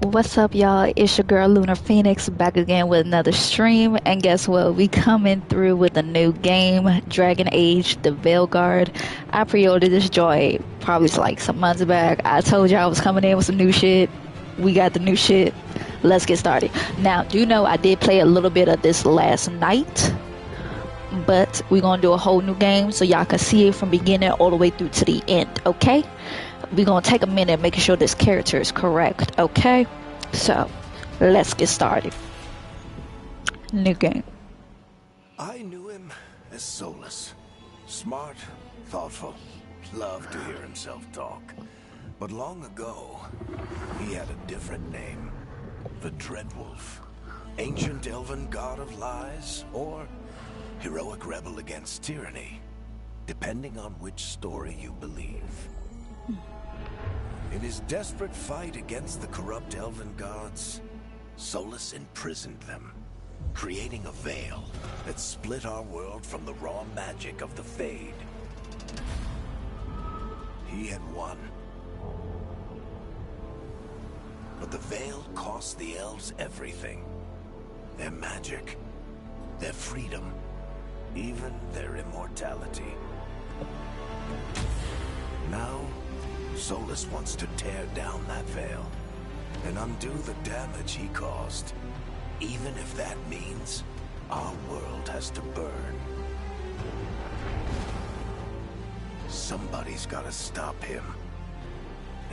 What's up, y'all? It's your girl Lunar Phoenix back again with another stream. And guess what? We coming through with a new game, Dragon Age: The Veilguard. I pre-ordered this joy probably like some months back. I told y'all I was coming in with some new shit. We got the new shit. Let's get started. Now, do you know I did play a little bit of this last night, but we're gonna do a whole new game so y'all can see it from beginning all the way through to the end. Okay? We're gonna take a minute making sure this character is correct. Okay? So, let's get started. New game. I knew him as Solus. Smart, thoughtful, loved to hear himself talk. But long ago, he had a different name. The Dreadwolf. Ancient elven god of lies, or heroic rebel against tyranny, depending on which story you believe. In his desperate fight against the corrupt elven gods, Solus imprisoned them, creating a veil that split our world from the raw magic of the Fade. He had won. But the veil cost the elves everything. Their magic, their freedom, even their immortality. Now, Solus wants to tear down that veil and undo the damage he caused. Even if that means our world has to burn. Somebody's gotta stop him.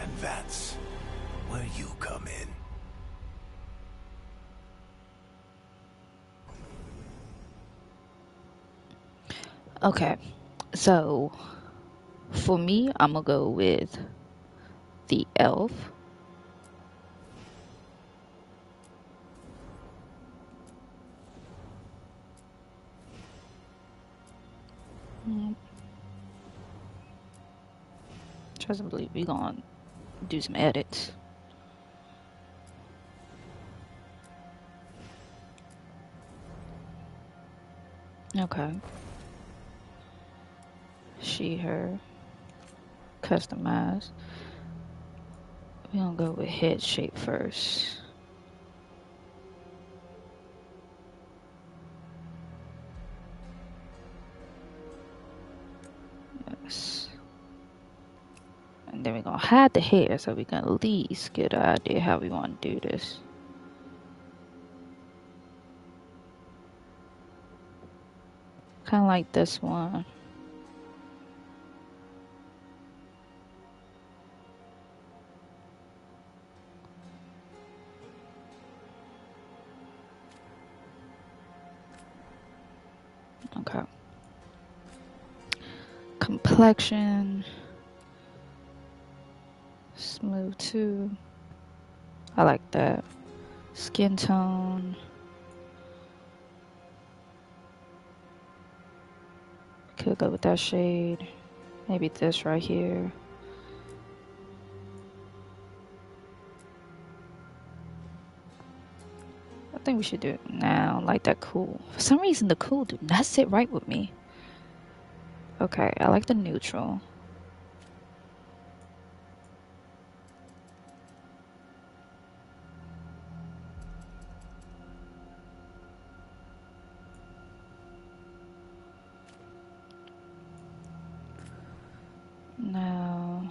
And that's where you come in. Okay, so for me, I'm gonna go with the elf. Trust and believe we're gonna do some edits. Okay. She, her, customize. We're gonna go with head shape first. Yes. And then we're gonna hide the hair so we can at least get an idea how we want to do this. Kind of like this one. Okay. Complexion. Smooth too. I like that. Skin tone. Could go with that shade. Maybe this right here. I think we should do it now. Like that cool. For some reason, the cool do not sit right with me. Okay, I like the neutral. Now,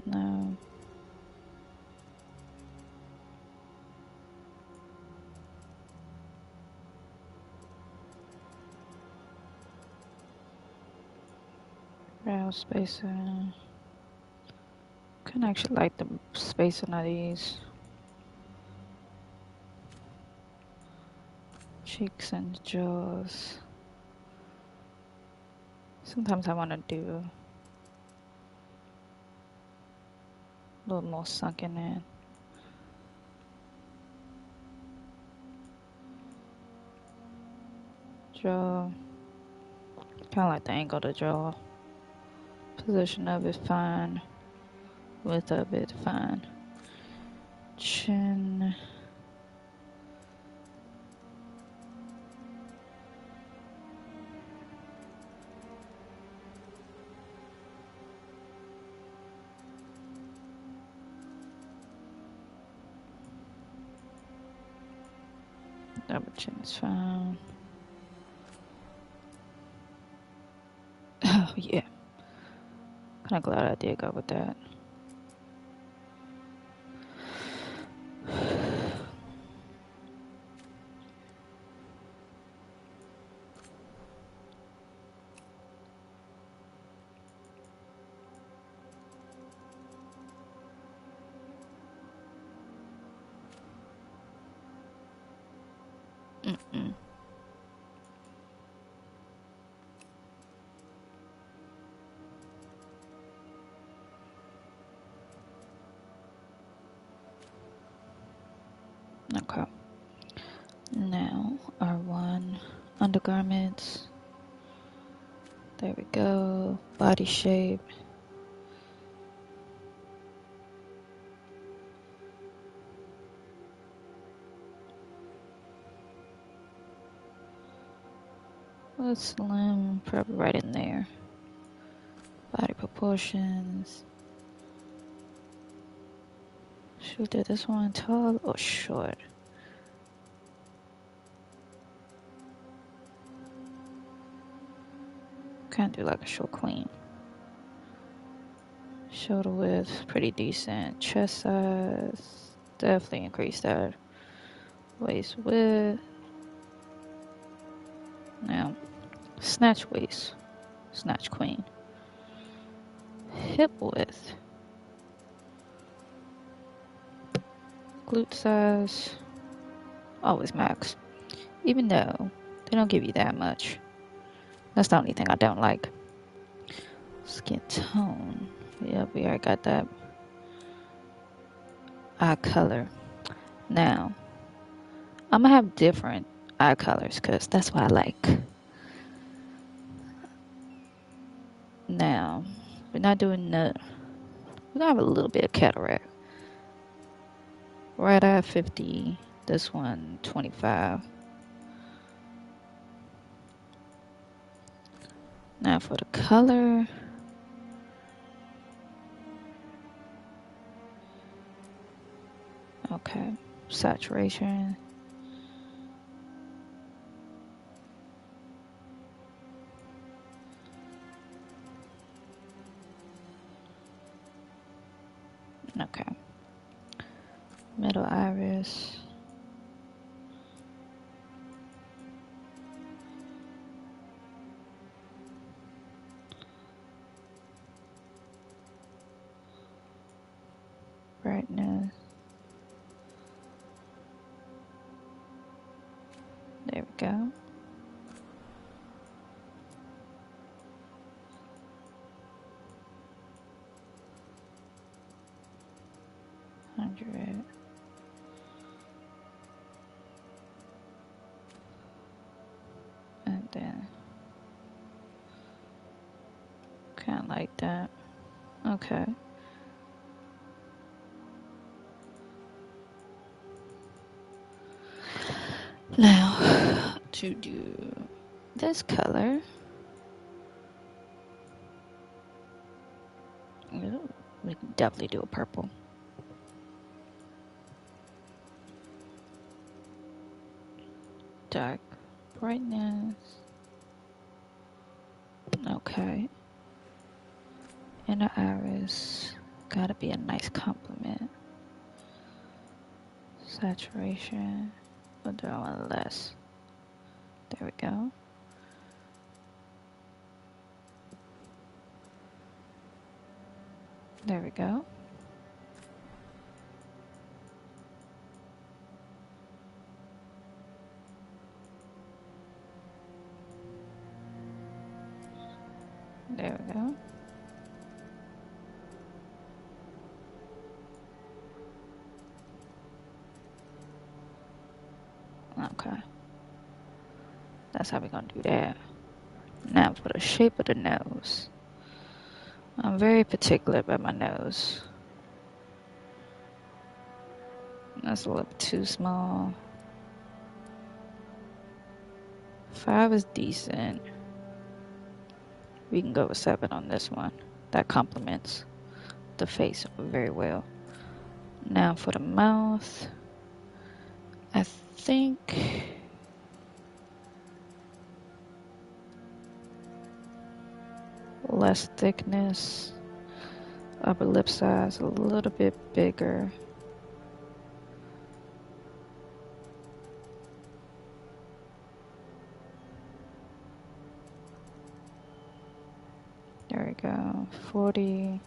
no. Brow spacing. Kind of actually like the spacing of these. Cheeks and jaws. Sometimes I want to do a little more sunken in. Jaw. Kind of like the angle of the jaw. Position of it fine. Width of it fine. Chin. Double chin is fine. Oh, yeah. Kind of glad I did go with that. Mm-mm. Okay. Now, R1 undergarments. There we go. Body shape. Slim, probably right in there. Body proportions. Shoot, did this one tall or short? Can't do like a short queen. Shoulder width, pretty decent. Chest size, definitely increase that. Waist width. Now, snatch waist, snatch queen. Hip width. Glute size, always max. Even though they don't give you that much. That's the only thing I don't like. Skin tone. Yep, we already got that. Eye color. Now, I'm gonna have different eye colors because that's what I like. Now, we're not doing the. We're gonna have a little bit of cataract. Right eye 50. This one 25. Now for the color. Okay, saturation. Okay. Middle iris. Brightness. There we go. Hundred. And then kind of like that. Okay. Now to do this color. Ooh, we can definitely do a purple. Dark brightness. Okay. Inner iris. Gotta be a nice complement. Saturation. We'll do one less. There we go. There we go. There we go. Okay. That's how we're gonna do that. Now for the shape of the nose. I'm very particular about my nose. That's a little bit too small. 5 is decent. We can go with 7 on this one. That complements the face very well. Now for the mouth. I think less thickness, upper lip size a little bit bigger. There we go. 40,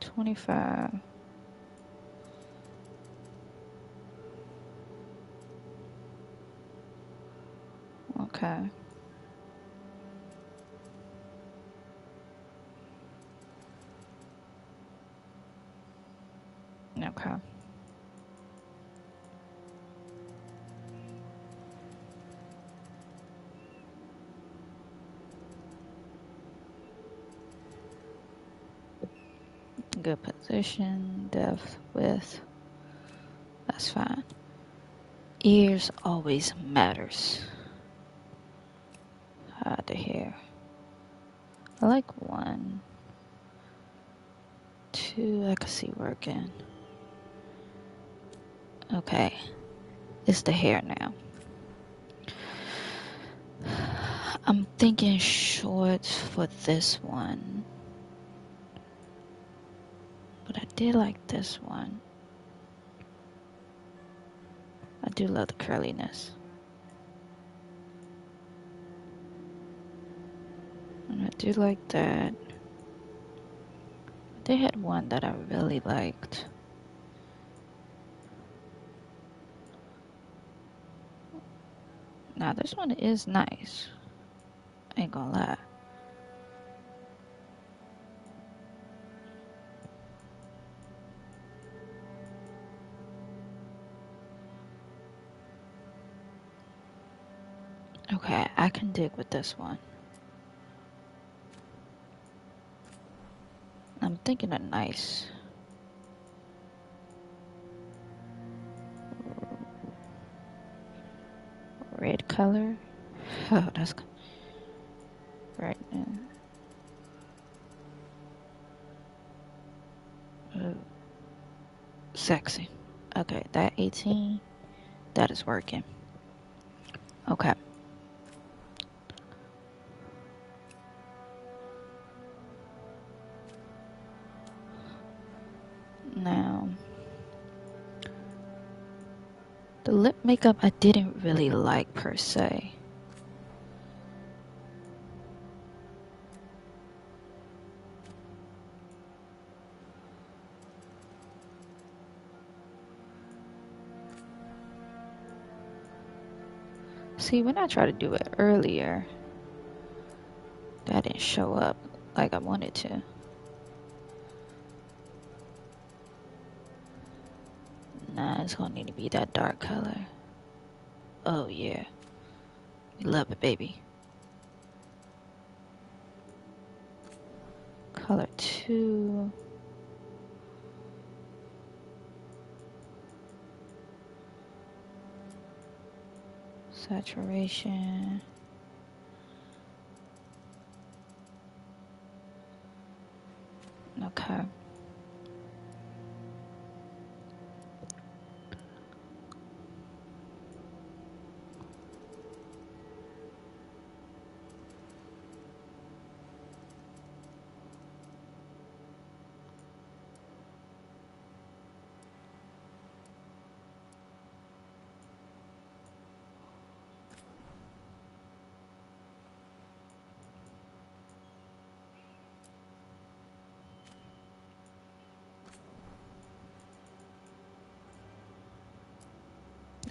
25. Okay. Okay. Good position, depth, width. That's fine. Ears always matters. Hide the hair. I like 1, 2. I can see working. Okay. It's the hair now. I'm thinking shorts for this one. But I did like this one. I do love the curliness. And I do like that. They had one that I really liked. Now this one is nice. Ain't gonna lie. Okay, I can dig with this one. I'm thinking a nice red color. Oh, that's right now. Oh, sexy. Okay, that 18, that is working. Okay. Now, the lip makeup I didn't really like per se. See, when I tried to do it earlier, that didn't show up like I wanted to. Nah, it's gonna need to be that dark color. Oh yeah. We love it, baby. Color 2. Saturation. Okay.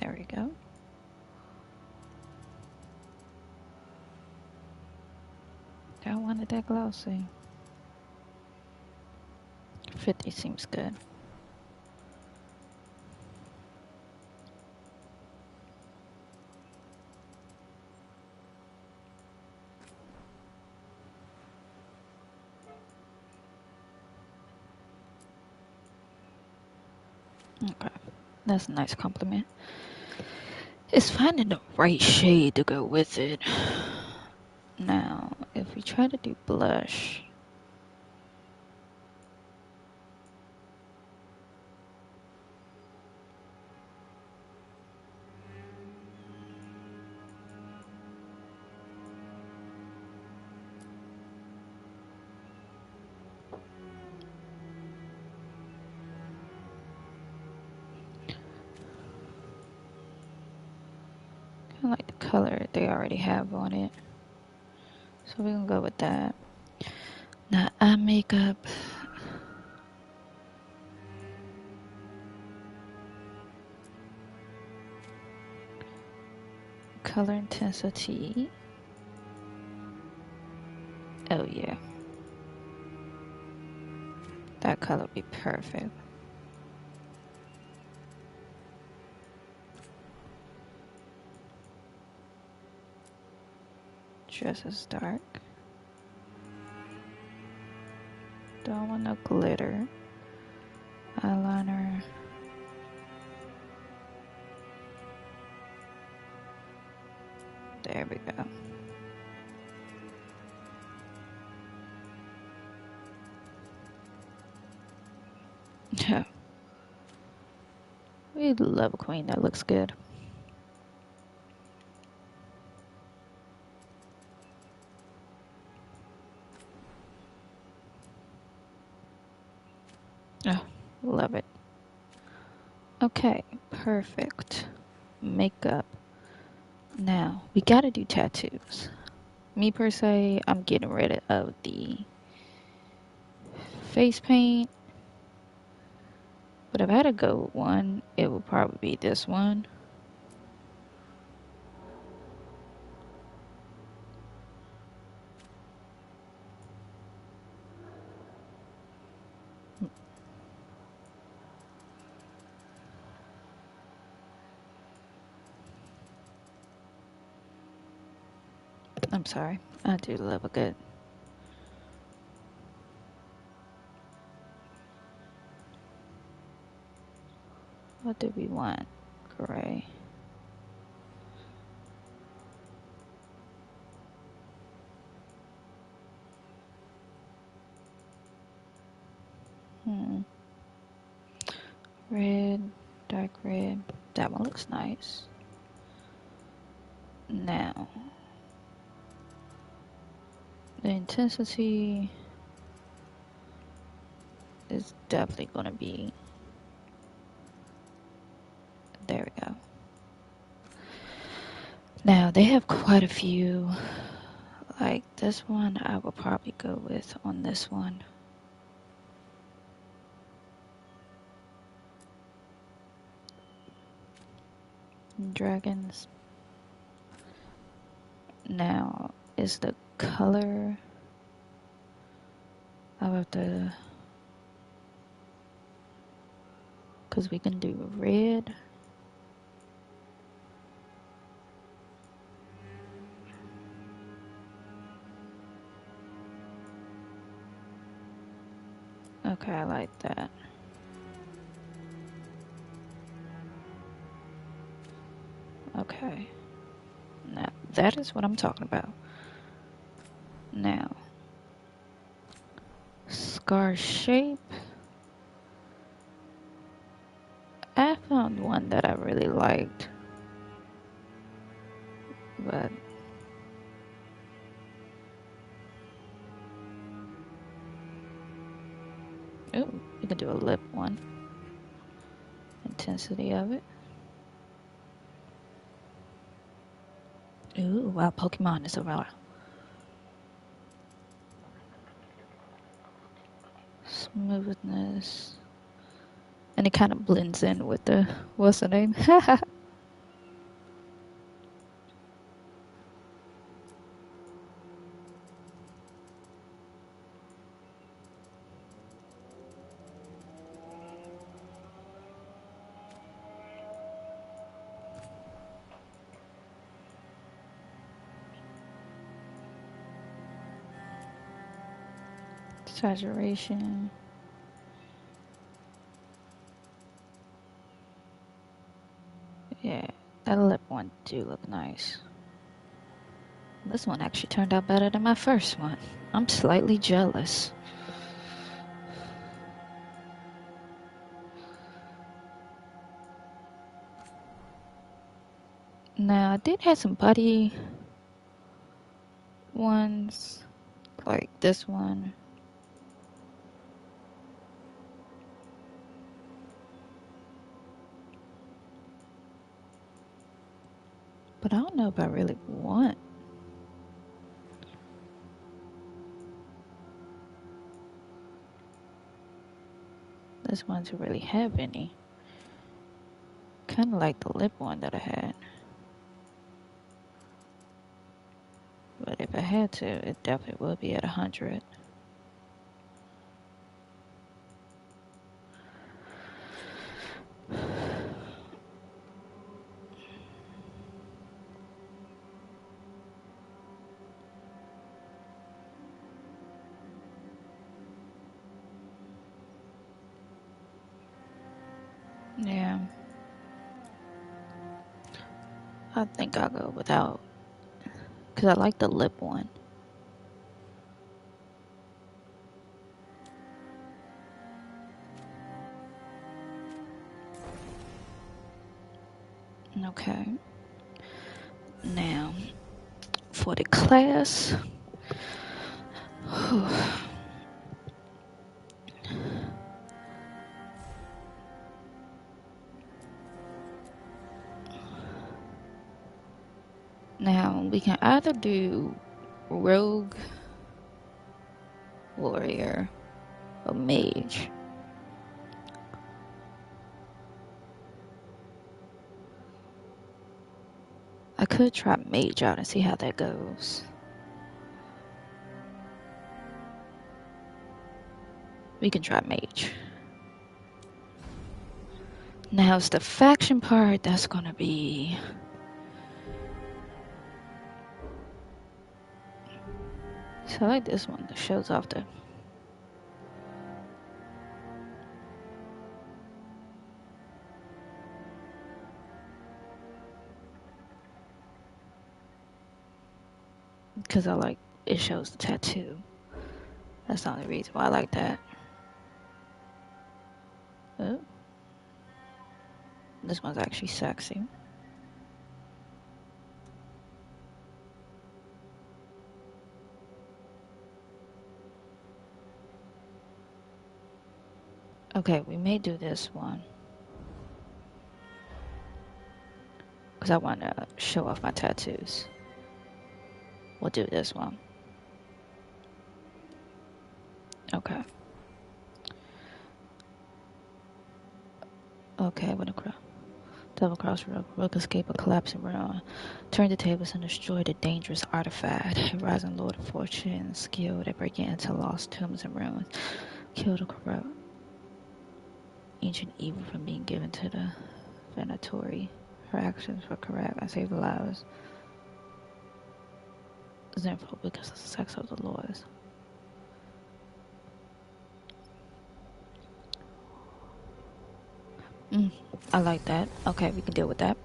There we go. I wanted that glossy. 50 seems good. Okay. That's a nice compliment. It's finding the right shade to go with it. Now, if we try to do blush, I like the color they already have on it. So we're gonna go with that. Now eye makeup. Color intensity. Oh yeah. That color would be perfect. Dress is dark. Don't want no glitter. Eyeliner. There we go. Yeah. We love a queen that looks good. Oh, love it. Okay, perfect. Makeup. Now, we gotta do tattoos. Me per se, I'm getting rid of the face paint. But if I had to go with one, it would probably be this one. I'm sorry. I do love a good. What do we want? Gray. Red, dark red. That one looks nice. Now, the intensity is definitely going to be. There we go. Now, they have quite a few. Like this one, I will probably go with on this one. Dragons. Now, is the color. I'll have to. Because we can do red. Okay, I like that. Okay. Now, that is what I'm talking about. Now, scar shape. I found one that I really liked. But ooh, you can do a lip one. Intensity of it. Ooh, wow, Pokemon is around. Smoothness. And it kind of blends in with the, what's the name? Saturation. Yeah, that lip one do look nice. This one actually turned out better than my first one. I'm slightly jealous. Now, I did have some putty ones, like this one. But I don't know if I really want this one to really have any. Kind of like the lip one that I had. But if I had to, it definitely would be at 100. Yeah. I think I'll go without. Because I like the lip one. Okay. Now, for the class. Now, we can either do rogue, warrior, or mage. I could try mage out and see how that goes. We can try mage. Now it's the faction part that's gonna be... So I like this one that shows off the... Because I like, it shows the tattoo. That's the only reason why I like that. Oh. This one's actually sexy. Okay, we may do this one. Because I want to show off my tattoos. We'll do this one. Okay. Okay, with a cross. Double cross rook, escape a collapsing ruin. Turn the tables and destroy the dangerous artifact. A rising lord of fortune, skilled at breaking into lost tombs and ruins. Kill the corrupt. Ancient evil from being given to the Venatori. Her actions were correct and saved lives. Zenfo because of the sex of the lords. I like that. Okay, we can deal with that.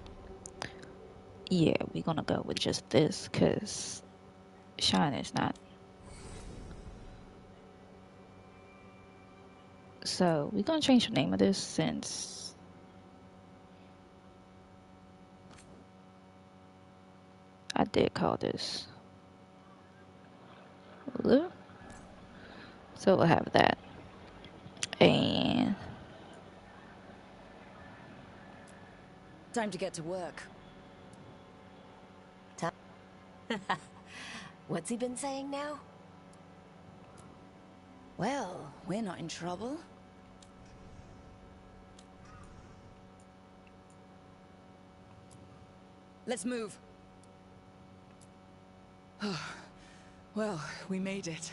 Yeah, we're gonna go with just this because Shine is not. So we're gonna change the name of this since I did call this Lou. So we'll have that. And time to get to work. What's he been saying now? Well, we're not in trouble. Let's move. Well, we made it.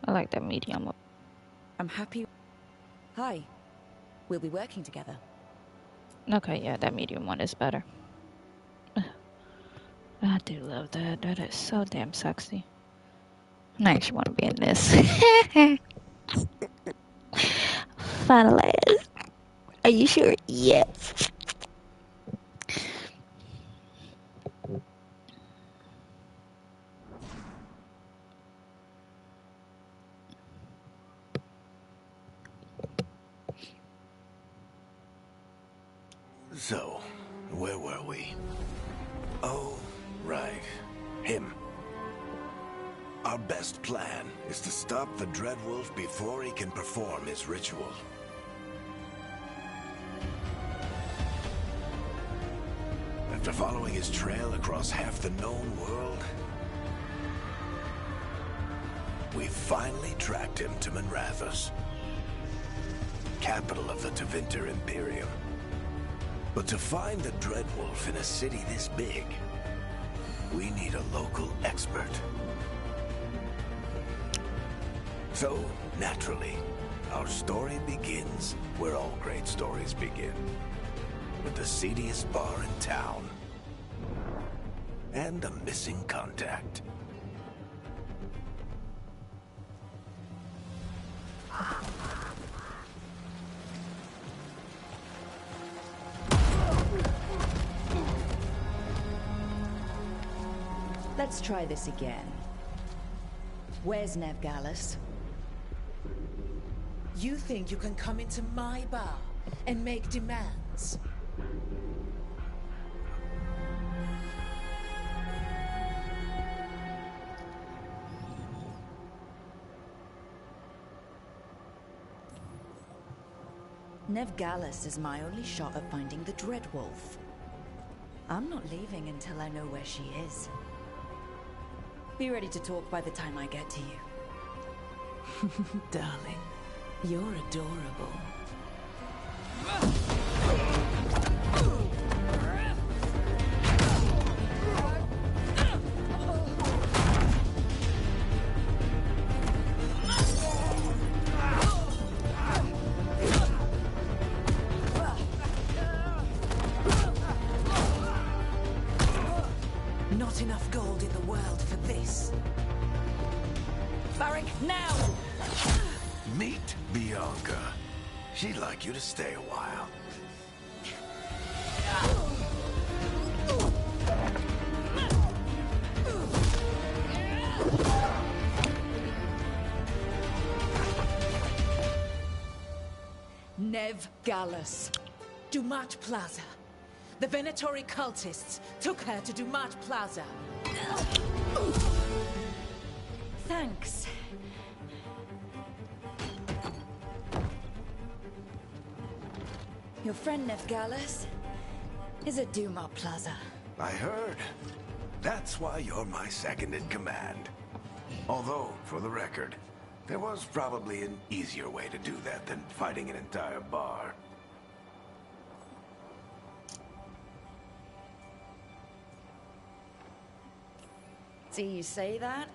I like that medium. I'm happy. Hi. We'll be working together. Okay, yeah, that medium one is better. I do love that. That is so damn sexy. I actually want to be in this. Finally. Are you sure? Yes. So, where were we? Oh, right. Him. Our best plan is to stop the Dreadwolf before he can perform his ritual. After following his trail across half the known world, we finally tracked him to Minrathous, capital of the Tevinter Imperium. But to find the Dreadwolf in a city this big, we need a local expert. So, naturally, our story begins where all great stories begin. With the seediest bar in town. And a missing contact. Let's try this again. Where's Nev Gallus? You think you can come into my bar and make demands? Nev Gallus is my only shot at finding the Dreadwolf. I'm not leaving until I know where she is. Be ready to talk by the time I get to you. Darling, you're adorable. Not enough gold in the world for this. Varric, now! Meet Bianca. She'd like you to stay a while. Nev Gallus. Dumat Plaza. The Venatori cultists took her to Dumat Plaza. Thanks. Your friend Nev Gallus is at Dumat Plaza. I heard. That's why you're my second in command. Although, for the record, there was probably an easier way to do that than fighting an entire bar. See, you say that?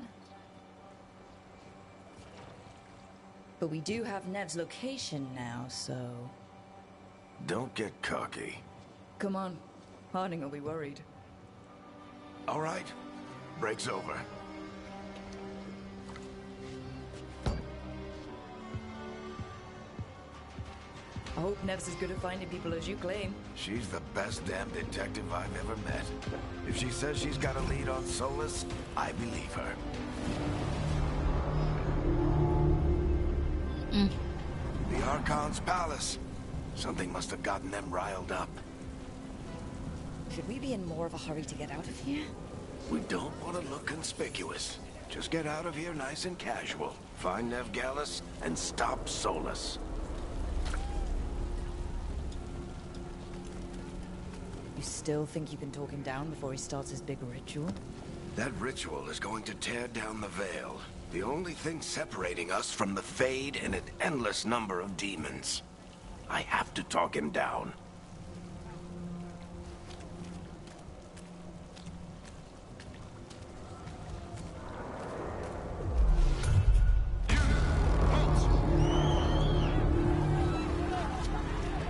But we do have Nev's location now, so... Don't get cocky. Come on. Harding will be worried. All right. Break's over. I hope Nev's as good at finding people as you claim. She's the best damn detective I've ever met. If she says she's got a lead on Solus, I believe her. The Archon's palace. Something must have gotten them riled up. Should we be in more of a hurry to get out of here? We don't want to look conspicuous. Just get out of here nice and casual. Find Nev Gallus and stop Solus. You still think you can talk him down before he starts his big ritual? That ritual is going to tear down the veil. The only thing separating us from the Fade and an endless number of demons. I have to talk him down.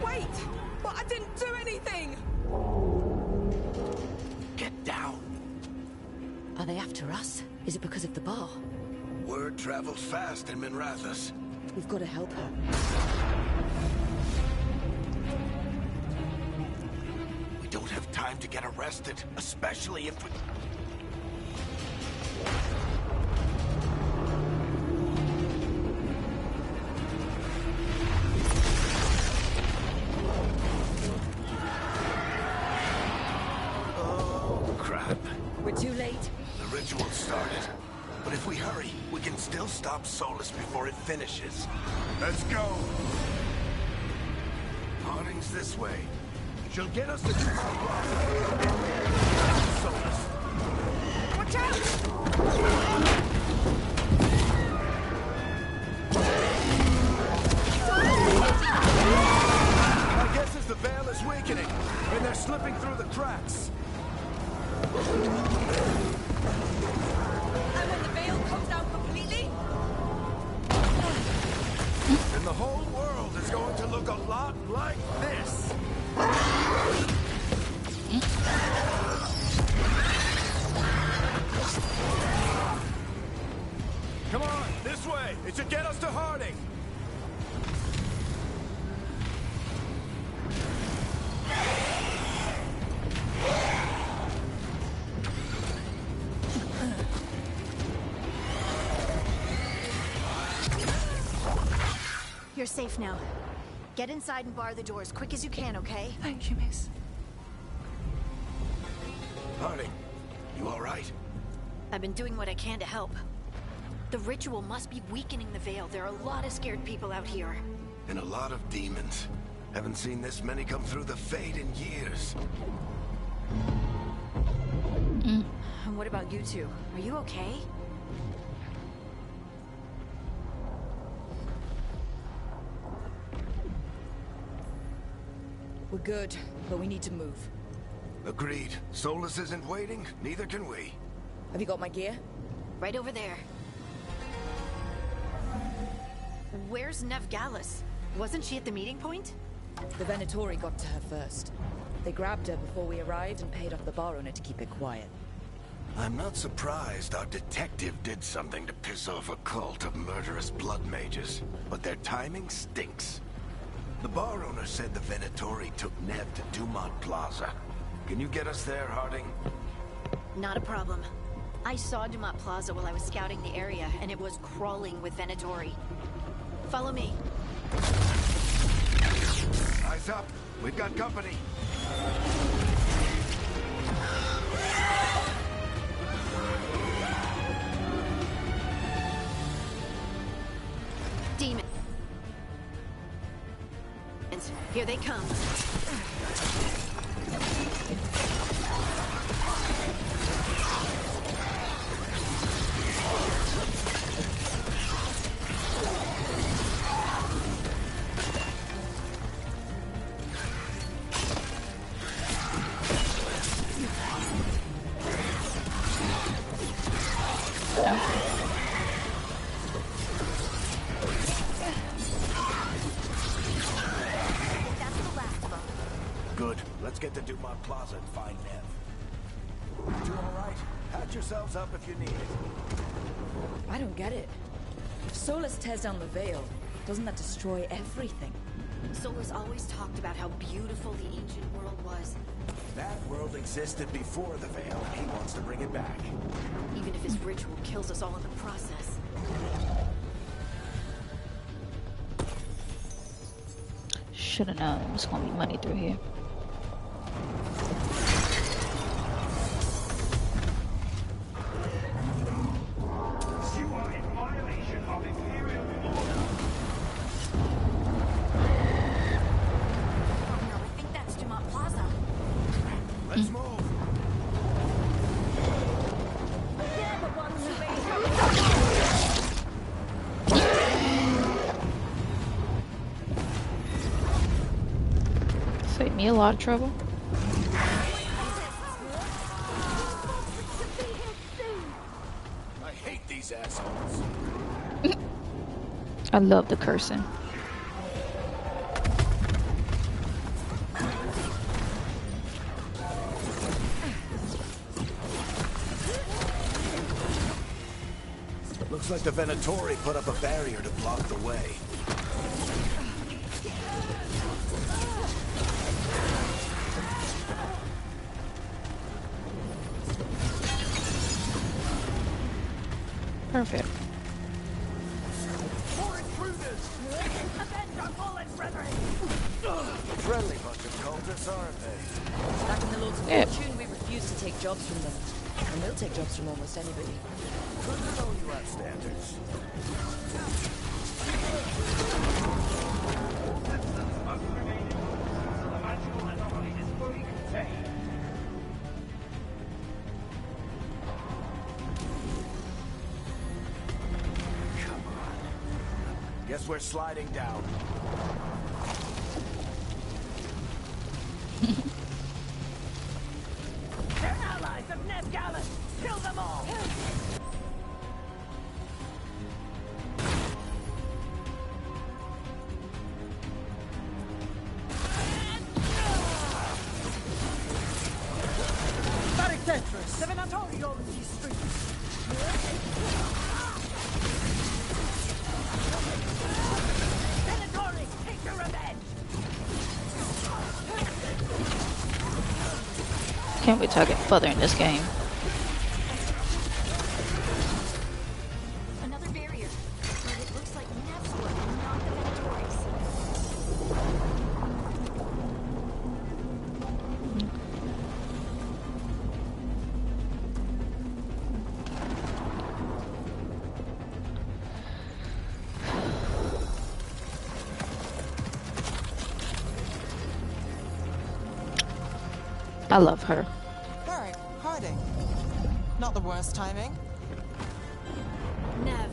Wait! But I didn't do anything! Get down. Are they after us? Is it because of the bar? Word travels fast in Minrathous. We've got to help her. We don't have time to get arrested, especially if we... Oh, crap. We're too late. The ritual started. But if we hurry, we can still stop Solus before it finishes. Let's go! Harding's this way. She'll get us to Dumat Plaza. And when the veil comes down completely? And the whole world is going to look a lot like this. Come on, this way. It should get us to Harding. You're safe now. Get inside and bar the door as quick as you can, okay? Thank you, miss. Harding, you all right? I've been doing what I can to help. The ritual must be weakening the veil. There are a lot of scared people out here. And a lot of demons. Haven't seen this many come through the Fade in years. And what about you two? Are you okay? We're good, but we need to move. Agreed. Solus isn't waiting, neither can we. Have you got my gear? Right over there. Where's Nevgalis? Wasn't she at the meeting point? The Venatori got to her first. They grabbed her before we arrived and paid off the bar owner to keep it quiet. I'm not surprised our detective did something to piss off a cult of murderous blood mages, but their timing stinks. The bar owner said the Venatori took Nev to Dumont Plaza. Can you get us there, Harding? Not a problem. I saw Dumont Plaza while I was scouting the area, and it was crawling with Venatori. Follow me. Eyes up. We've got company. Demons. Here they come. Good. Let's get to Dumont Plaza and find Nev. You all right? Patch yourselves up if you need it. I don't get it. If Solus tears down the veil, doesn't that destroy everything? Solus always talked about how beautiful the ancient world was. That world existed before the veil. He wants to bring it back. Even if his ritual kills us all in the process. Should've known it was gonna be money through here. You are in violation of Imperial order. Oh no, I think that's Dumont Plaza. Let's move. Saved me a lot of trouble. I hate these assholes. I love the cursing. Looks like the Venatori put up a barrier to block the way. Perfect. Friendly bunch of cultists, aren't they? Back in the Lords of Yeah. Fortune, we refused to take jobs from them. And they'll take jobs from almost anybody. Good to know you have standards. Must remain in order until the magical anomaly is fully contained. Come on. Guess we're sliding down. Their allies have Tetris. The Venatori owns these streets. Venatori, take your revenge! Can't wait till I get further in this game. Another barrier. But it looks like Nev's work, not the Venatori's. I love her. Varric, Harding. Not the worst timing. Nev,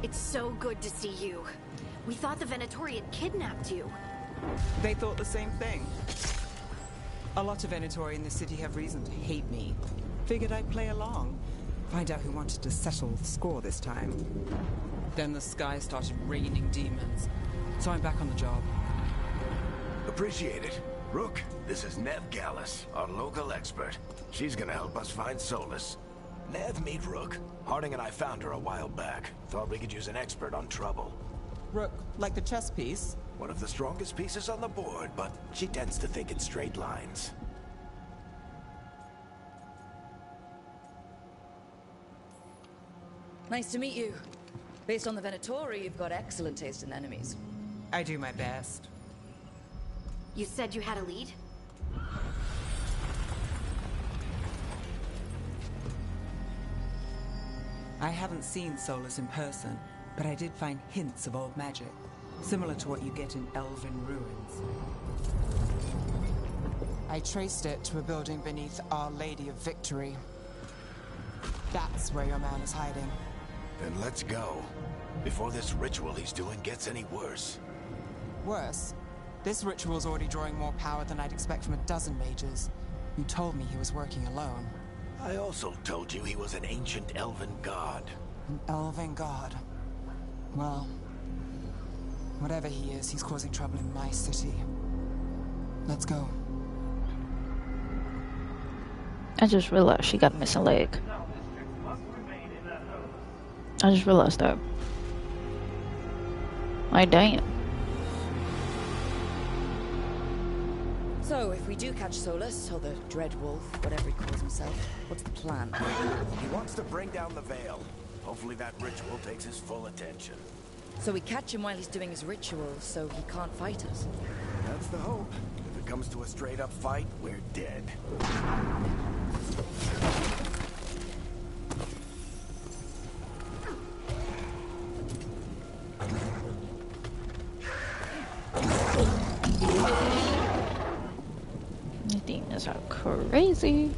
it's so good to see you. We thought the Venatori had kidnapped you. They thought the same thing. A lot of Venatori in the city have reason to hate me. Figured I'd play along. Find out who wanted to settle the score this time. Then the sky started raining demons. So I'm back on the job. Appreciate it. Rook, this is Nev Gallus, our local expert. She's gonna help us find Solus. Nev, meet Rook. Harding and I found her a while back. Thought we could use an expert on trouble. Rook, like the chess piece? One of the strongest pieces on the board, but she tends to think in straight lines. Nice to meet you. Based on the Venatori, you've got excellent taste in enemies. I do my best. You said you had a lead? I haven't seen Solus in person, but I did find hints of old magic, similar to what you get in Elven ruins. I traced it to a building beneath Our Lady of Victory. That's where your man is hiding. Then let's go. Before this ritual he's doing gets any worse. Worse, this ritual's already drawing more power than I'd expect from a dozen mages. You told me he was working alone. I also told you he was an ancient elven god. An elven god. Well, whatever he is, he's causing trouble in my city. Let's go. I just realized she got a missing leg. I just realized that. Like, damn. So, if we do catch Solus, or the Dreadwolf, whatever he calls himself, what's the plan? He wants to bring down the veil. Hopefully that ritual takes his full attention. So we catch him while he's doing his ritual, so he can't fight us. That's the hope. If it comes to a straight-up fight, we're dead. These demons are crazy.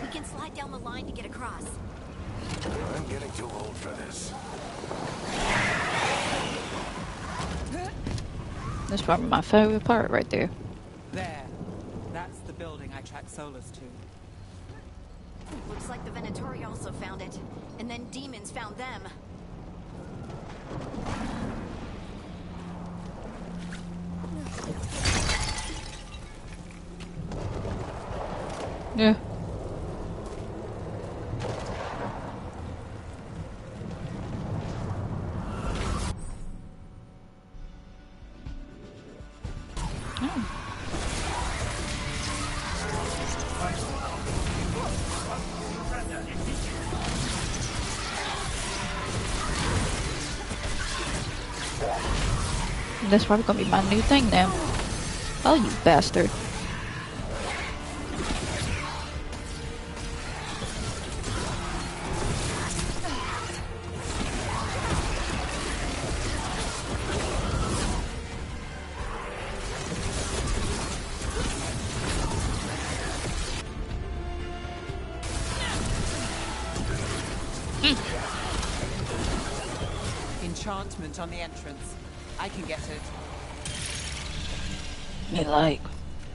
We can slide down the line to get across. I'm getting too old for this. That's probably my favorite part right there. There. That's the building I tracked Solus to. Looks like the Venatori also found it. And then demons found them. Yeah. That's probably gonna be my new thing now. Oh, you bastard. Enchantment on the entrance. I can get it. Me like,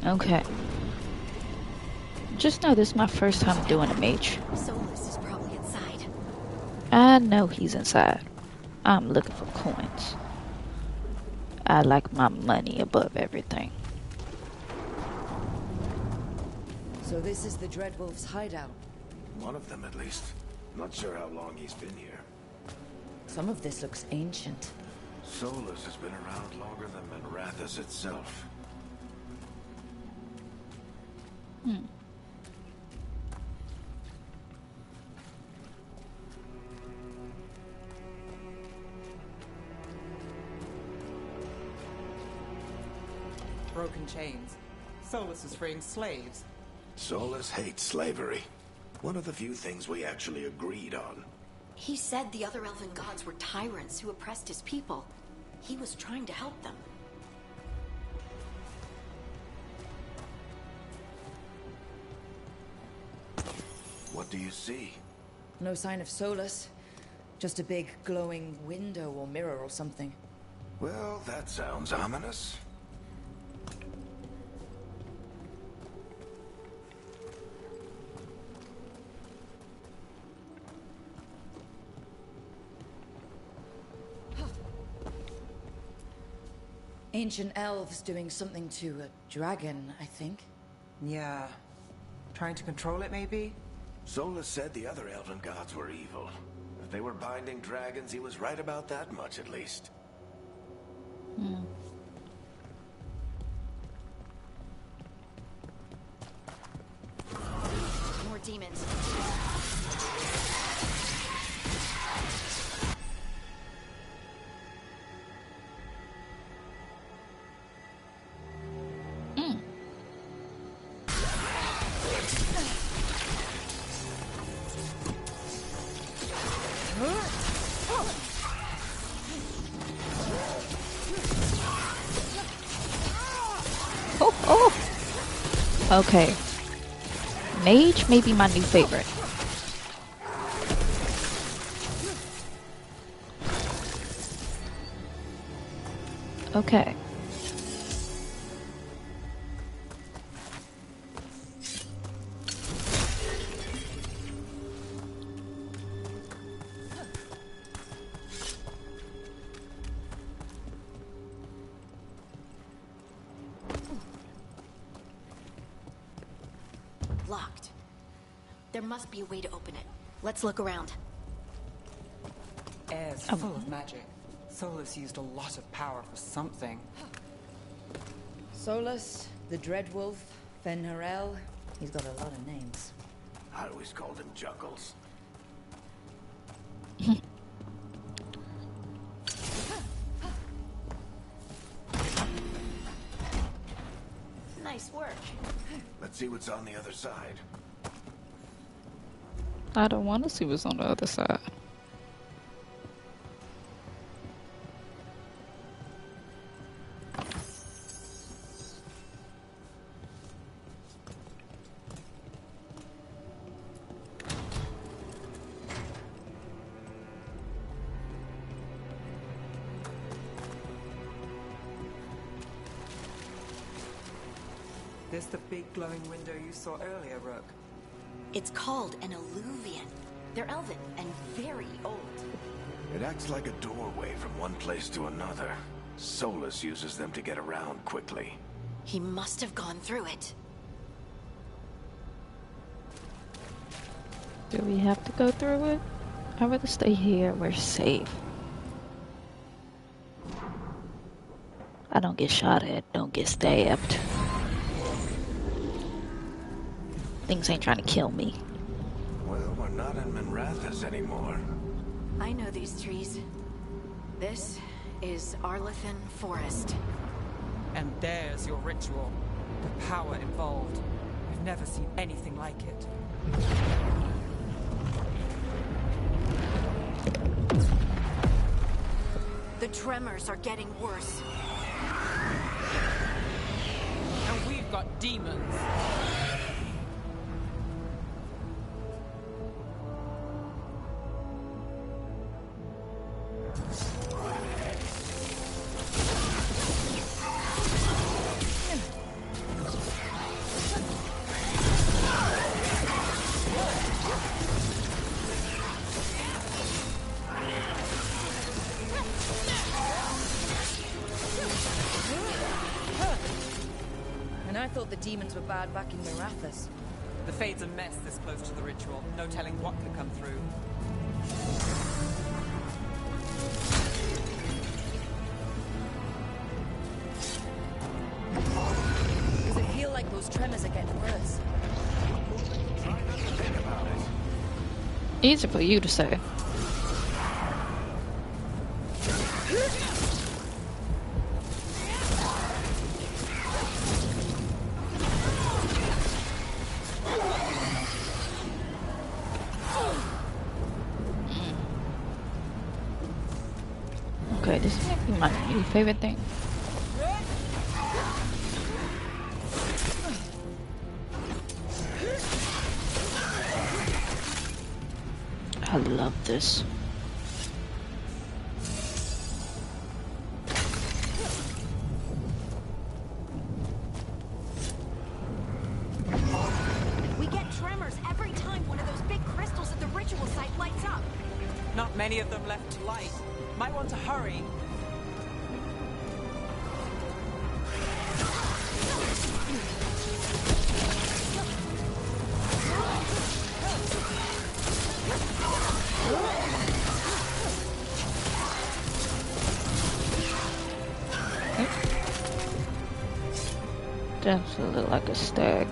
okay. Just know this is my first time doing a mage. Solus is probably inside. I know he's inside. I'm looking for coins. I like my money above everything. So this is the Dreadwolf's hideout. One of them, at least. Not sure how long he's been here. Some of this looks ancient. Solus has been around longer than Minrathous itself. Broken chains. Solus is freeing slaves. Solus hates slavery. One of the few things we actually agreed on. He said the other elven gods were tyrants who oppressed his people. He was trying to help them. What do you see? No sign of Solus. Just a big glowing window or mirror or something. Well, that sounds ominous. Ancient elves doing something to a dragon, I think. Yeah. Trying to control it, maybe? Solus said the other elven gods were evil. If they were binding dragons, he was right about that much, at least. More demons. Okay. Mage may be my new favorite. Okay. Locked. There must be a way to open it. Let's look around. Air's full of magic. Solus used a lot of power for something. Solus, the Dreadwolf, Fen'Harel. He's got a lot of names. I always called him Juggles. Nice work. Let's see what's on the other side. I don't want to see what's on the other side. This the big glowing window you saw earlier, Rook? It's called an alluvian. They're elven and very old. It acts like a doorway from one place to another. Solus uses them to get around quickly. He must have gone through it. Do we have to go through it? I'd rather stay here. We're safe. I don't get shot at. Don't get stabbed. Things ain't trying to kill me. Well, we're not in Minrathous anymore. I know these trees. This is Arlathan Forest. And there's your ritual. The power involved. We've never seen anything like it. The tremors are getting worse. And we've got demons. And I thought the demons were bad back in Marathas. The Fade's a mess this close to the ritual. No telling what could come through. Does it feel like those tremors are getting worse? Try not to think about it. Easy for you to say. Okay, this might be my new favorite thing. I love this. We get tremors every time one of those big crystals at the ritual site lights up. Not many of them left to light. Might want to hurry. Definitely look like a stag.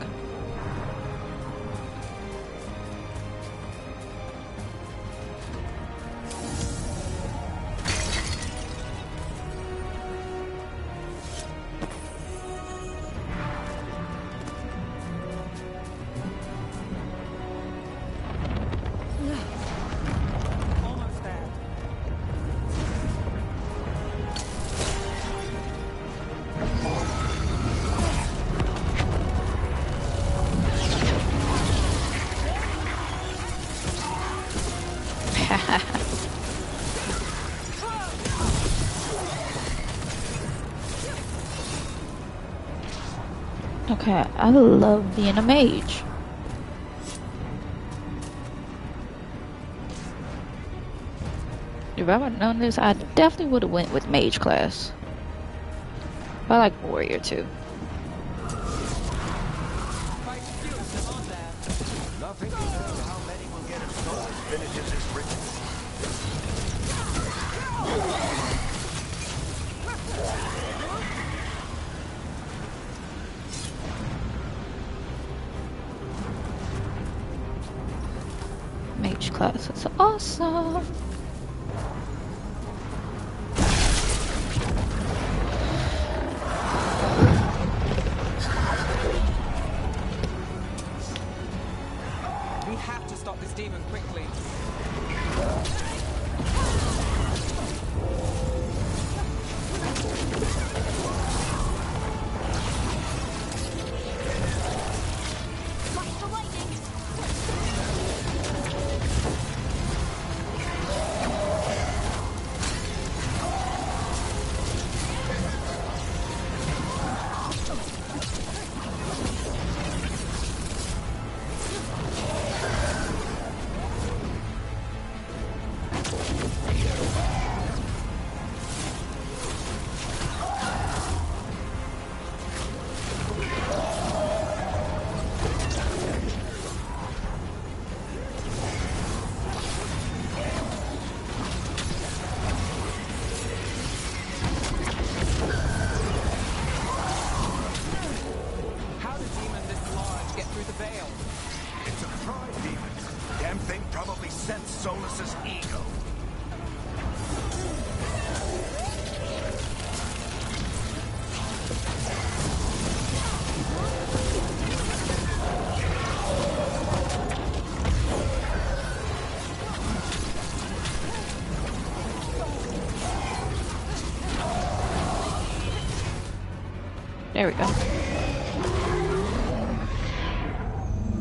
Almost there. Okay, I love being a mage. If I would have known this, I definitely would have went with mage class. But I like warrior too. Quite a few of them on there. Nothing compared to how many will get as Solus finishes his ritual. Mage class, that's awesome. We have to stop this demon quickly. Watch the lightning. How did demon this large get through the veil? It's a pride demon. Damn thing probably sensed Solus's ego. There we go.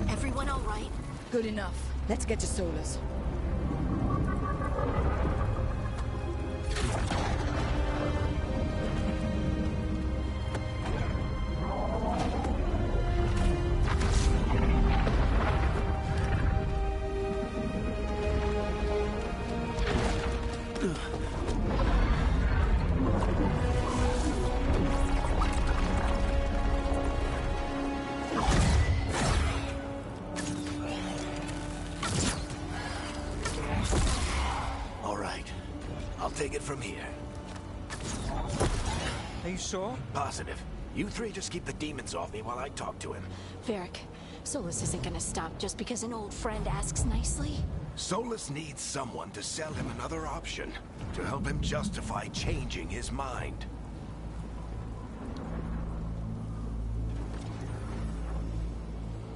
Everyone all right? Good enough. Let's get to Solus. take it from here. Are you sure? Positive. You three just keep the demons off me while I talk to him. Varric, Solus isn't gonna stop just because an old friend asks nicely. Solus needs someone to sell him another option, to help him justify changing his mind.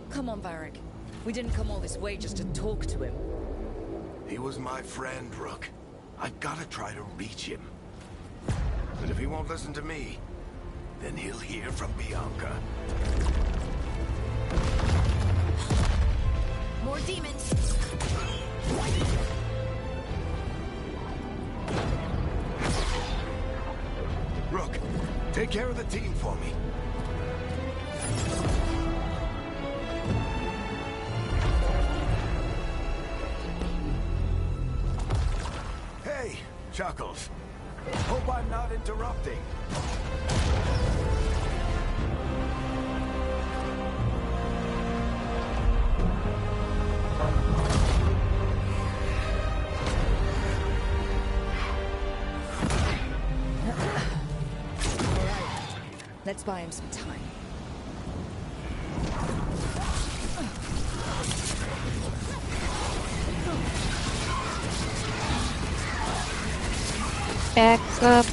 Come on, Varric. We didn't come all this way just to talk to him. He was my friend, Rook. I've gotta try to reach him. But if he won't listen to me, then he'll hear from Bianca. More demons! Rook, take care of the team for me. Hey, Chuckles. Hope I'm not interrupting. Let's buy him some time. Back up.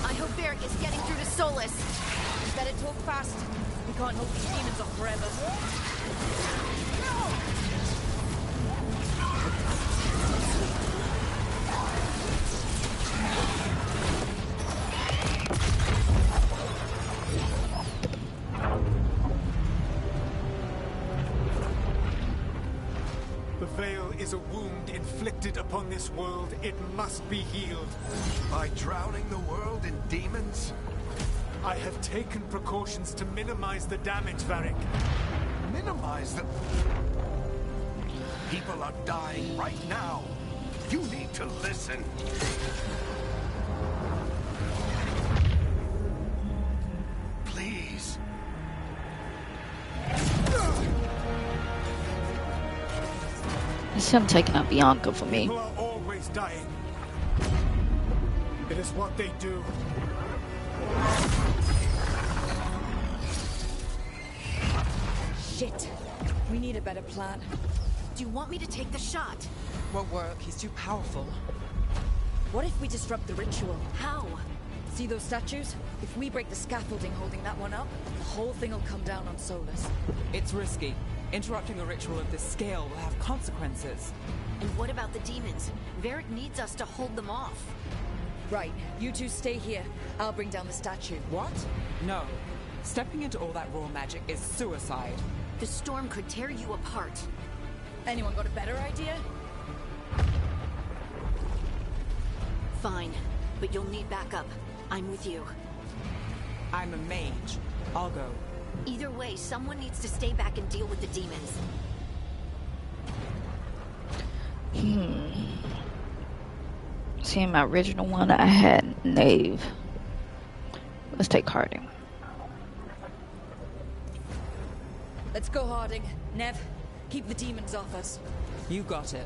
I hope Varric is getting through to Solus. You better talk fast. We can't hold these demons off forever. The veil is a wound inflicted upon this world. It must be healed. By drowning the world in demons? I have taken precautions to minimize the damage, Varric. Minimize the... People are dying right now. You need to listen. Please. It's him taking out Bianca for me. People are always dying. It is what they do. Shit. We need a better plan. Do you want me to take the shot? Won't work. He's too powerful. What if we disrupt the ritual? How? See those statues? If we break the scaffolding holding that one up, the whole thing will come down on Solus. It's risky. Interrupting a ritual of this scale will have consequences. And what about the demons? Varric needs us to hold them off. Right, you two stay here. I'll bring down the statue. What? No. Stepping into all that raw magic is suicide. The storm could tear you apart. Anyone got a better idea? Fine, but you'll need backup. I'm with you. I'm a mage. I'll go. Either way, someone needs to stay back and deal with the demons. See, in my original one, I had Knave. Let's take Harding. Let's go, Harding. Nev, keep the demons off us. You got it.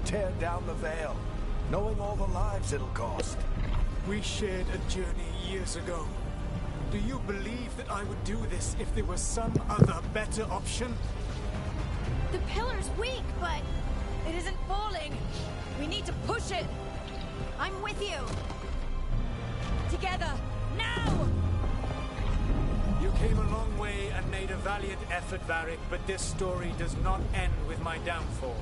Tear down the veil, knowing all the lives it'll cost. We shared a journey years ago. Do you believe that I would do this if there was some other better option? The pillar's weak, but it isn't falling. We need to push it. I'm with you. Together, now! You came a long way and made a valiant effort, Varric, but this story does not end with my downfall.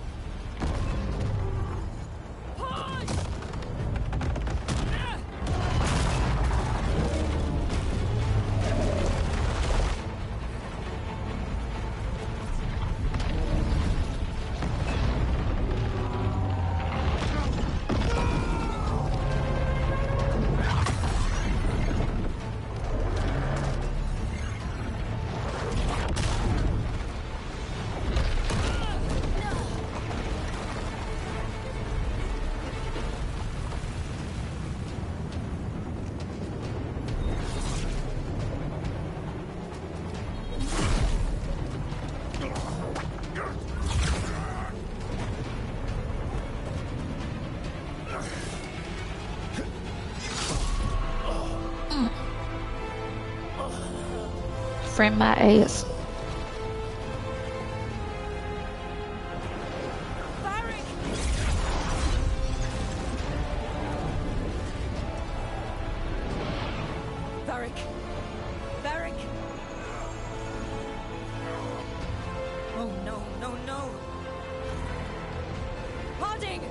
Frame my ass. Varric! Varric! Oh no, no, no! Harding!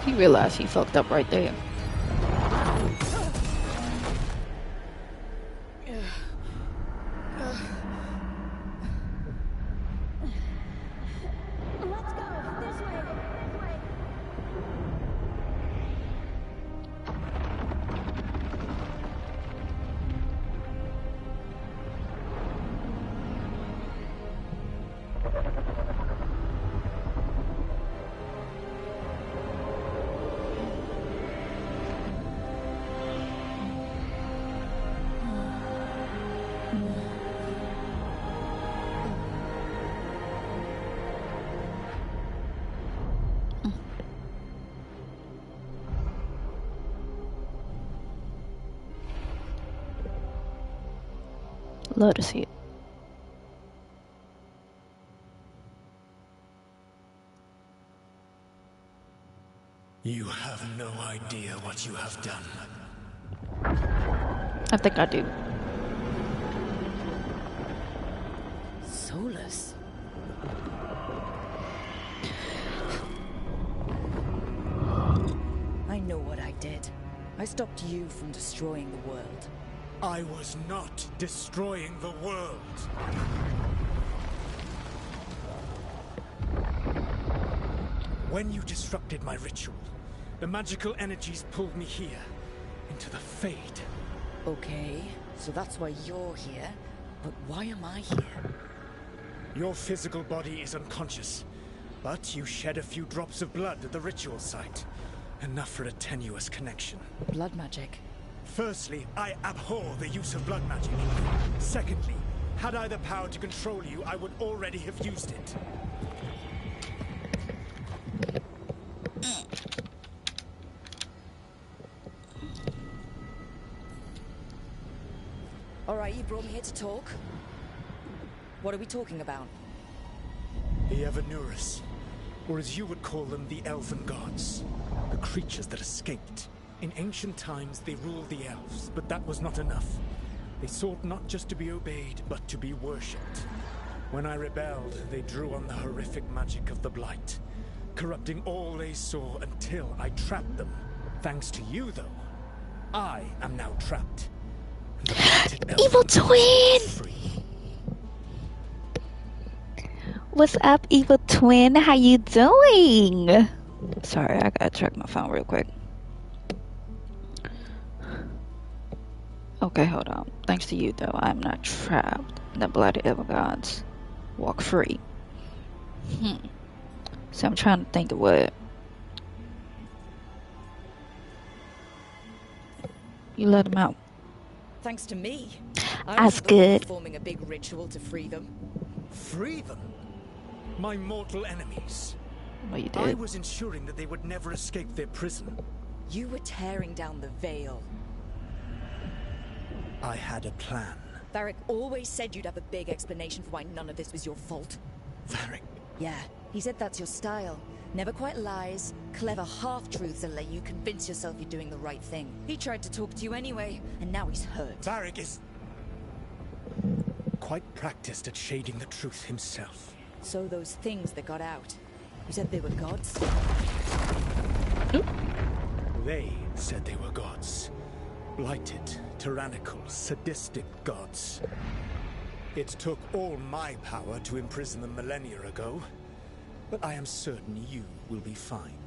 He realized he fucked up right there. Love to see it. You have no idea what you have done. I think I do. Solus? I know what I did. I stopped you from destroying the world. I was not destroying the world. When you disrupted my ritual, the magical energies pulled me here, into the Fade. Okay, so that's why you're here, but why am I here? Your physical body is unconscious, but you shed a few drops of blood at the ritual site. Enough for a tenuous connection. Blood magic? Firstly, I abhor the use of blood magic. Secondly, had I the power to control you, I would already have used it. Alright, you brought me here to talk. What are we talking about? The Evanurus, or as you would call them, the Elven Gods. The creatures that escaped. In ancient times, they ruled the elves, but that was not enough. They sought not just to be obeyed, but to be worshipped. When I rebelled, they drew on the horrific magic of the Blight, corrupting all they saw until I trapped them. Thanks to you, though, I am now trapped. Evil Twin! Free. What's up, Evil Twin? How you doing? Sorry, I gotta check my phone real quick. Okay, hold on. Thanks to you, though, I'm not trapped. The bloody Elven Gods walk free. So I'm trying to think of what. You let them out. Thanks to me. That's good. Performing a big ritual to free them. Free them? My mortal enemies. Well, you I did. was ensuring that they would never escape their prison. You were tearing down the veil. I had a plan. Varric always said you'd have a big explanation for why none of this was your fault. Varric, Yeah, he said that's your style. Never quite lies, clever half-truths that let you convince yourself you're doing the right thing. He tried to talk to you anyway, and now he's hurt. Varric is quite practiced at shading the truth himself. So those things that got out, you said they were gods? They said they were gods. Blighted, tyrannical, sadistic gods. It took all my power to imprison them millennia ago, but I am certain you will be fine.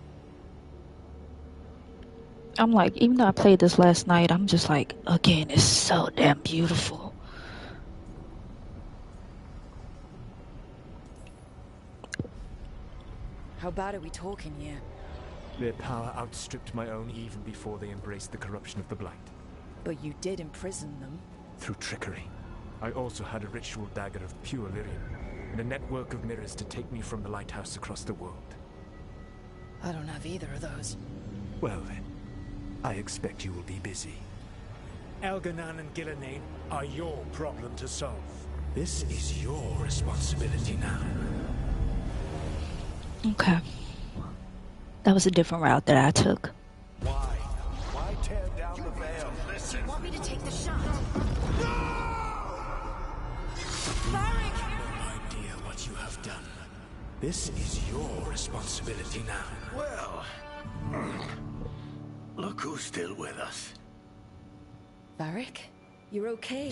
I'm like, even though I played this last night, I'm just like, again, it's so damn beautiful. How bad are we talking here? Their power outstripped my own even before they embraced the corruption of the Blight. But you did imprison them. Through trickery. I also had a ritual dagger of pure lyrium, and a network of mirrors to take me from the lighthouse across the world. I don't have either of those. Well then, I expect you will be busy. Elganan and Gillenane are your problem to solve. This is your responsibility now. Okay. That was a different route that I took. Why? Why tear down the veil? Listen. Want me to take the shot? No idea what you have done. This is your responsibility now. Well, look who's still with us. Varric, you're okay.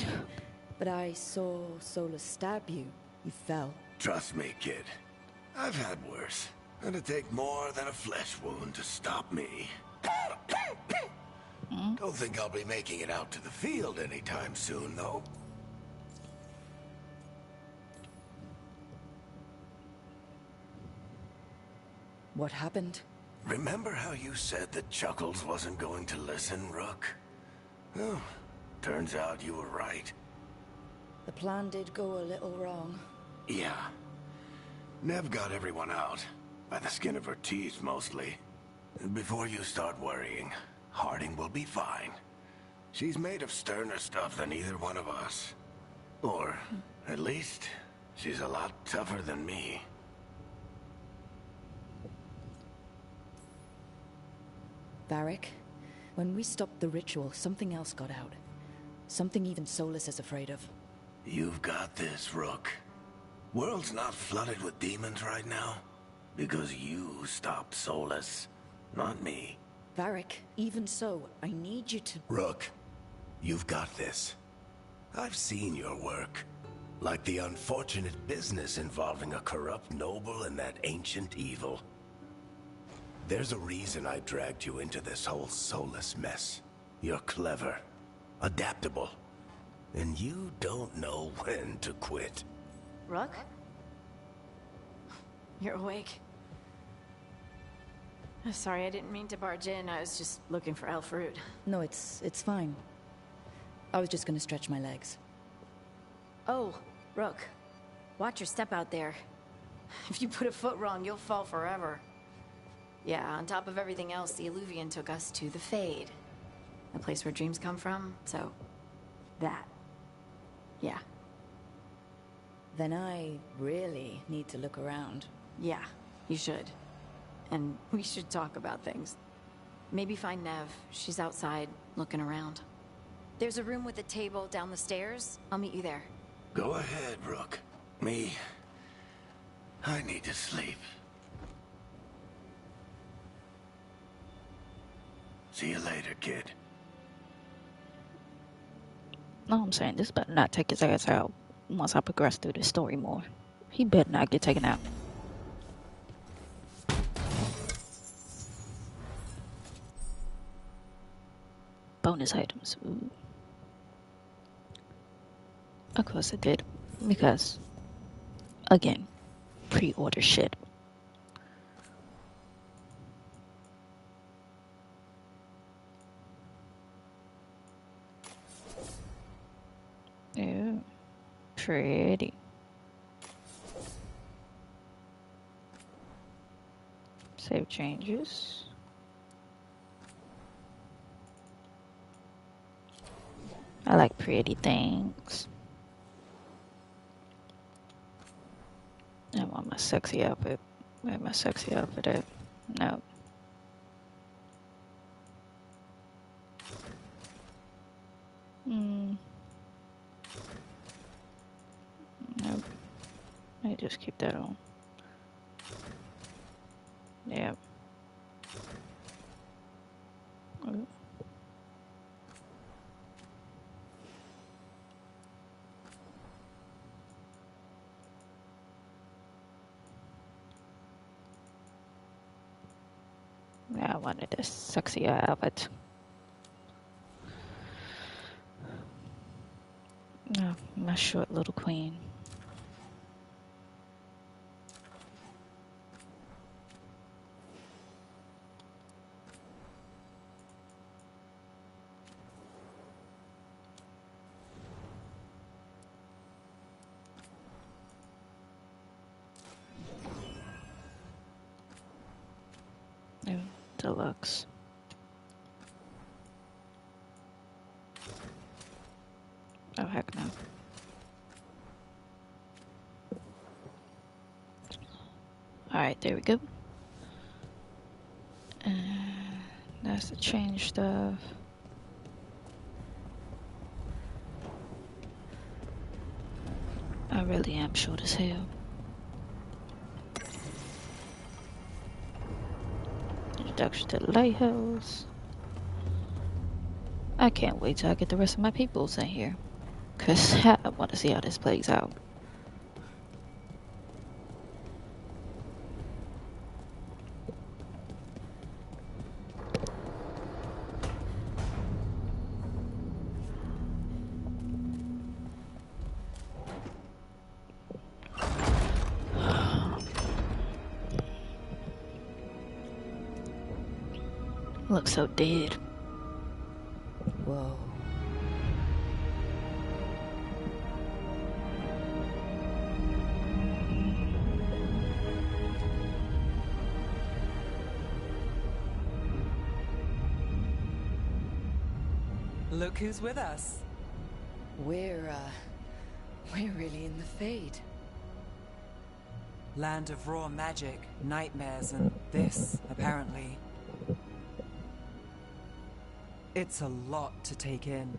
But I saw Solus stab you. You fell. Trust me, kid. I've had worse. It'd take more than a flesh wound to stop me. Don't think I'll be making it out to the field anytime soon, though. What happened? Remember how you said that Chuckles wasn't going to listen, Rook? Well, turns out you were right. The plan did go a little wrong. Yeah. Nev got everyone out. By the skin of her teeth, mostly. Before you start worrying, Harding will be fine. She's made of sterner stuff than either one of us. Or, at least, she's a lot tougher than me. Varric, when we stopped the ritual, something else got out. Something even Solus is afraid of. You've got this, Rook. World's not flooded with demons right now. Because you stopped Solus, not me. Varric, even so, I need you to... Rook, you've got this. I've seen your work. Like the unfortunate business involving a corrupt noble and that ancient evil. There's a reason I dragged you into this whole Solus mess. You're clever, adaptable, and you don't know when to quit. Rook? You're awake. Sorry, I didn't mean to barge in. I was just looking for Alfred. No, it's fine. I was just gonna stretch my legs. Oh, Rook. Watch your step out there. If you put a foot wrong, you'll fall forever. Yeah, on top of everything else, the Illuvian took us to the Fade. The place where dreams come from, so... that. Yeah. Then I really need to look around. Yeah, you should. And we should talk about things. Maybe find Nev. She's outside, looking around. There's a room with a table down the stairs. I'll meet you there. Go ahead, Rook. Me, I need to sleep. See you later, kid. No, I'm saying this better not take his ass out once I progress through the story more. He better not get taken out. Bonus items. Ooh. Of course I did. Because, again, pre-order shit. Yeah, pretty. Save changes. I like pretty things. I have want my sexy outfit. Where my sexy outfit at? No. Nope. I just keep that on. Yep. Oh. Yeah, I wanted this sexier outfit. Oh, my short little queen. Oh, deluxe. Oh, heck no. Alright, there we go. That's the change stuff. I really am short as hell. Introduction to the lighthouse. I can't wait till I get the rest of my peoples in here. Cause I want to see how this plays out. Looks so dead. Whoa. Look who's with us. We're really in the Fade. Land of raw magic, nightmares, and this, apparently. It's a lot to take in.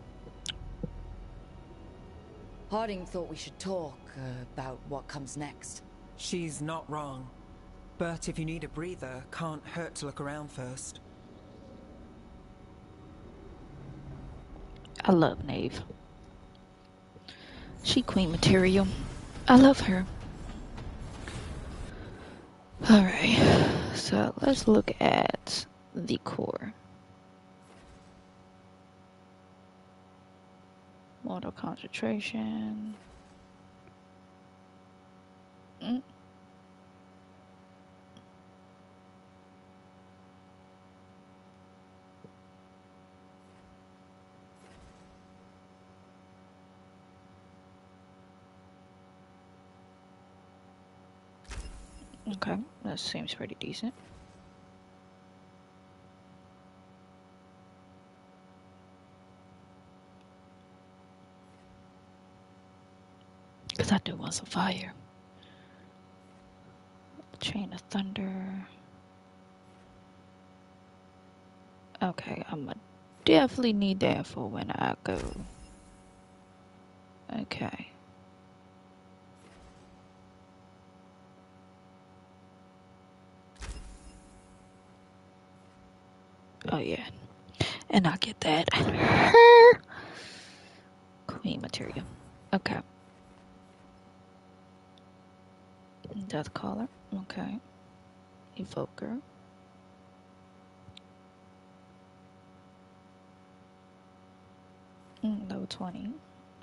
Harding thought we should talk about what comes next. She's not wrong. But if you need a breather, can't hurt to look around first. I love Nave. She queen material. I love her. Alright, so let's look at the core. Mortal concentration. Okay, that seems pretty decent. Because I do want some fire. Chain of Thunder. Okay, I'm gonna definitely need that for when I go. Okay. Oh yeah. And I'll get that. Queen material. Okay. Death Caller. Okay. Evoker. Level 20.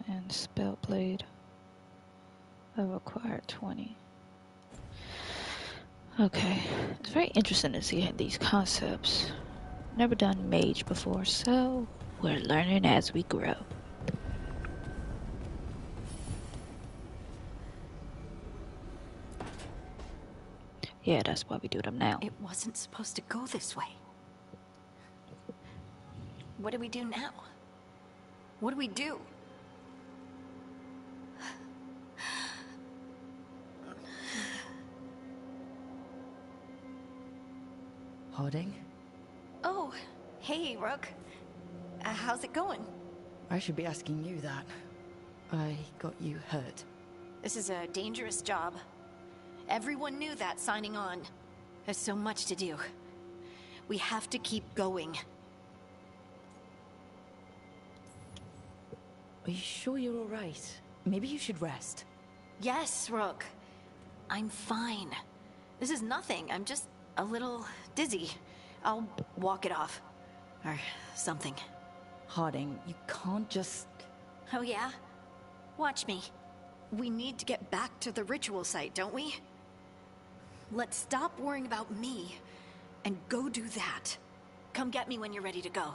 And Spellblade. I've acquired 20. Okay. It's very interesting to see these concepts. Never done mage before, so we're learning as we grow. Yeah, that's why we do them now. It wasn't supposed to go this way. What do we do now? What do we do? Harding? Oh, hey, Rook. How's it going? I should be asking you that. I got you hurt. This is a dangerous job. Everyone knew that signing on. There's so much to do. We have to keep going. Are you sure you're alright? Maybe you should rest. Yes, Rook. I'm fine. This is nothing. I'm just a little dizzy. I'll walk it off. Or something. Harding, you can't just... Oh yeah? Watch me. We need to get back to the ritual site, don't we? Let's stop worrying about me and go do that. Come get me when you're ready to go.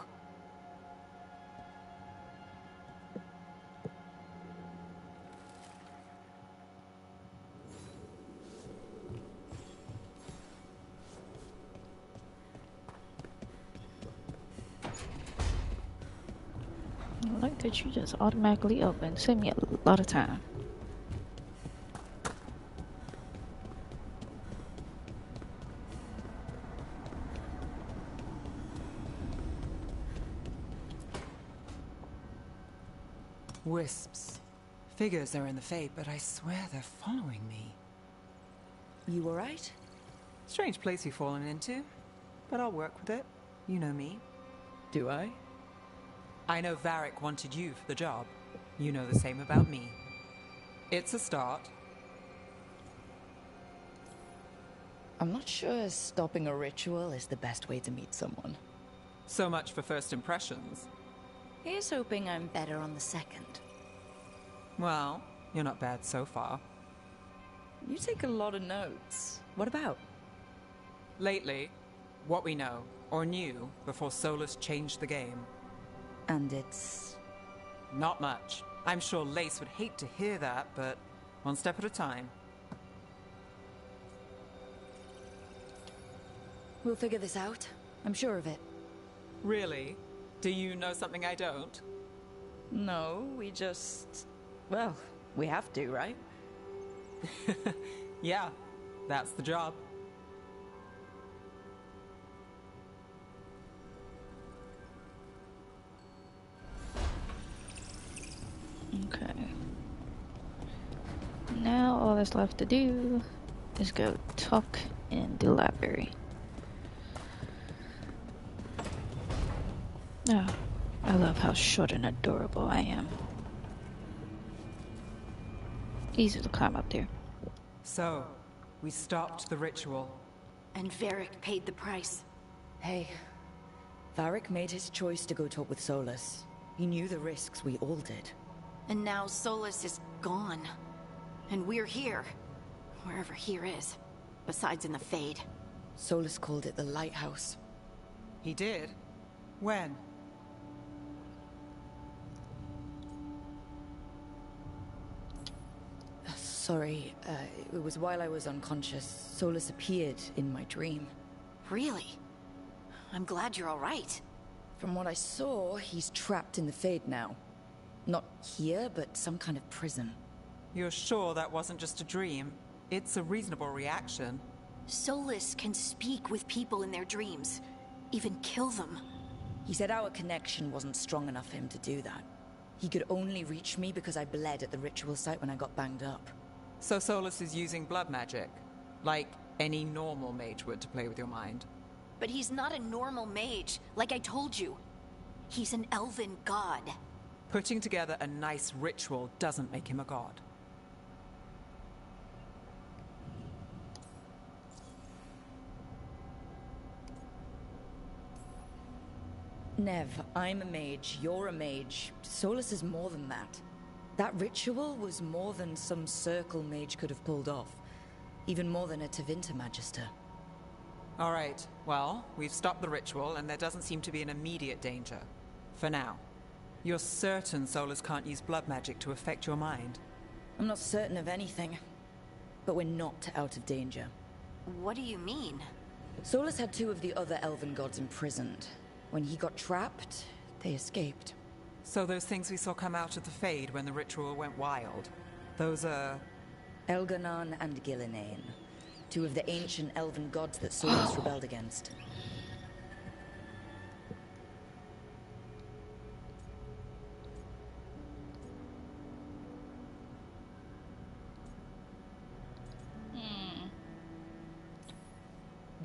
I like that you just automatically open. Save me a lot of time. Wisps. Figures are in the Fade, but I swear they're following me. You alright? Strange place you've fallen into, but I'll work with it. You know me. Do I? I know Varric wanted you for the job. You know the same about me. It's a start. I'm not sure stopping a ritual is the best way to meet someone. So much for first impressions. Here's hoping I'm better on the second. Well, you're not bad so far. You take a lot of notes. What about? Lately, what we know, or knew, before Solus changed the game. And it's... Not much. I'm sure Lace would hate to hear that, but one step at a time. We'll figure this out. I'm sure of it. Really? Do you know something I don't? No, we just... Well, we have to, right? Yeah, that's the job. Okay. Now all that's left to do is go talk in the library. Oh, I love how short and adorable I am. Easy to climb up there. So, we stopped the ritual. And Varric paid the price. Hey, Varric made his choice to go talk with Solus. He knew the risks, we all did. And now Solus is gone. And we're here. Wherever here is. Besides in the Fade. Solus called it the Lighthouse. He did? When? Sorry, it was while I was unconscious. Solus appeared in my dream. Really? I'm glad you're all right. From what I saw, he's trapped in the Fade now. Not here, but some kind of prison. You're sure that wasn't just a dream? It's a reasonable reaction. Solus can speak with people in their dreams. Even kill them. He said our connection wasn't strong enough for him to do that. He could only reach me because I bled at the ritual site when I got banged up. So Solus is using blood magic? Like any normal mage would to play with your mind? But he's not a normal mage, like I told you. He's an elven god. Putting together a nice ritual doesn't make him a god. Nev, I'm a mage, you're a mage. Solus is more than that. That ritual was more than some circle mage could have pulled off. Even more than a Tevinter Magister. Alright, well, we've stopped the ritual and there doesn't seem to be an immediate danger. For now. You're certain Solus can't use blood magic to affect your mind? I'm not certain of anything. But we're not out of danger. What do you mean? Solus had two of the other elven gods imprisoned. When he got trapped, they escaped. So those things we saw come out of the Fade when the ritual went wild, those are... Elganon and Gillinane. Two of the ancient elven gods that Solus rebelled against.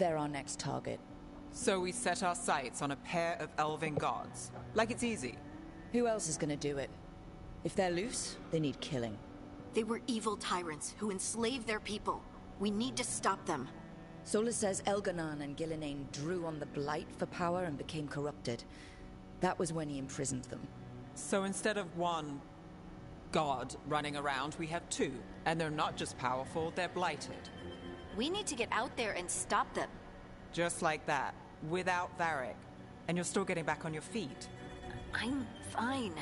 They're our next target. So we set our sights on a pair of elven gods. Like it's easy. Who else is gonna do it? If they're loose, they need killing. They were evil tyrants who enslaved their people. We need to stop them. Solus says Elganon and Gillenane drew on the Blight for power and became corrupted. That was when he imprisoned them. So instead of one god running around, we have two. And they're not just powerful, they're blighted. We need to get out there and stop them. Just like that, without Varric. And you're still getting back on your feet. I'm fine.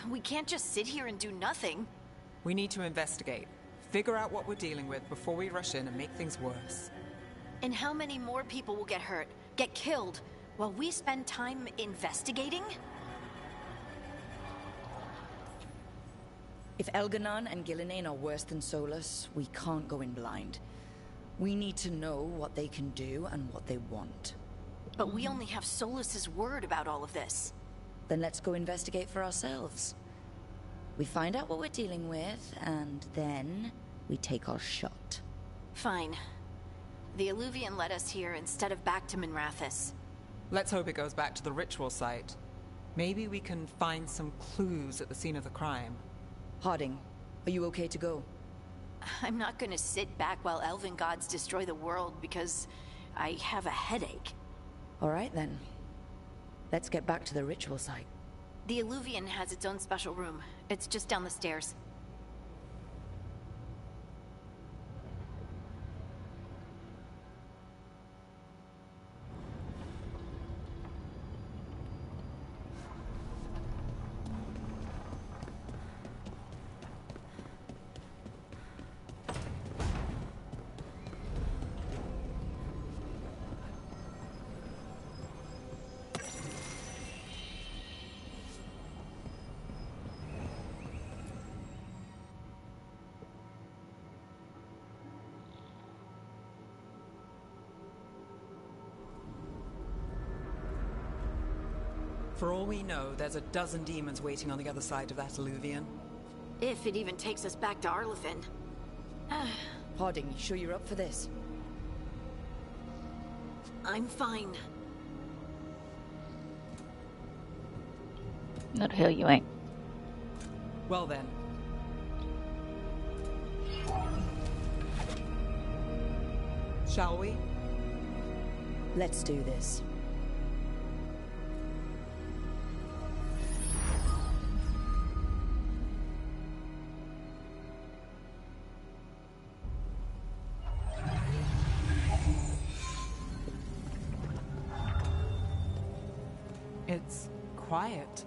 We can't just sit here and do nothing. We need to investigate. Figure out what we're dealing with before we rush in and make things worse. And how many more people will get hurt, get killed, while we spend time investigating? If Elganon and Gillenane are worse than Solus, we can't go in blind. We need to know what they can do and what they want. But we only have Solus's word about all of this. Then let's go investigate for ourselves. We find out what we're dealing with, and then we take our shot. Fine. The Illuvian led us here instead of back to Minrathous. Let's hope it goes back to the ritual site. Maybe we can find some clues at the scene of the crime. Harding, are you okay to go? I'm not gonna sit back while elven gods destroy the world because I have a headache. All right then. Let's get back to the ritual site. The Illuvian has its own special room. It's just down the stairs. For all we know, there's a dozen demons waiting on the other side of that Illuvian. If it even takes us back to Arlathan. Harding, you sure you're up for this? I'm fine. No, the hell you ain't. Well then. Shall we? Let's do this. It's quiet.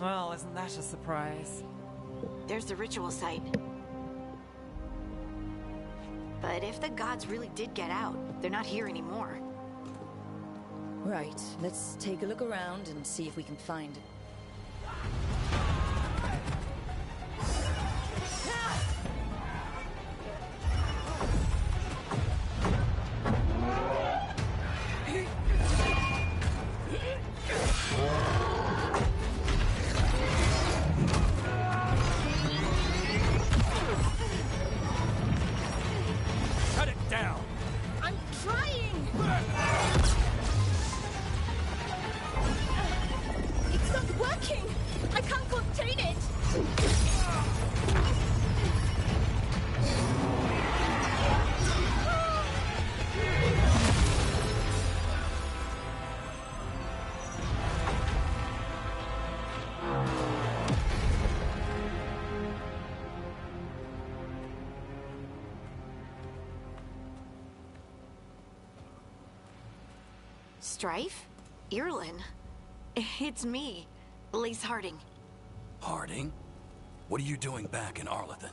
Well, isn't that a surprise? There's the ritual site. But if the gods really did get out, they're not here anymore. Right, let's take a look around and see if we can find... Cut it down! I'm trying! It's not working! I can't contain it! Strife? Irulan? It's me, Lace Harding. Harding? What are you doing back in Arlathan?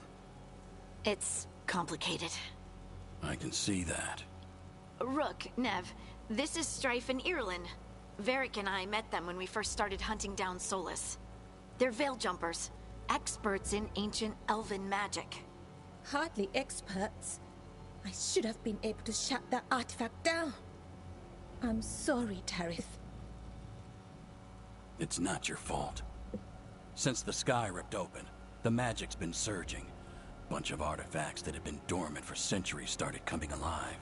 It's complicated. I can see that. Rook, Nev, this is Strife and Irulan. Varric and I met them when we first started hunting down Solus. They're Veil Jumpers, experts in ancient elven magic. Hardly experts. I should have been able to shut that artifact down. I'm sorry, Tarith. It's not your fault. Since the sky ripped open, the magic's been surging. Bunch of artifacts that had been dormant for centuries started coming alive.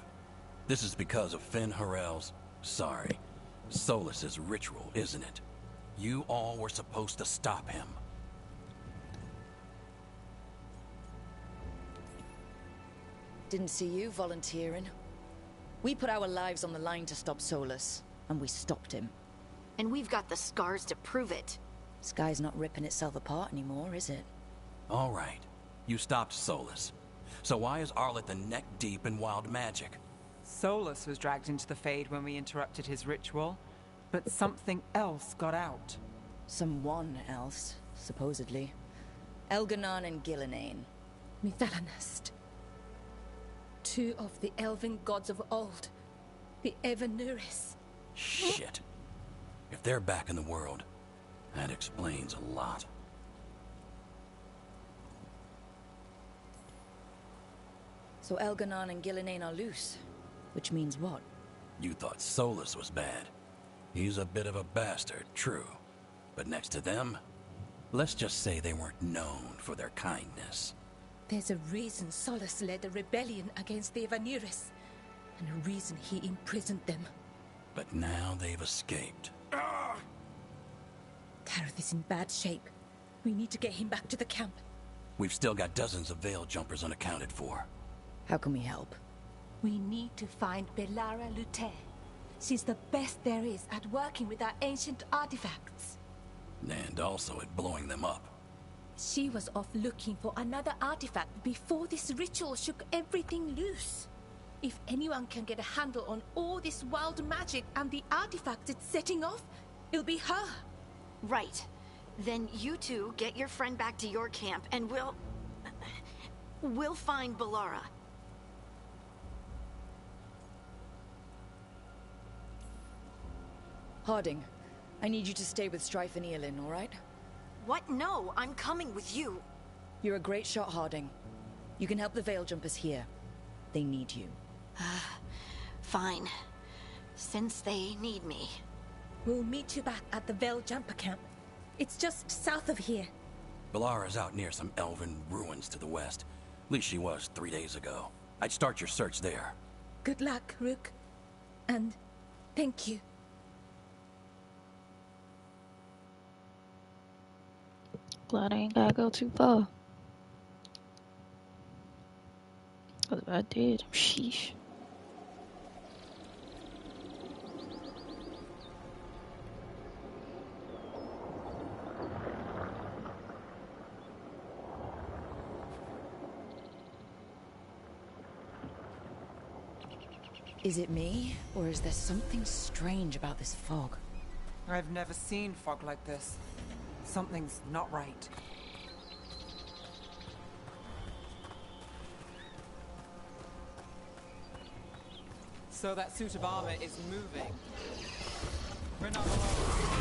This is because of Fen'Harel's... sorry, Solas's ritual, isn't it? You all were supposed to stop him. Didn't see you volunteering. We put our lives on the line to stop Solas, and we stopped him. And we've got the scars to prove it. Sky's not ripping itself apart anymore, is it? All right. You stopped Solas. So why is Arleth neck deep in wild magic? Solas was dragged into the Fade when we interrupted his ritual, but something else got out. Someone else, supposedly. Elganon and Gillenane. Mithalanast. Two of the elven gods of old. The Evanuris. Shit. If they're back in the world, that explains a lot. So Elganon and Gillenane are loose. Which means what? You thought Solas was bad. He's a bit of a bastard, true. But next to them, let's just say they weren't known for their kindness. There's a reason Solas led a rebellion against the Evanuris, and a reason he imprisoned them. But now they've escaped. Kareth is in bad shape. We need to get him back to the camp. We've still got dozens of Veil Jumpers unaccounted for. How can we help? We need to find Belara Lute. She's the best there is at working with our ancient artifacts. And also at blowing them up. She was off looking for another artifact before this ritual shook everything loose. If anyone can get a handle on all this wild magic and the artifacts it's setting off, it'll be her. Right. Then you two get your friend back to your camp and we'll find Belara. Harding, I need you to stay with Strife and Eilin, all right? What? No, I'm coming with you. You're a great shot, Harding. You can help the Veil Jumpers here. They need you. Fine. Since they need me. We'll meet you back at the Veil Jumper camp. It's just south of here. Belara's out near some elven ruins to the west. At least she was 3 days ago. I'd start your search there. Good luck, Rook. And thank you. Glad I ain't gotta go too far. 'Cause if I did, sheesh. Is it me, or is there something strange about this fog? I've never seen fog like this. Something's not right. So that suit of armor is moving. We're not alone.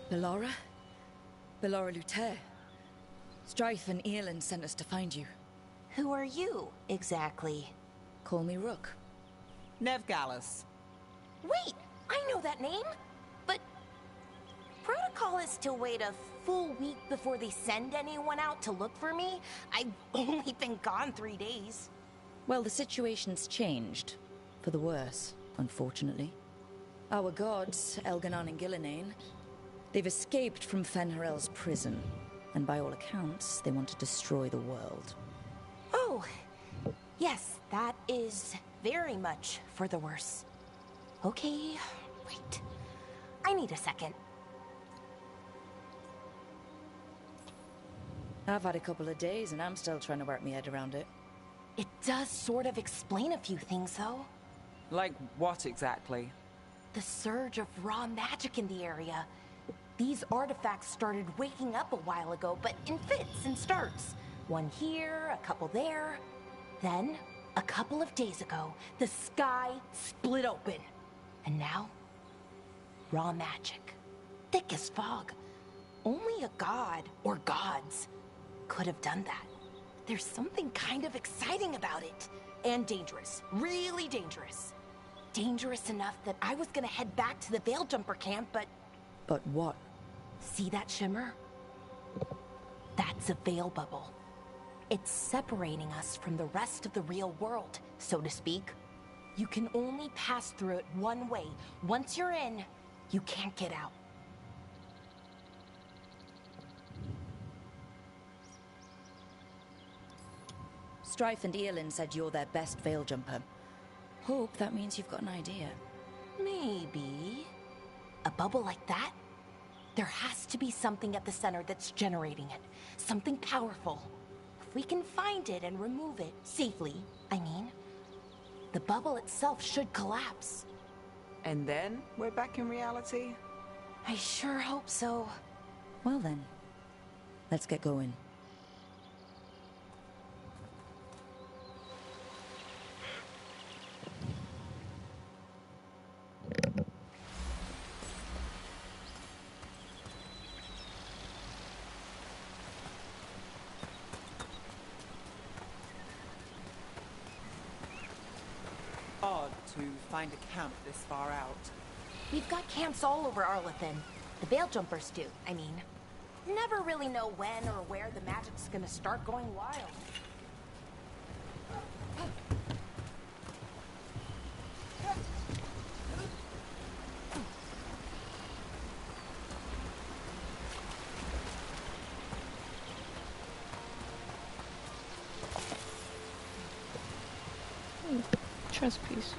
Belara? Belara Lute. Strife and Eilin sent us to find you. Who are you, exactly? Call me Rook. Nevgalis. Wait, I know that name! But... protocol is to wait a full week before they send anyone out to look for me? I've only been gone 3 days. Well, the situation's changed. For the worse, unfortunately. Our gods, Elganon and Gillenane, they've escaped from Fen'Harel's prison, and by all accounts, they want to destroy the world. Oh, yes, that is very much for the worse. Okay, wait. I need a second. I've had a couple of days, and I'm still trying to work my head around it. It does sort of explain a few things, though. Like what exactly? The surge of raw magic in the area. These artifacts started waking up a while ago, but in fits and starts. One here, a couple there. Then, A couple of days ago, the sky split open. And now, raw magic. Thick as fog. Only a god, or gods, could have done that. There's something kind of exciting about it. And dangerous. Really dangerous. Dangerous enough that I was gonna head back to the Veil Jumper camp, but... But what? See that shimmer? That's a veil bubble. It's separating us from the rest of the real world, so to speak. You can only pass through it one way. Once you're in, you can't get out. Strife and Eolin said you're their best veil jumper. Hope that means you've got an idea. Maybe. A bubble like that? There has to be something at the center that's generating it. Something powerful. If we can find it and remove it, safely, I mean, the bubble itself should collapse. And then we're back in reality? I sure hope so. Well then, let's get going. Odd to find a camp this far out. We've got camps all over Arlathan. The Veil Jumpers do, I mean. Never really know when or where the magic's gonna start going wild. Trust piece.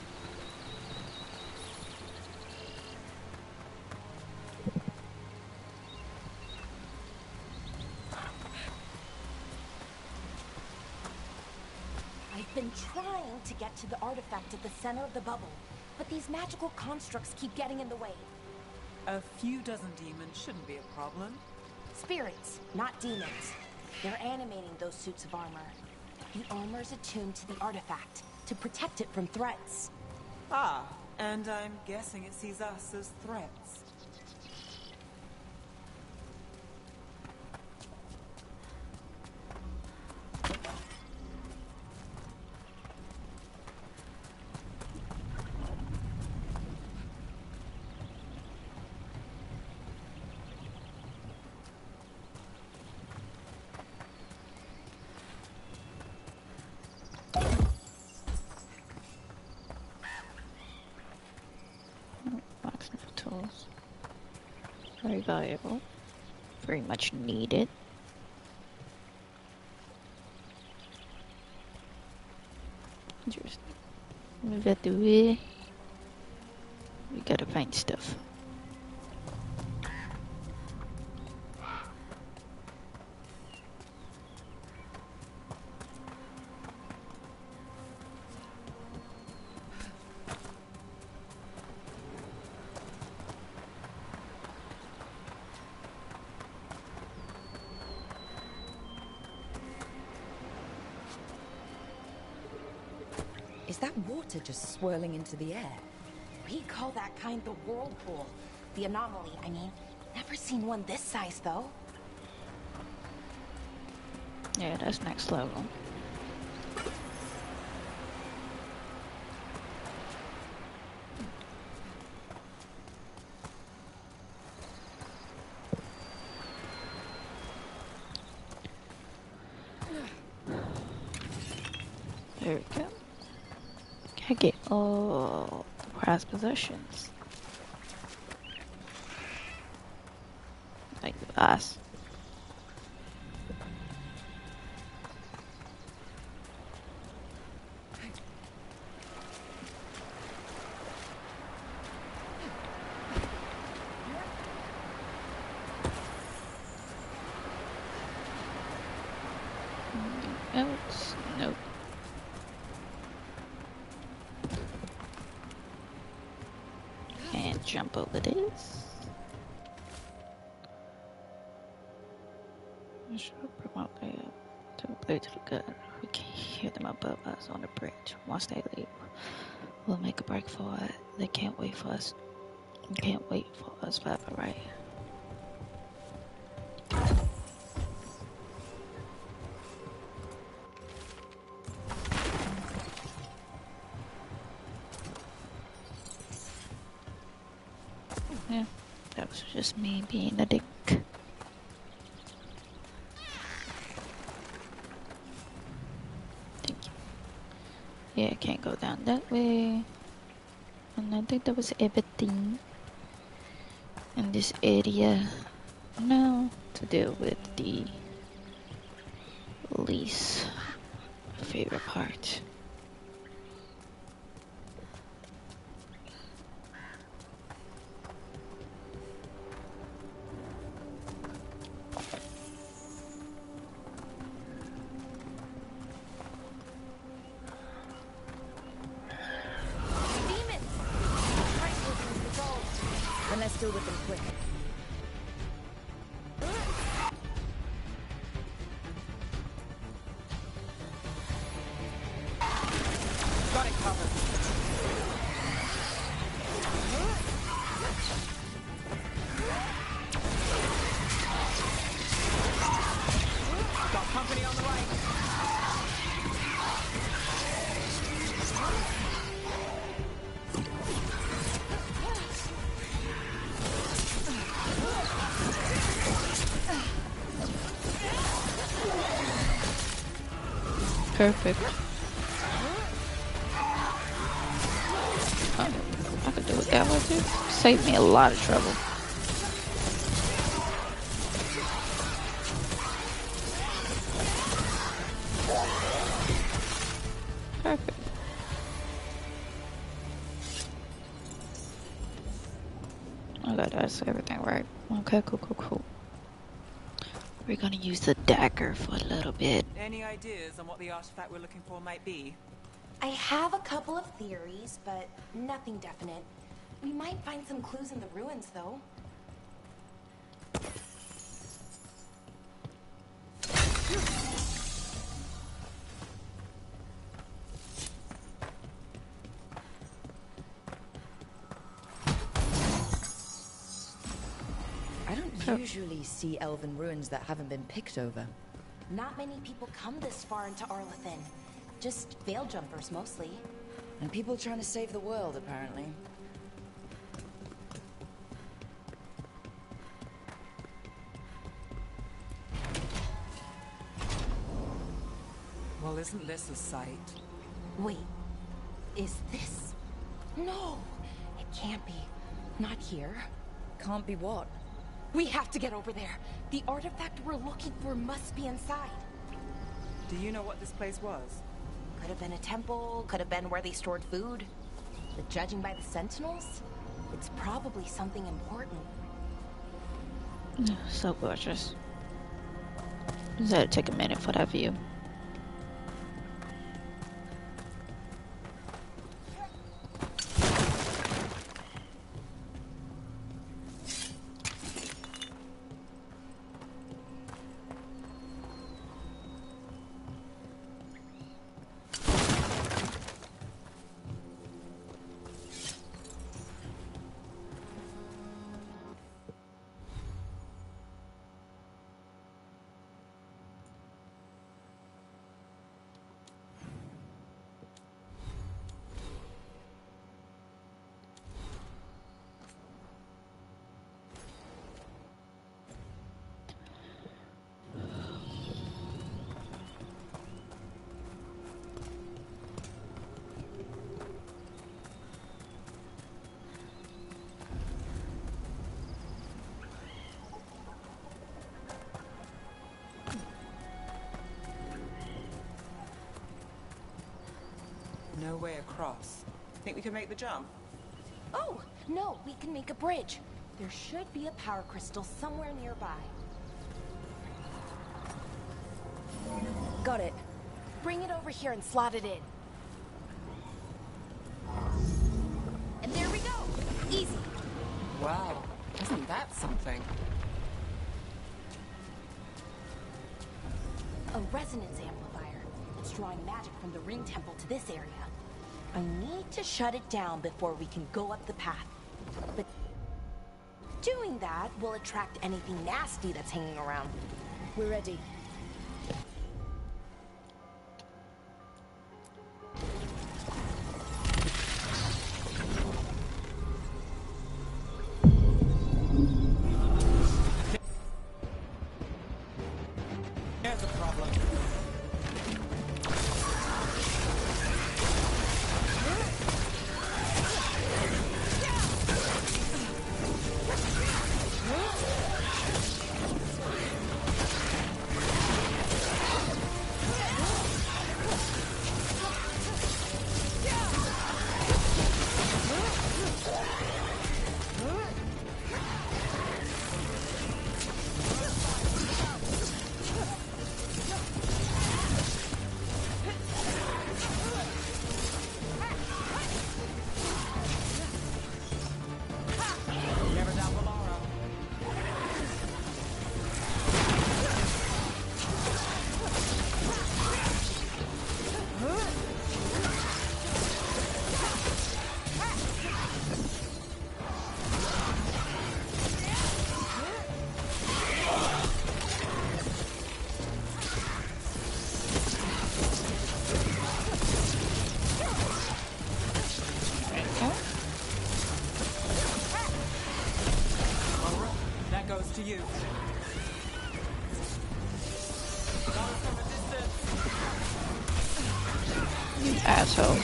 I've been trying to get to the artifact at the center of the bubble, but these magical constructs keep getting in the way. A few dozen demons shouldn't be a problem. Spirits, not demons. They're animating those suits of armor. The armor's attuned to the artifact to protect it from threats. Ah, and I'm guessing it sees us as threats. Very valuable. Very much needed. Interesting. Move out the way. We gotta find stuff. Is that water just swirling into the air? We call that kind the whirlpool. The anomaly, I mean. Never seen one this size, though. Yeah, that's next level. There we go. Can I get all the prized possessions? Like us. Else? Nope. And jump over this. I should promote that. To the way to the good. We can hear them above us on the bridge. Once they leave, we'll make a break for it. They can't wait for us. They can't wait for us forever, right? Yeah, that was just me being a dick. Thank you. Yeah, I can't go down that way. And I think that was everything in this area. Now to deal with the least favorite part. Then let's deal with them quick. Got it covered. Got company on the right. Perfect. Oh, I could do it that way too. Save me a lot of trouble. Perfect. Okay, that's everything right. Okay, cool. We're gonna use the dagger for a little bit. Any ideas on what the artifact we're looking for might be? I have a couple of theories, but nothing definite. We might find some clues in the ruins, though. I don't usually see elven ruins that haven't been picked over. Not many people come this far into Arlathan. Just veil jumpers, mostly. And people trying to save the world, apparently. Well, isn't this a sight? Wait, is this? No, it can't be. Not here. Can't be what? We have to get over there. The artifact we're looking for must be inside. Do you know what this place was? Could have been a temple, could have been where they stored food. But judging by the sentinels, it's probably something important. So gorgeous. Just had to take a minute for that view. No way across. Think we can make the jump? Oh, no, we can make a bridge. There should be a power crystal somewhere nearby. Got it. Bring it over here and slot it in. And there we go. Easy. Wow, isn't that something? A resonance amplifier. It's drawing magic from the ring temple to this area. I need to shut it down before we can go up the path. But doing that will attract anything nasty that's hanging around. We're ready. There's a problem. Never doubt Valara. That goes to you. You asshole.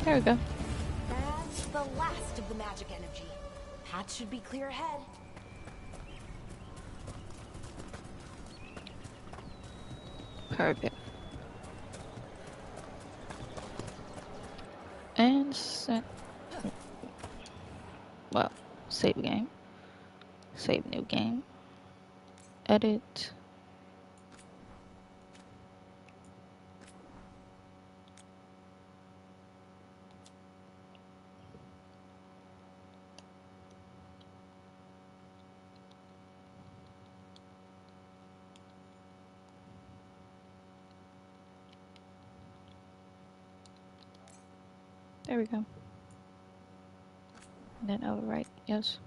There we go. That's the last of the magic energy. Path should be clear ahead. Perfect. And set. Well, save game. Save new game. Edit. There we go. And then overwrite, yes.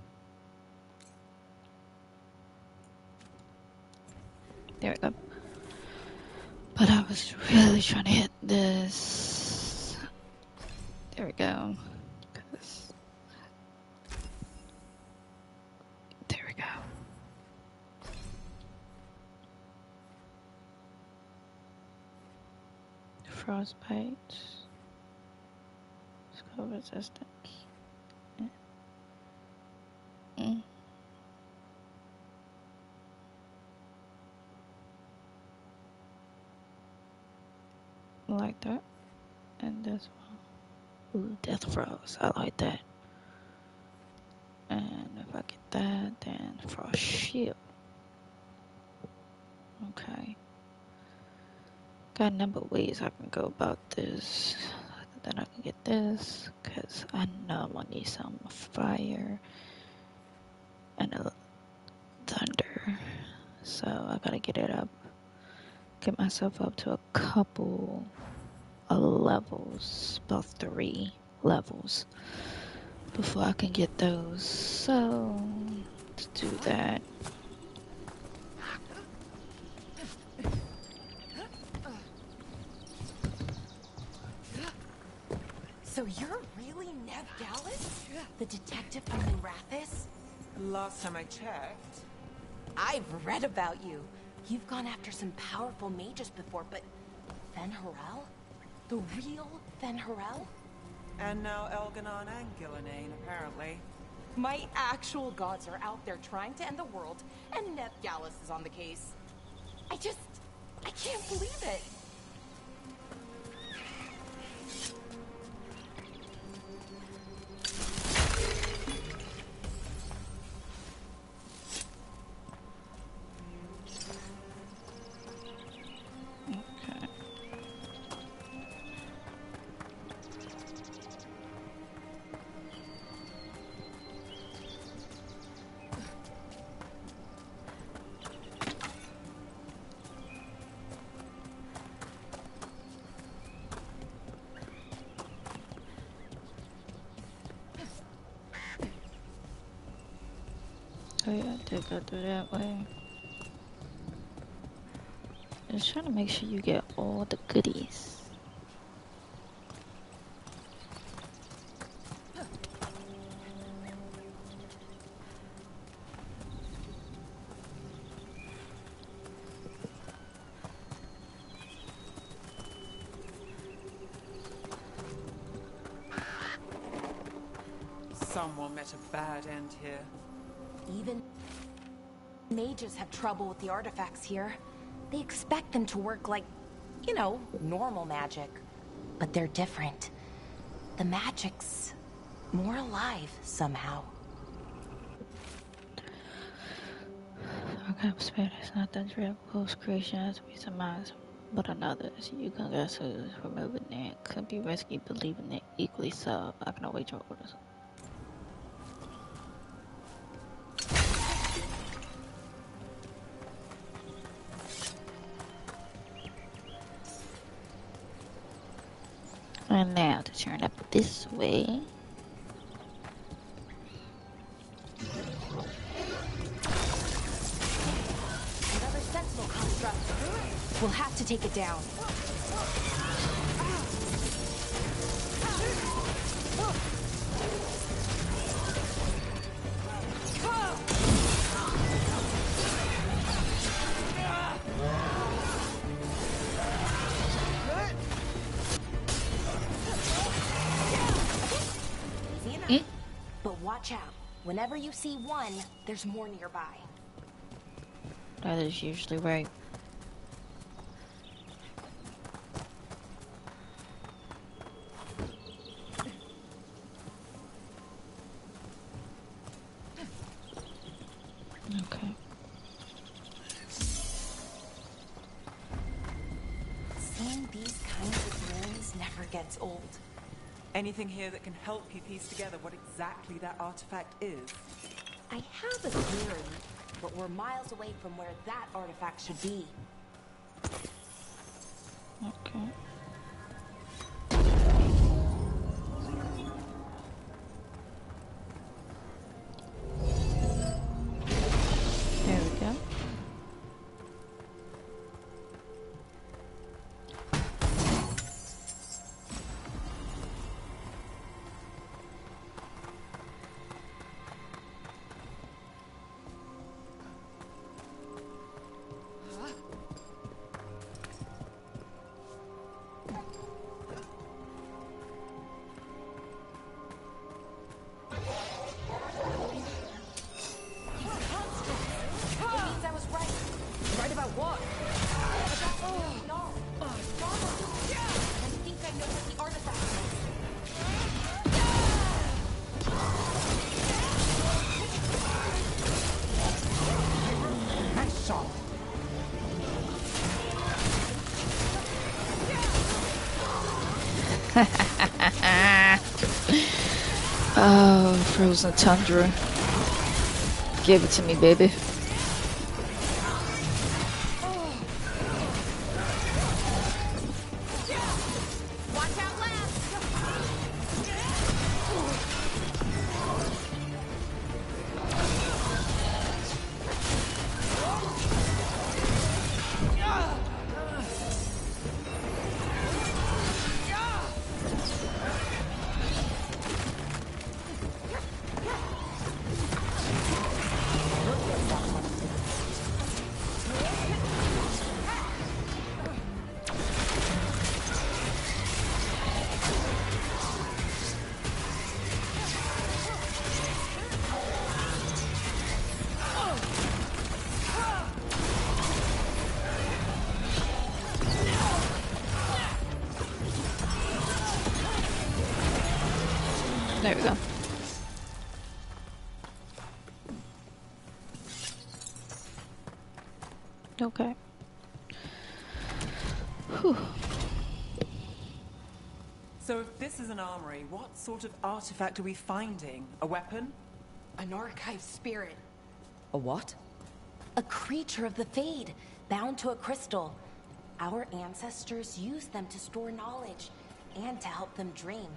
There we go. But I was really trying to hit this. There we go. There we go. Frostbite. Skull resistance. Like that. And this one. Ooh, Death Frost. I like that. And if I get that, then Frost Shield. Okay. Got a number of ways I can go about this. Then I can get this, because I know I'm gonna need some fire and a thunder. So I gotta get it up. Get myself up to a couple of levels, about 3 levels, before I can get those. So let's do that. So you're really Nev Gallus? The detective from New Rathis? Last time I checked. I've read about you. You've gone after some powerful mages before, but Fen'Harel? The real Fen'Harel? And now Elganon and Gillenane, apparently. My actual gods are out there trying to end the world, and Nev Gallus is on the case. I can't believe it. Okay, I did go through that way. Just trying to make sure you get all the goodies. Someone met a bad end here. Even mages have trouble with the artifacts here. They expect them to work like, you know, normal magic. But they're different. The magic's more alive somehow. Okay, spirit is not that dread. Post creation has to be surmised, but another. So you can guess who's removing it. Could be risky believing it equally so. I can await your orders. And now to turn up this way. Another sentinel construct. We'll have to take it down. But watch out. Whenever you see one, there's more nearby. That is usually right. Okay. Seeing these kinds of ruins never gets old. Anything here that can help you piece together what exactly that artifact is? I have a theory, but we're miles away from where that artifact should be. Okay. There we go. Oh, frozen tundra. Give it to me, baby. There we go. Okay. Whew. So if this is an armory, what sort of artifact are we finding? A weapon? An archive spirit. A what? A creature of the Fade, bound to a crystal. Our ancestors used them to store knowledge and to help them dream.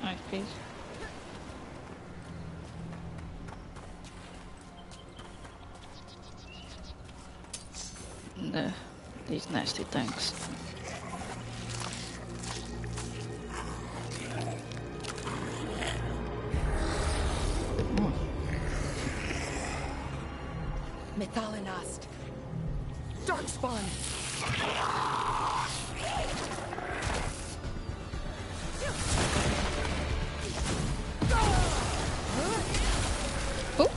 Nice piece. Nah, these nasty things. Methalinast. Darkspawn. Oh.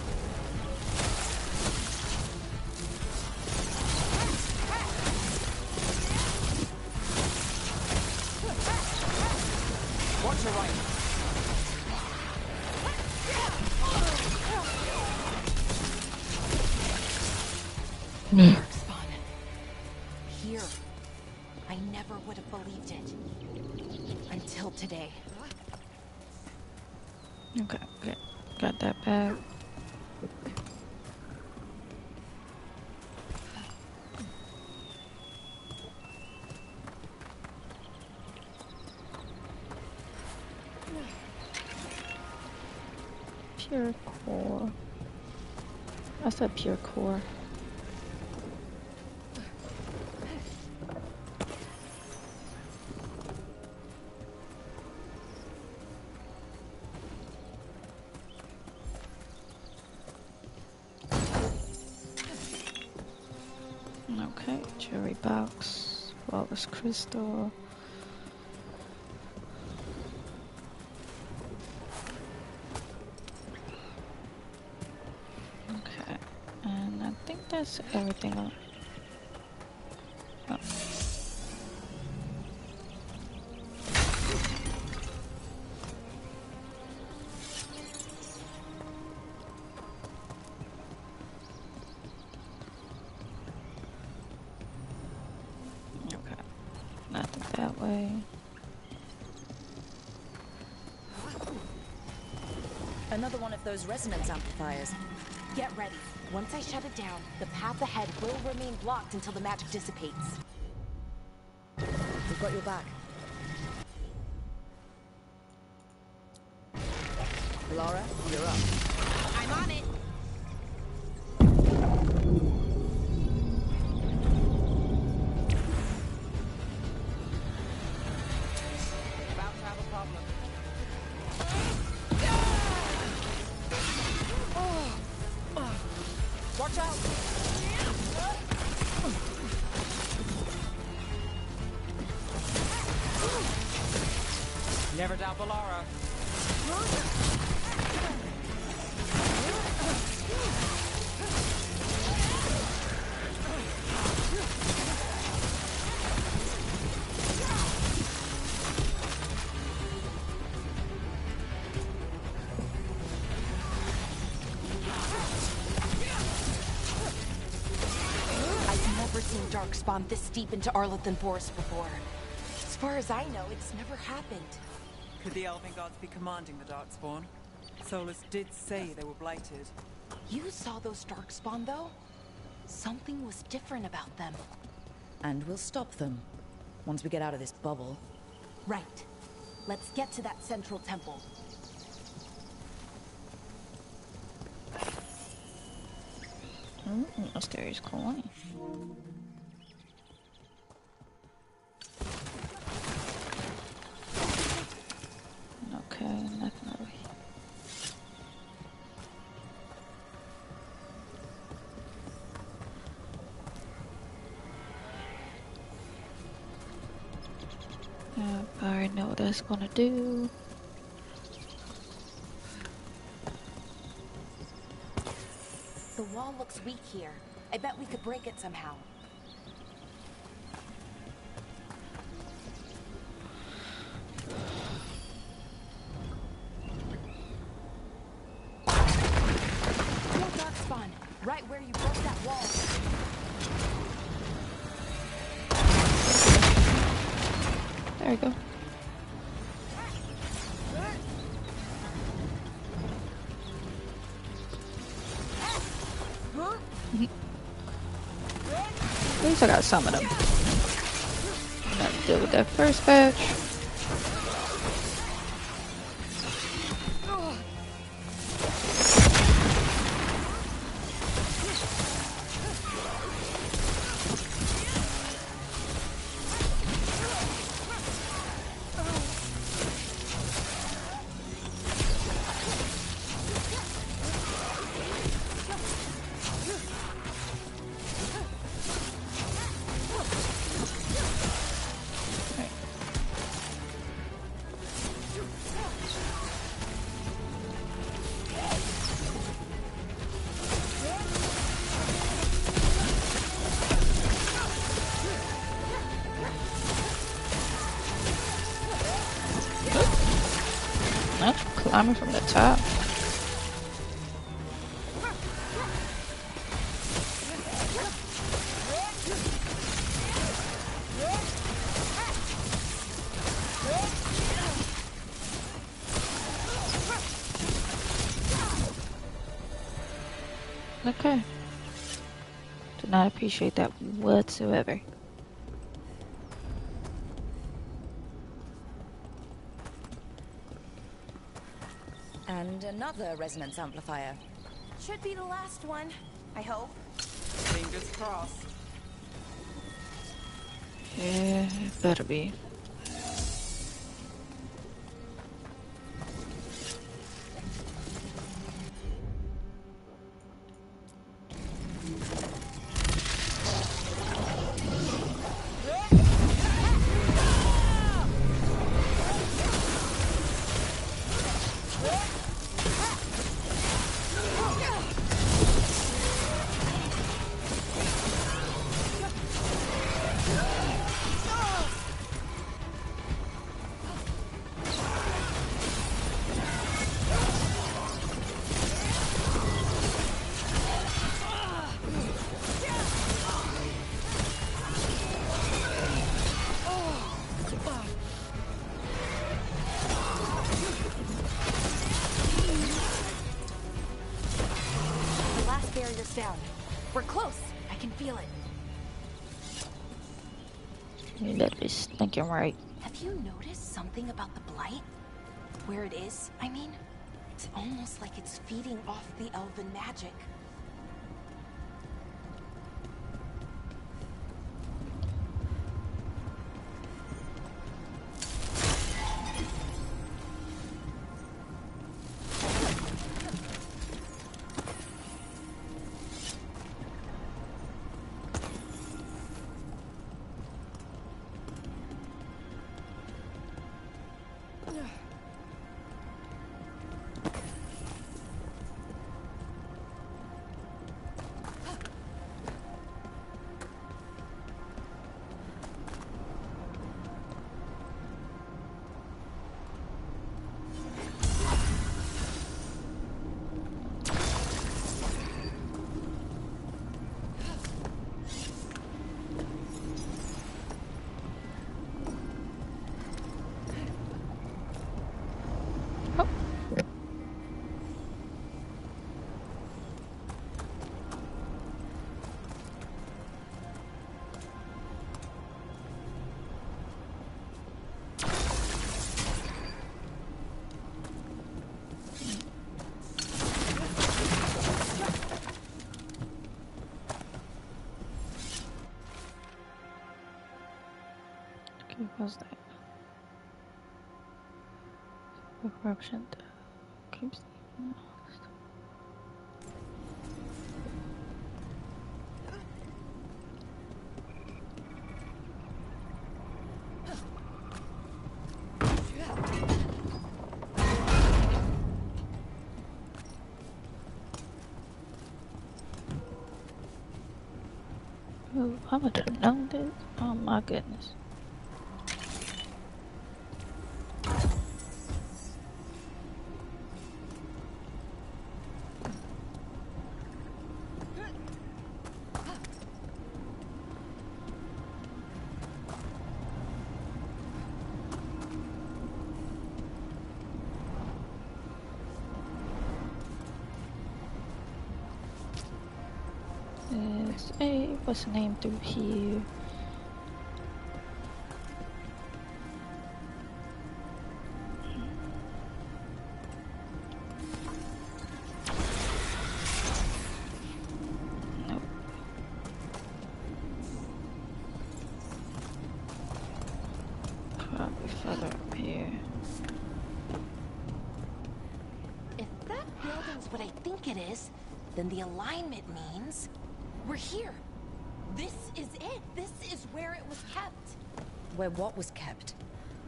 Watch your right. Darkspawn. Here. I never would have believed it. Until today. Okay, okay. Got that back. Pure core. I said pure core. Okay, cherry box, flawless crystal. Okay, and I think that's everything on. Oh. Okay, nothing that way. Another one of those resonance amplifiers. Get ready. Once I shut it down, the path ahead will remain blocked until the magic dissipates. We've got your back. Laura, you're up. I'm on it. About to have a problem. Watch out! Never doubt Balara. I've never seen Darkspawn this deep into Arlathan Forest before. As far as I know, it's never happened. Could the Elven Gods be commanding the Darkspawn? Solus did say they were blighted. You saw those Darkspawn, though? Something was different about them. And we'll stop them. Once we get out of this bubble. Right. Let's get to that central temple. Mysterious coin. Okay, nothing over here. I already know what that's gonna do. The wall looks weak here. I bet we could break it somehow. More Darkspawn, right where you broke that wall. There we go. At least I got some of them. I'm gonna deal with that first batch. That's climbing from the top. Okay. Did not appreciate that whatsoever. And another resonance amplifier. Should be the last one, I hope. Fingers crossed. Yeah, it better be. Down. We're close. I can feel it. You better be thinking right. Have you noticed something about the blight? Where it is, I mean? It's almost like it's feeding off the elven magic. What was that? The corruption keeps. Oh, I would have known this. Oh my goodness. Hey, what's the name through here? Nope. Probably further up here. If that building's what I think it is, then the alignment means we're here. This is it. This is where it was kept. Where what was kept?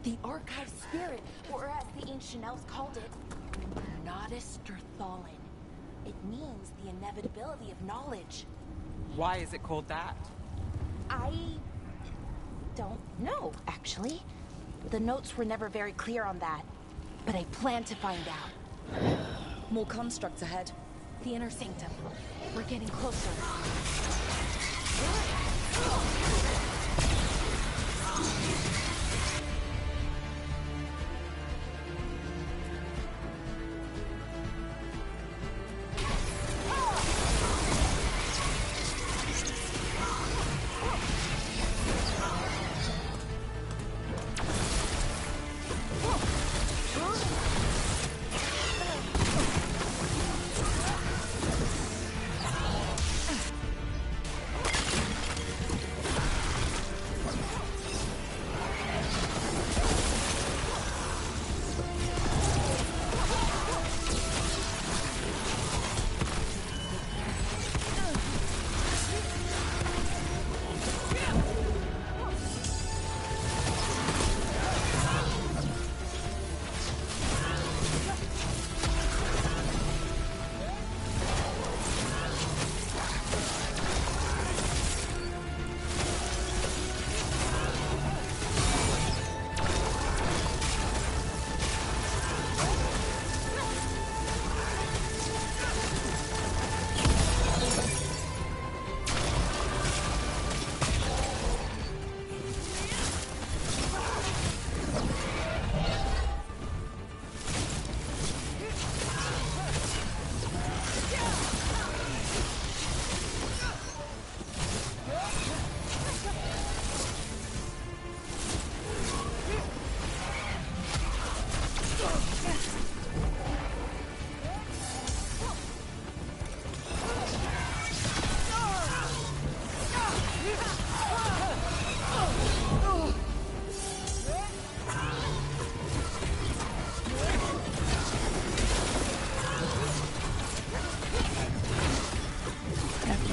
The Archive Spirit, or as the ancient elves called it, Nodus Thalin. It means the inevitability of knowledge. Why is it called that? I don't know, actually. The notes were never very clear on that. but I plan to find out. More constructs ahead. The inner sanctum. We're getting closer.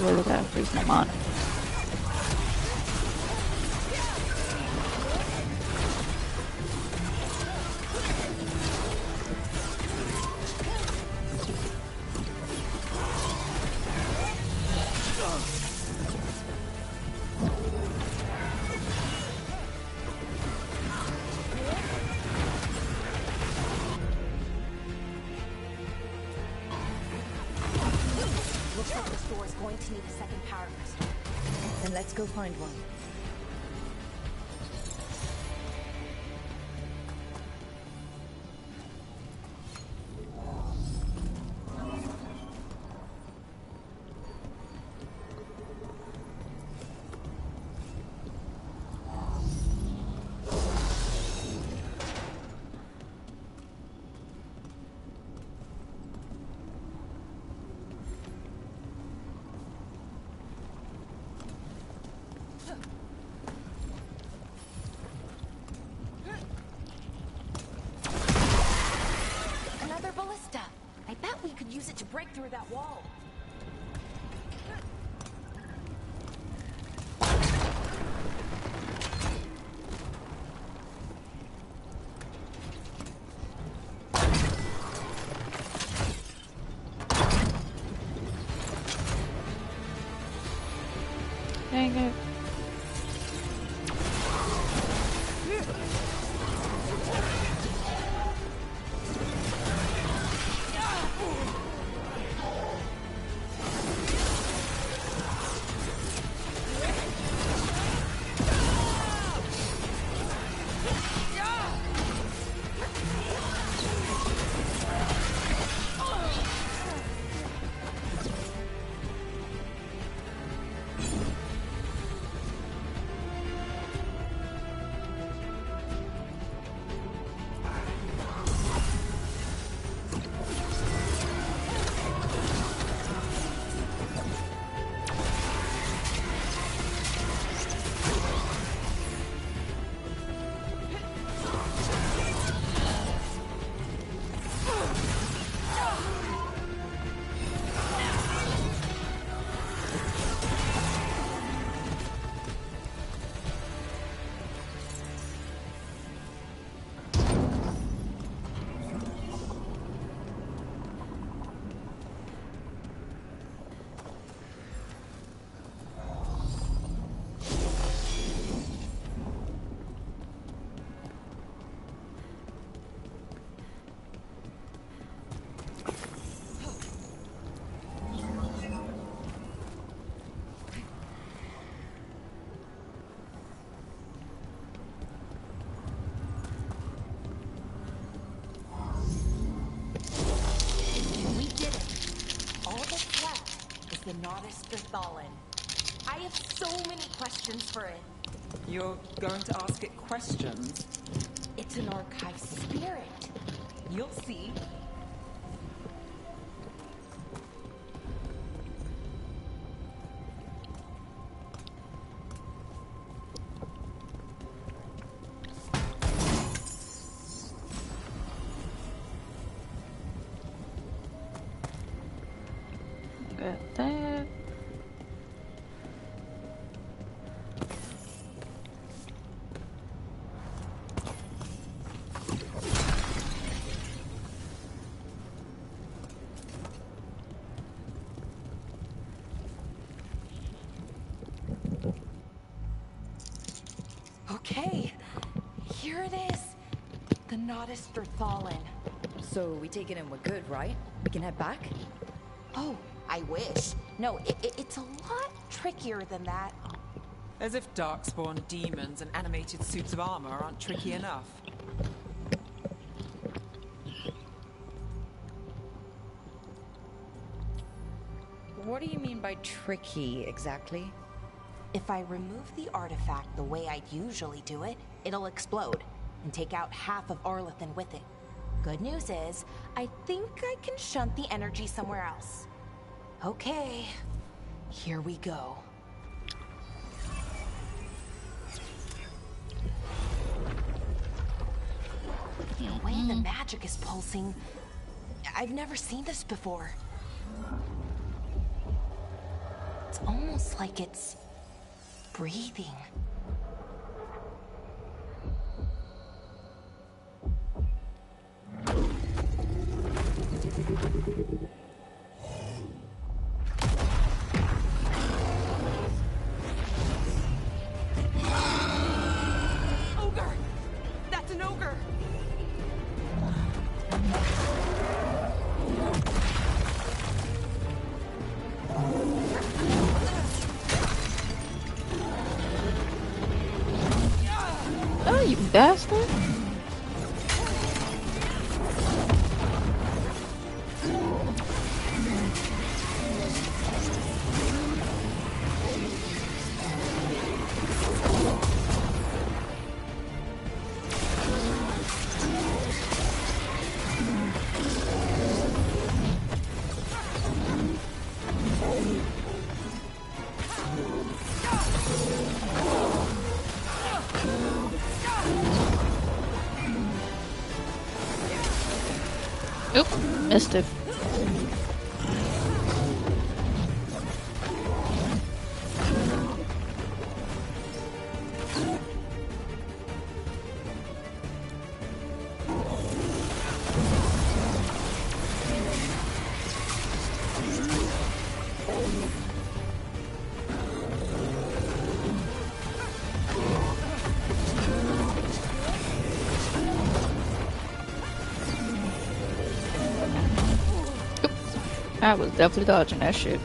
Really gotta freeze them on. Looks like this door is going to need a second power crystal. Then let's go find one. Another ballista. I bet we could use it to break through that wall. Dang it. the Nodus Thalin. I have so many questions for it. You're going to ask it questions? It's an archive spirit. You'll see. Got that. Okay, here it is. The Nodus Thalin. So we take it and we're good, right? We can head back? Oh, I wish. No, it's a lot trickier than that. As if darkspawn demons and animated suits of armor aren't tricky enough. What do you mean by tricky, exactly? If I remove the artifact the way I'd usually do it, it'll explode and take out half of Arlathan with it. Good news is, I think I can shunt the energy somewhere else. Okay, here we go. The way the magic is pulsing, I've never seen this before. It's almost like it's breathing. Ogre! That's an ogre! Oh, you bastard! Oop, missed it. I was definitely dodging that shit.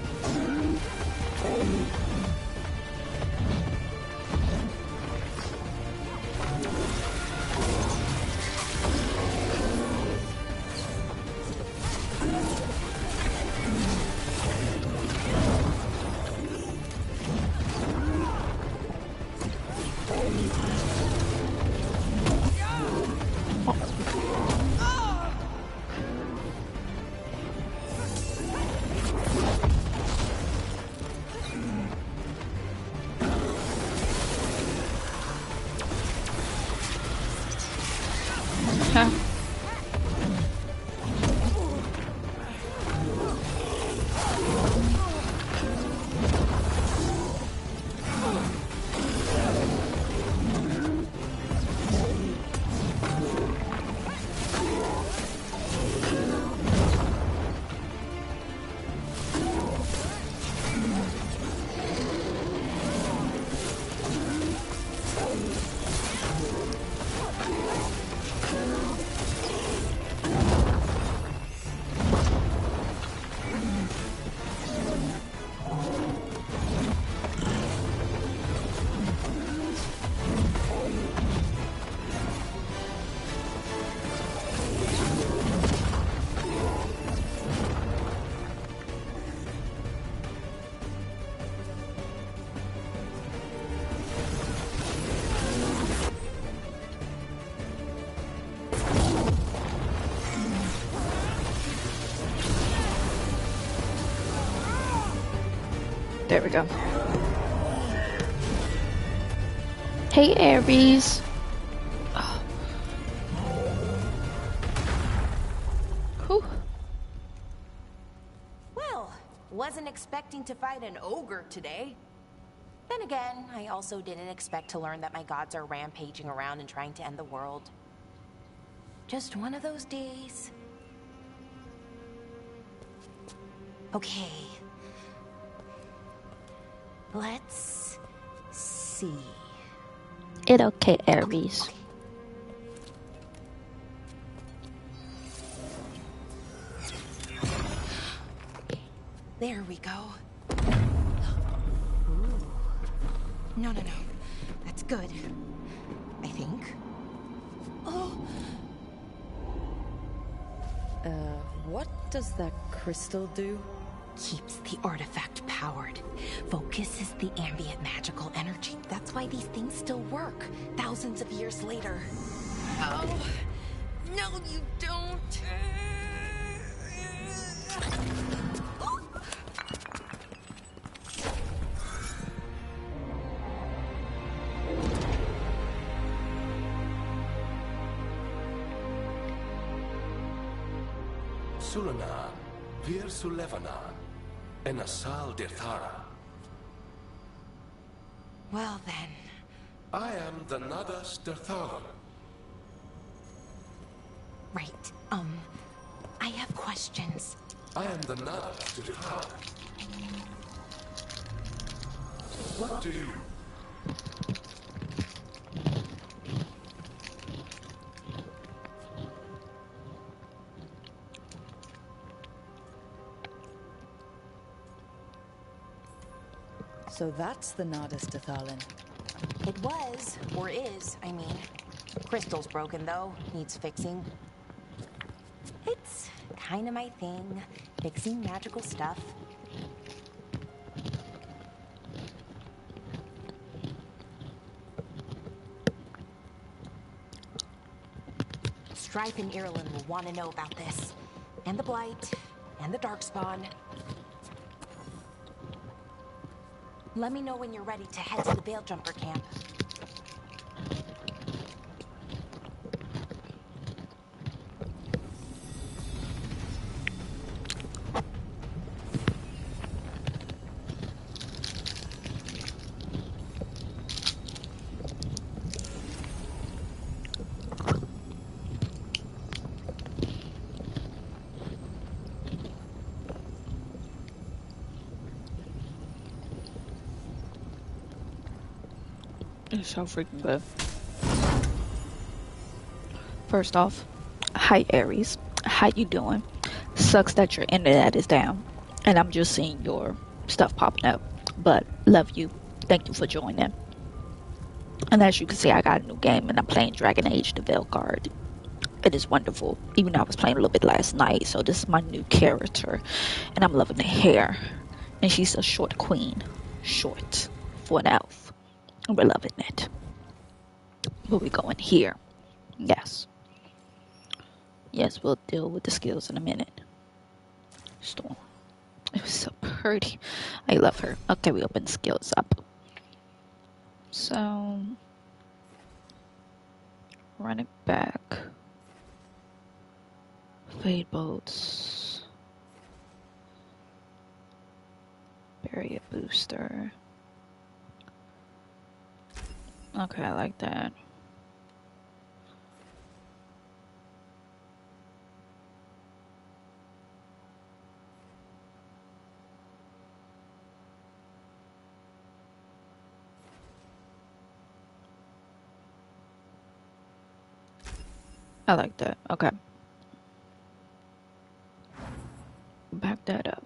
Huh. There we go. Hey, Ares. Oh. Whew. Well, wasn't expecting to fight an ogre today. Then again, I also didn't expect to learn that my gods are rampaging around and trying to end the world. Just one of those days. Okay. Let's see. It okay, Ares. There we go. Ooh. No. That's good. I think. Oh. What does that crystal do? Keeps the artifact powered. Focuses the ambient magical energy. That's why these things still work, thousands of years later. Oh. No, you don't. Sulanan, Vir Sulevanan, and Asal Dirthara. Well then. I am the Nadas Dirthalan. Right. I have questions. I am the Nadas Dirthalan. What do you... So that's the Nadas Dathalin. It was, or is, I mean. Crystal's broken though, needs fixing. It's kinda my thing, fixing magical stuff. Stripe and Irulan will want to know about this. And the Blight, and the Darkspawn. Let me know when you're ready to head to the Veil Jumper camp. It's so freaking good. First off, hi Ares. How you doing? Sucks that your internet is down. And I'm just seeing your stuff popping up. But love you. Thank you for joining. And as you can see, I got a new game and I'm playing Dragon Age the Veilguard. It is wonderful. Even though I was playing a little bit last night. So this is my new character. And I'm loving the hair. And she's a short queen. Short. For an elf. We're loving it. But we going here. Yes. Yes, we'll deal with the skills in a minute. Storm. It was so pretty. I love her. Okay, we open skills up. So run it back. Fade bolts. Barrier booster. Okay, I like that. I like that. Okay. Back that up.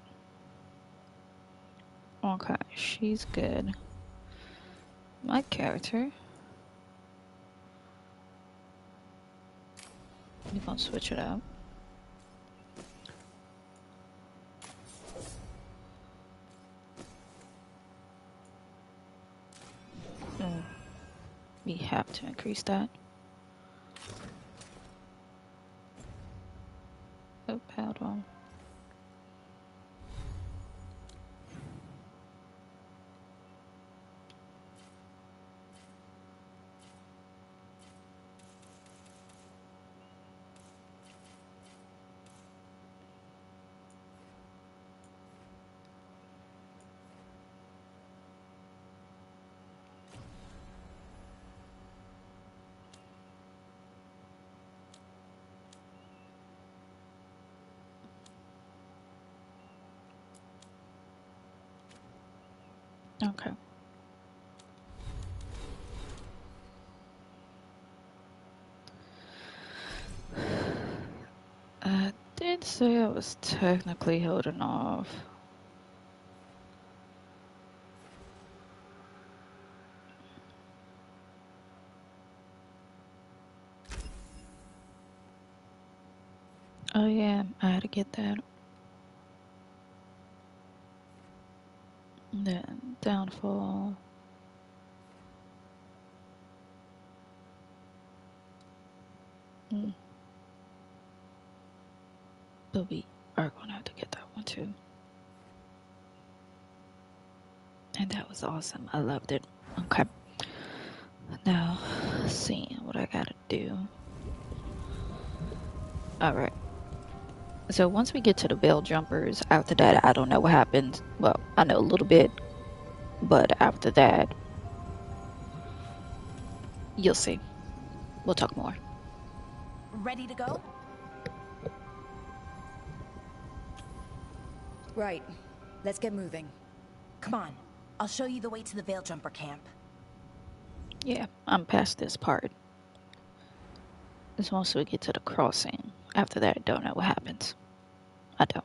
Okay, she's good. My character. We're gonna switch it up. We have to increase that. Oh, hold on. Okay. I did say I was technically holding off. Oh yeah, I had to get that. Then downfall. But we are gonna have to get that one too. And that was awesome. I loved it. Okay. Now, seeing what I gotta do. Alright. So once we get to the Veil Jumpers, after that, I don't know what happens. Well, I know a little bit. But after that, you'll see. We'll talk more. Ready to go? Right. Let's get moving. Come on. I'll show you the way to the Veil Jumper camp. Yeah, I'm past this part. It's once we get to the crossing. After that, I don't know what happens. I don't.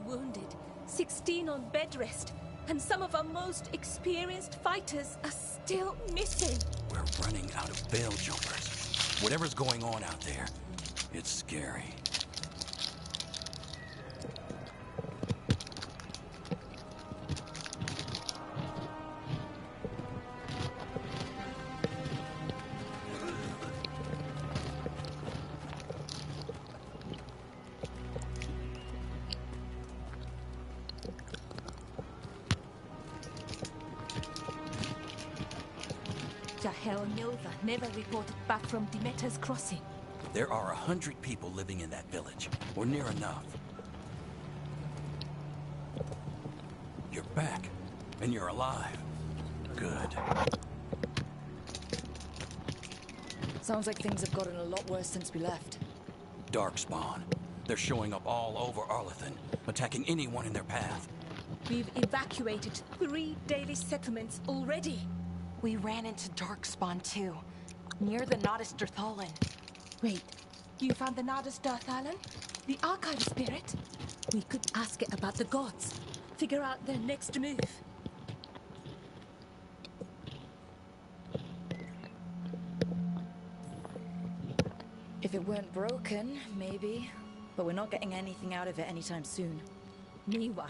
Wounded, 16 on bed rest, and some of our most experienced fighters are still missing. We're running out of Veil Jumpers. Whatever's going on out there, it's scary. Jahel Nilva never reported back from Demeter's crossing. There are 100 people living in that village, or near enough. You're back, and you're alive. Good. Sounds like things have gotten a lot worse since we left. Darkspawn. They're showing up all over Arlathan, attacking anyone in their path. We've evacuated 3 daily settlements already. We ran into Darkspawn too, near the Nodus Dirthalan. Wait, you found the Nodus Dirthalan? The Archive Spirit? We could ask it about the gods. Figure out their next move. If it weren't broken, maybe. But we're not getting anything out of it anytime soon. Meanwhile,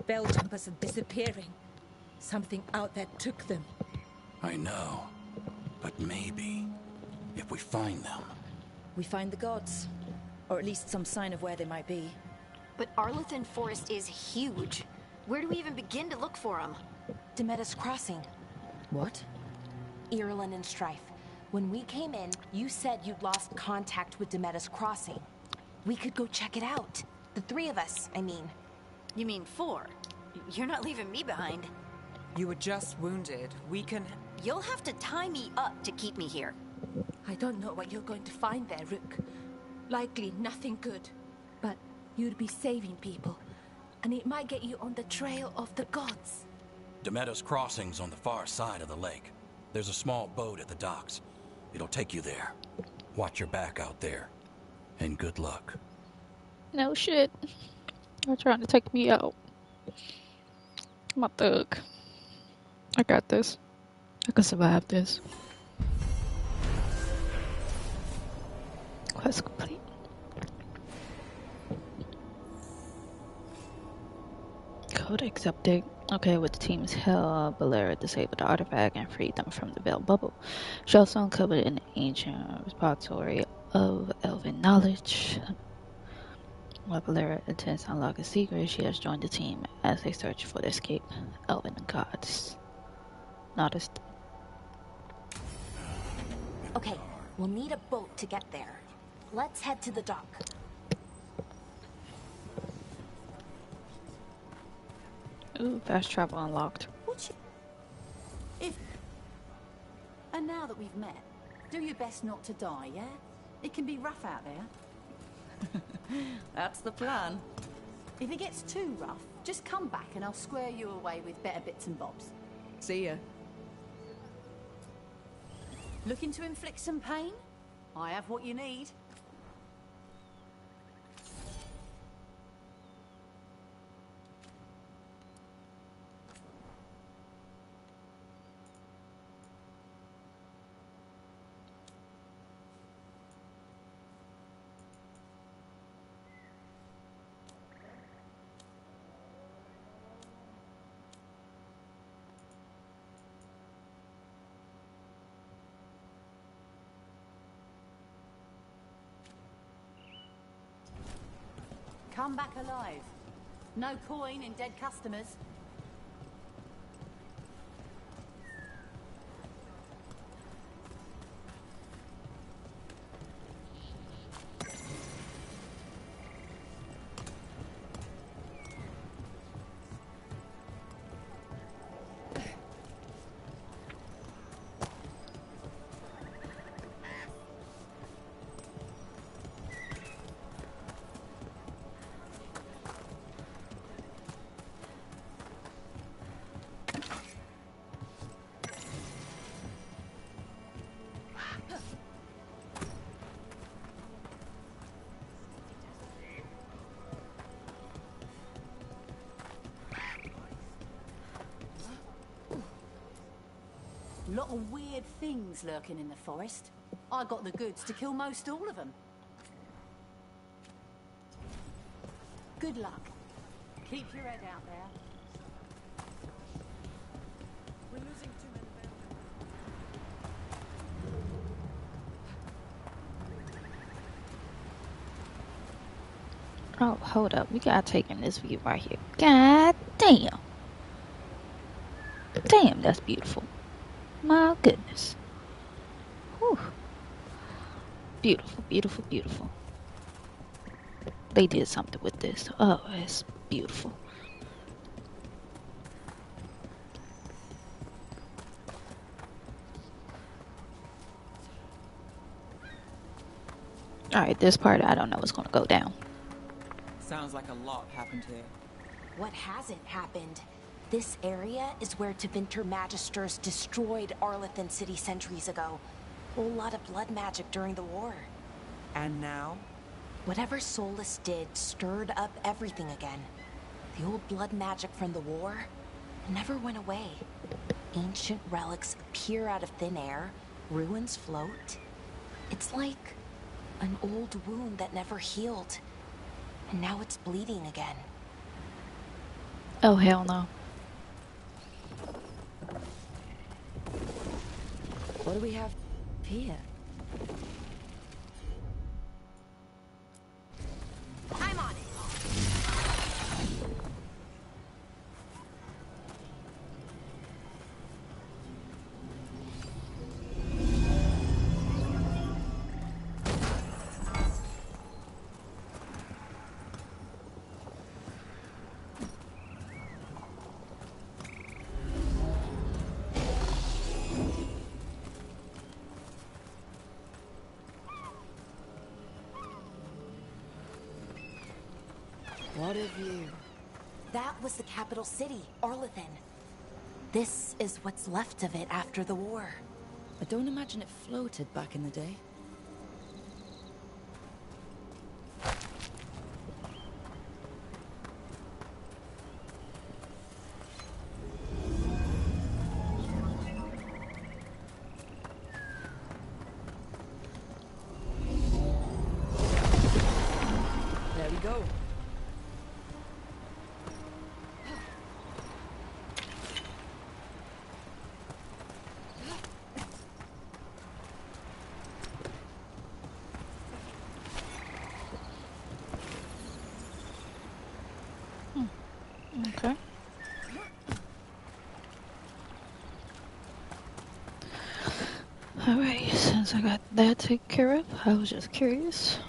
Veil Jumpers are disappearing. Something out there took them. I know. But maybe, if we find them... We find the gods. Or at least some sign of where they might be. But Arlathan Forest is huge. Where do we even begin to look for them? Demeter's Crossing. What? Irulan and Strife. When we came in, you said you'd lost contact with Demeter's Crossing. We could go check it out. The 3 of us, I mean. You mean 4? You're not leaving me behind. You were just wounded. We can... You'll have to tie me up to keep me here. I don't know what you're going to find there, Rook. Likely nothing good. But you'd be saving people. And it might get you on the trail of the gods. Demeter's Crossing's on the far side of the lake. There's a small boat at the docks. It'll take you there. Watch your back out there. And good luck. No shit. They're trying to take me out. I'm a thug. I got this. I can survive this. Quest complete. Codex update. Okay, with the team's help, Valera disabled the artifact and freed them from the Veil Bubble. She also uncovered an ancient repository of elven knowledge. While Valera intends to unlock a secret, she has joined the team as they search for the escaped elven gods. Noticed. Okay, we'll need a boat to get there. Let's head to the dock. Ooh, fast travel unlocked. And now that we've met, do your best not to die, yeah? It can be rough out there. That's the plan. If it gets too rough, just come back and I'll square you away with better bits and bobs. See ya. Looking to inflict some pain? I have what you need. Come back alive. No coin in dead customers. Lot of weird things lurking in the forest. I got the goods to kill most all of them. Good luck. Keep your head out there. We're losing too many Oh, hold up. We gotta take in this view right here. God damn. Damn, that's beautiful. My goodness. Whew. Beautiful, beautiful, beautiful. They did something with this. Oh, it's beautiful. Alright, this part I don't know what's gonna go down. Sounds like a lot happened here. What hasn't happened? This area is where Tevinter Magisters destroyed Arlathan City centuries ago. Whole lot of blood magic during the war. And now? Whatever Solus did stirred up everything again. The old blood magic from the war never went away. Ancient relics appear out of thin air, ruins float. It's like an old wound that never healed, and now it's bleeding again. Oh, hell no. What do we have here? I'm on it. What a view. That was the capital city, Arlathan. This is what's left of it after the war. I don't imagine it floated back in the day. There we go. Okay. Alright, since I got that taken care of, I was just curious.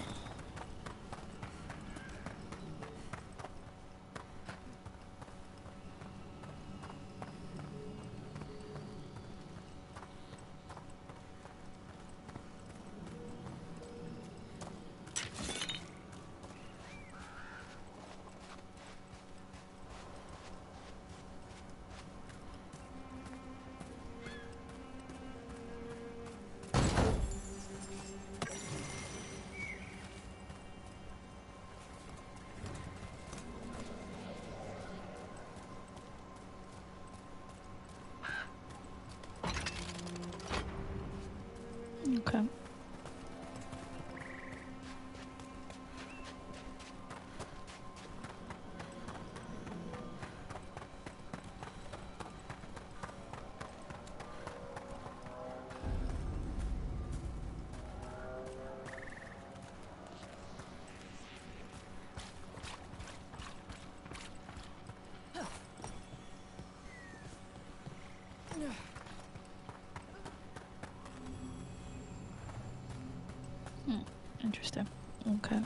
Interesting. Okay.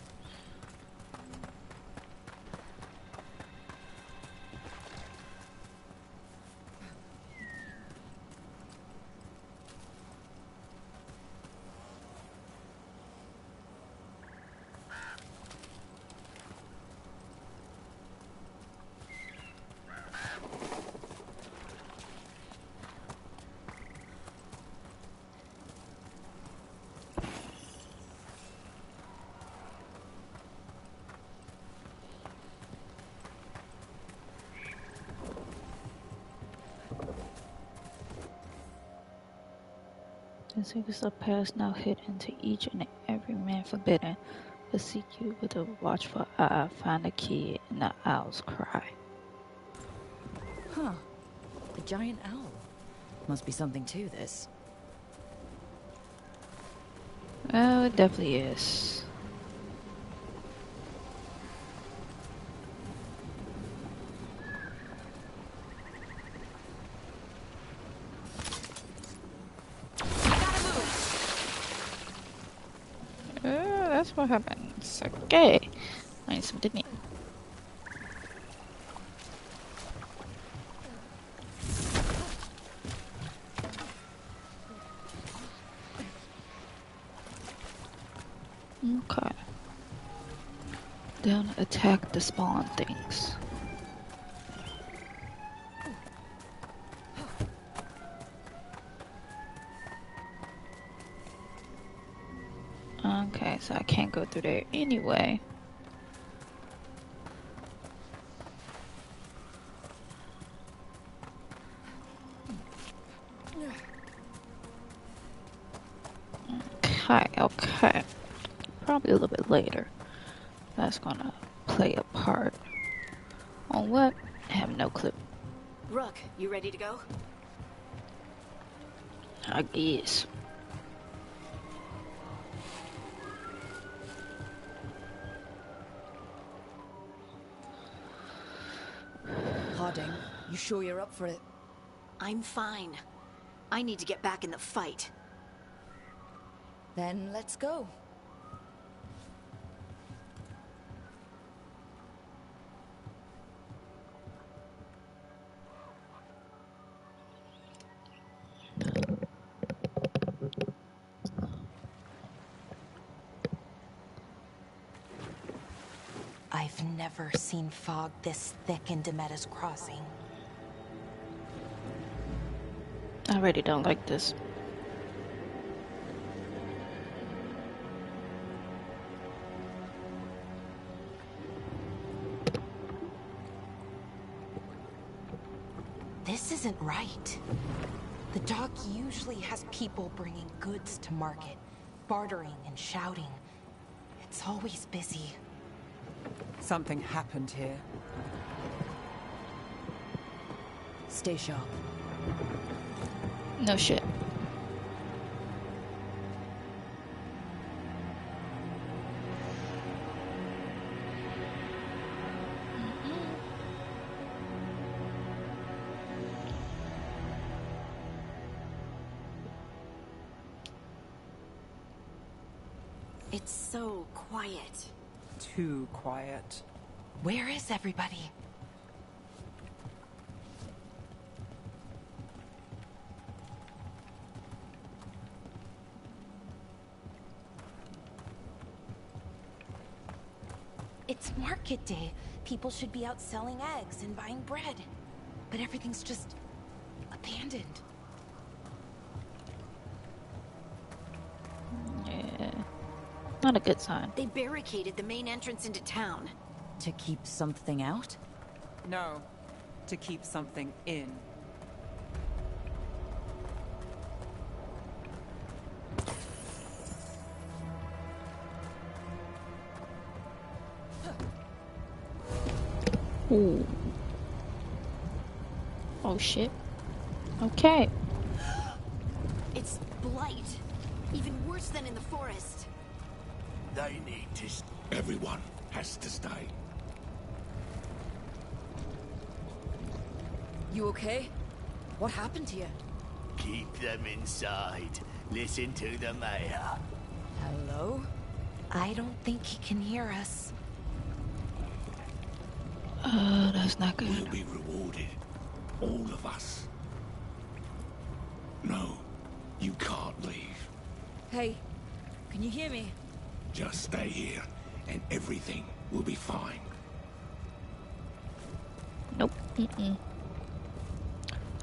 The secrets of past now hidden to each and every man forbidden. But seek you with a watchful eye, find the key in the owl's cry. Huh. A giant owl. Must be something to this. Oh, it definitely is. That's what happens. Okay. I need some Disney. Okay. Then attack the spawn things. Okay, so I can't go through there anyway. Okay. Probably a little bit later. That's gonna play a part. On what? I have no clue. Rook, you ready to go? I guess. Harding, you sure you're up for it? I'm fine. I need to get back in the fight. Then let's go. I've never seen fog this thick in Demeter's Crossing. I really don't like this. This isn't right. The dock usually has people bringing goods to market, bartering and shouting. It's always busy. Something happened here. Stay sharp. No shit. It's so quiet. Too quiet. Where is everybody? It's market day. People should be out selling eggs and buying bread. But everything's just abandoned. Yeah. Not a good sign. They barricaded the main entrance into town. To keep something out? No, to keep something in. Ooh. Oh shit. Okay. It's blight. Even worse than in the forest. They need to... Everyone has to stay. You okay? What happened to you? Keep them inside. Listen to the mayor. Hello? I don't think he can hear us. That's not good. We'll be rewarded. All of us. No, you can't leave. Hey, can you hear me? Just stay here, and everything will be fine. Nope.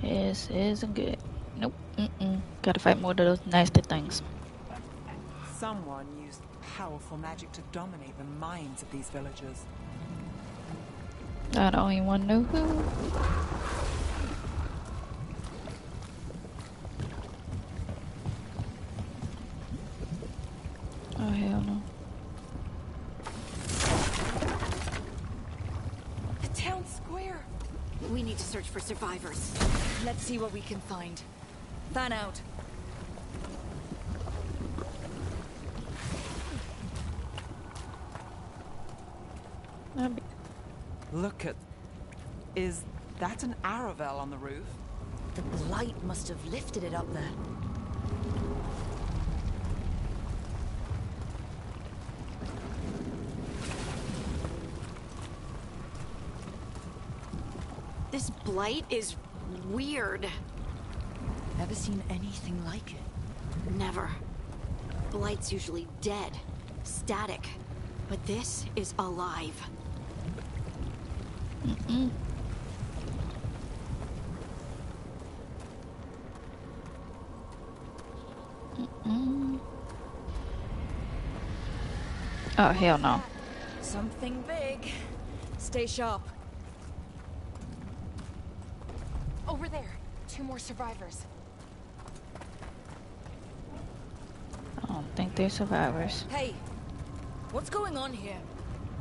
This isn't good. Nope. Gotta fight more of those nasty things. Someone used powerful magic to dominate the minds of these villagers. I don't even know who. Oh hell no. The town square. We need to search for survivors. Let's see what we can find. Fan out. Look at... Is that an Aravel on the roof? The blight must have lifted it up there. This blight is weird. Never seen anything like it. Never. Blight's usually dead, static, but this is alive. Oh hell no. Something big. Stay sharp. Over there. 2 more survivors. I don't think they're survivors. Hey, what's going on here?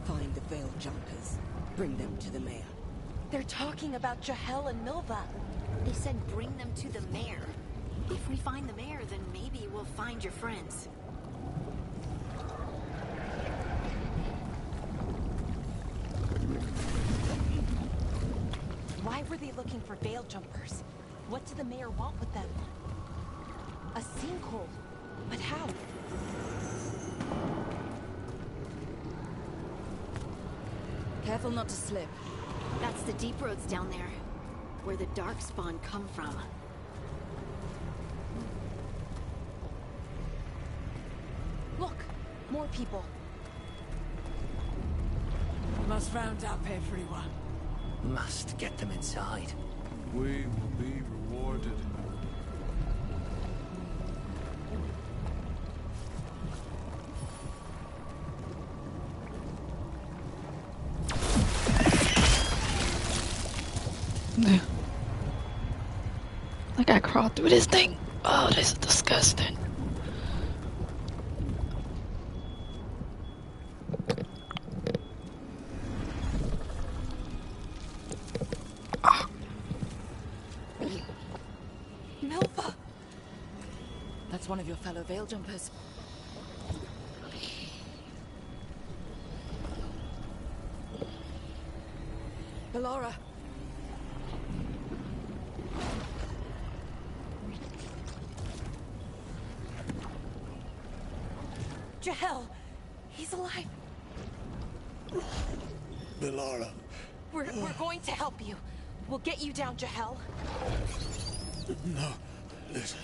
Find the Veil Jumpers. Bring them to the mayor. They're talking about Jahel and Milva. They said bring them to the mayor. If we find the mayor, then maybe we'll find your friends. Why were they looking for Veil Jumpers? What did the mayor want with them? A sinkhole. But how? Careful not to slip. That's the deep roads down there, where the Darkspawn come from. Look, more people. Must round up everyone. Must get them inside. We will be rewarded. Like I crawled through this thing. Oh, this is disgusting. Milva! That's one of your fellow Veil Jumpers. Ballora. Jahel! He's alive! Ballora. We're going to help you. We'll get you down, Jahel. No, listen.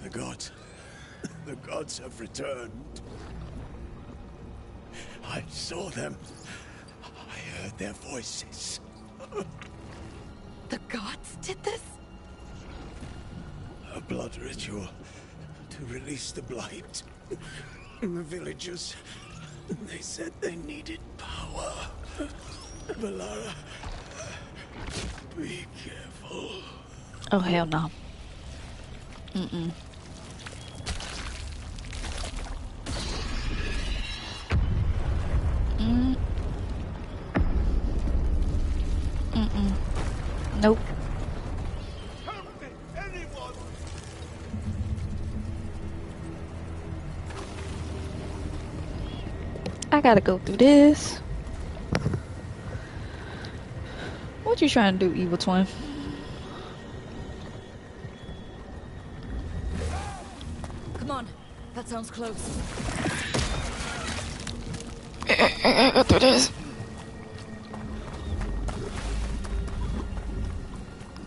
The gods have returned. I saw them. I heard their voices. The gods did this? A blood ritual to release the blight. The villagers, they said they needed power. Ballora, be careful. Oh hell no. Nope. I gotta go through this. What you trying to do, evil twin? Come on, that sounds close. Through this.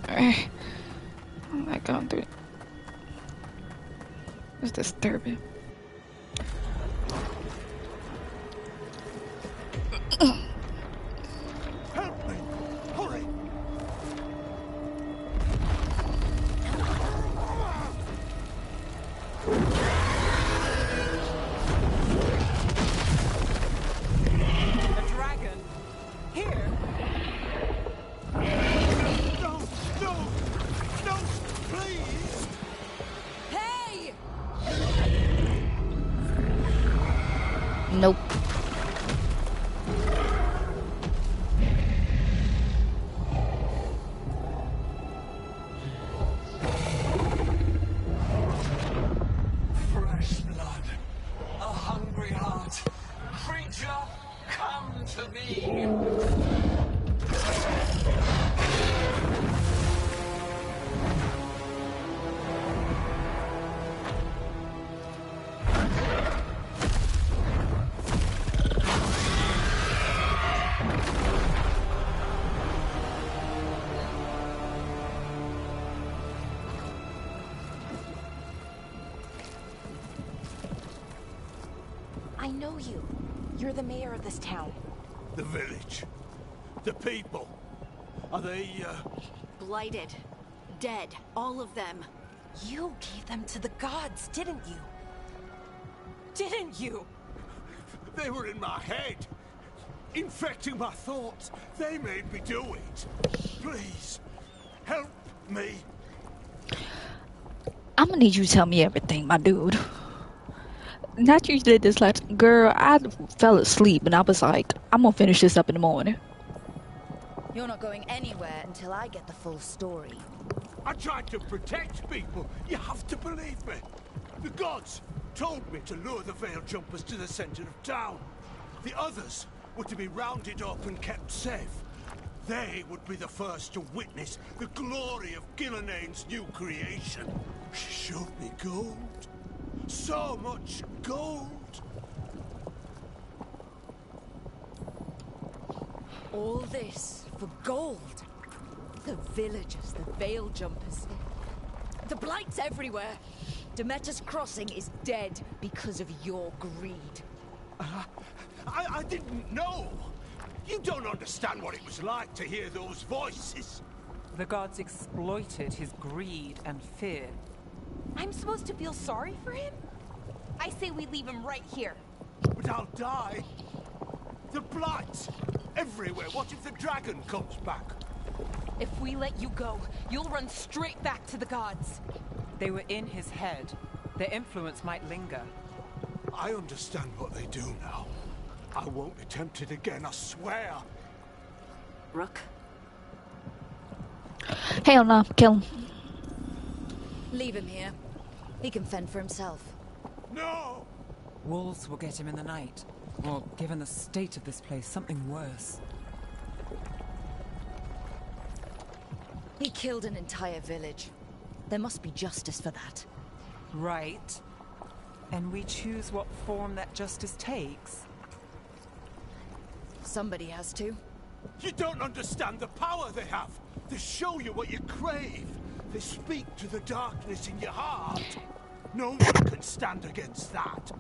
Alright. I'm not going through it. It's disturbing. Help me! Hurry! A dragon? Here? No! No! No! Please! Hey! Nope. Fresh blood. A hungry heart. Creature, come to me. I know you. You're the mayor of this town. The village. The people. Are they, Blighted. Dead. All of them. You gave them to the gods, didn't you? Didn't you? They were in my head. Infecting my thoughts. They made me do it. Please, help me. I'm gonna need you to tell me everything, my dude. Not you did this last girl. I fell asleep and I was like, I'm gonna finish this up in the morning. You're not going anywhere until I get the full story. I tried to protect people. You have to believe me. The gods told me to lure the Veil Jumpers to the center of town. The others were to be rounded up and kept safe. They would be the first to witness the glory of Gilnenane's new creation. She showed me gold. So much gold. All this for gold. The villagers, the Veil Jumpers. The Blight's everywhere. Demeter's Crossing is dead because of your greed. I didn't know. You don't understand what it was like to hear those voices. The gods exploited his greed and fear. I'm supposed to feel sorry for him? I say we leave him right here. But I'll die. The Blight everywhere. What if the dragon comes back? If we let you go, you'll run straight back to the gods. They were in his head. Their influence might linger. I understand what they do now. I won't be tempted again, I swear. Rook? Hell no, kill him. Leave him here. He can fend for himself. No! Wolves will get him in the night. Or, given the state of this place, something worse. He killed an entire village. There must be justice for that. Right. And we choose what form that justice takes. Somebody has to. You don't understand the power they have. They show you what you crave. They speak to the darkness in your heart. No one can stand against that.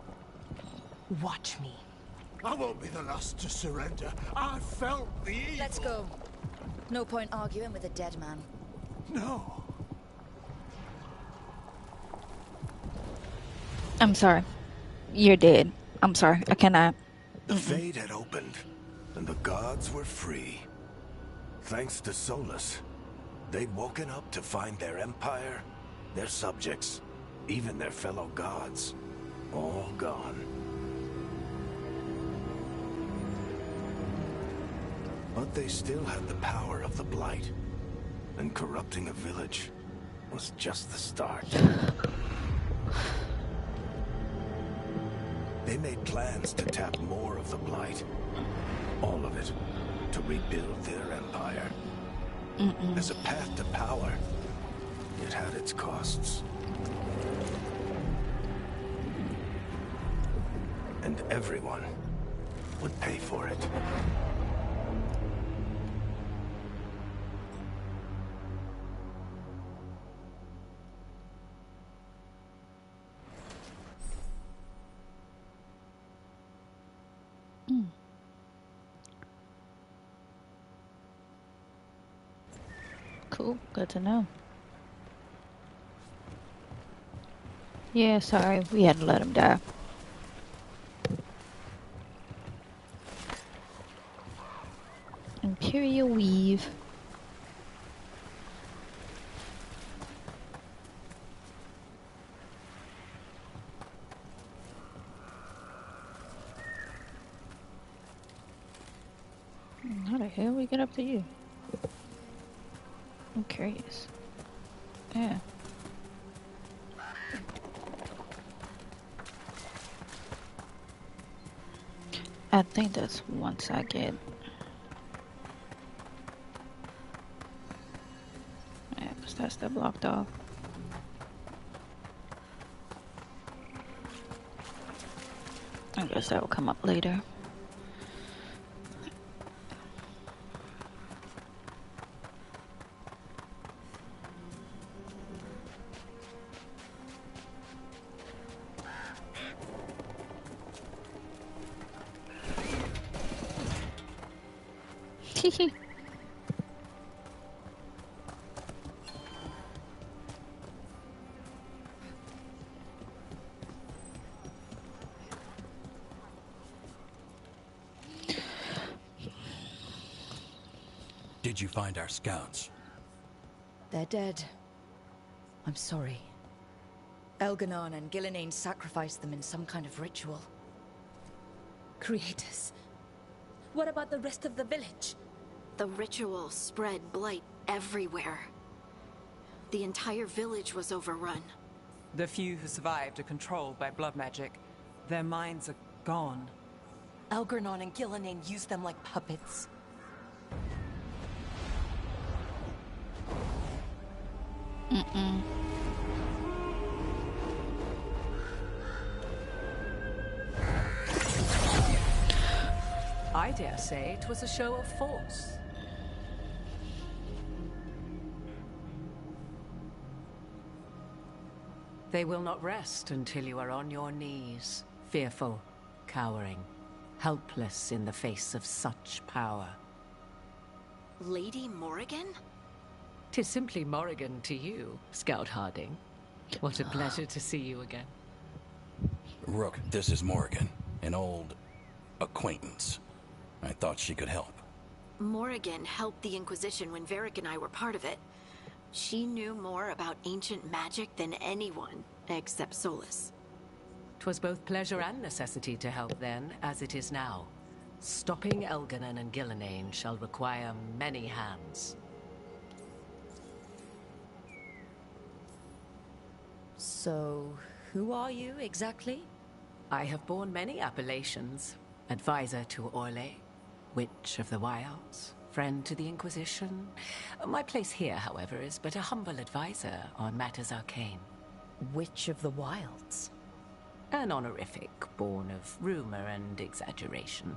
Watch me. I won't be the last to surrender. I felt the evil. Let's go. No point arguing with a dead man. No. I'm sorry. You're dead. I'm sorry. I cannot. The Fade had opened, and the gods were free. Thanks to Solus, they'd woken up to find their empire, their subjects, even their fellow gods, all gone. But they still had the power of the Blight, and corrupting a village was just the start. They made plans to tap more of the Blight. All of it, to rebuild their empire. As a path to power, it had its costs. And everyone would pay for it. Cool, good to know. Yeah, sorry, we had to let him die. Imperial Weave. How the hell we get up to you? I'm curious. Yeah. I think that's once I get... Yeah, because that's still blocked off. I guess that will come up later. Did you find our scouts? They're dead. I'm sorry. Elganon and Gillenane sacrificed them in some kind of ritual. Creators. What about the rest of the village? The ritual spread blight everywhere. The entire village was overrun. The few who survived are controlled by blood magic. Their minds are gone. Elganon and Gillenane used them like puppets. I dare say it was a show of force. They will not rest until you are on your knees, fearful, cowering, helpless in the face of such power. Lady Morrigan? 'Tis simply Morrigan to you, Scout Harding. What a pleasure to see you again. Rook, this is Morrigan, an old acquaintance. I thought she could help. Morrigan helped the Inquisition when Varric and I were part of it. She knew more about ancient magic than anyone, except Solas. 'Twas both pleasure and necessity to help then, as it is now. Stopping Elganon and Gillenane shall require many hands. So, who are you exactly? I have borne many appellations. Advisor to Orlais, Witch of the Wilds, friend to the Inquisition. My place here, however, is but a humble advisor on matters arcane. Witch of the Wilds? An honorific born of rumor and exaggeration.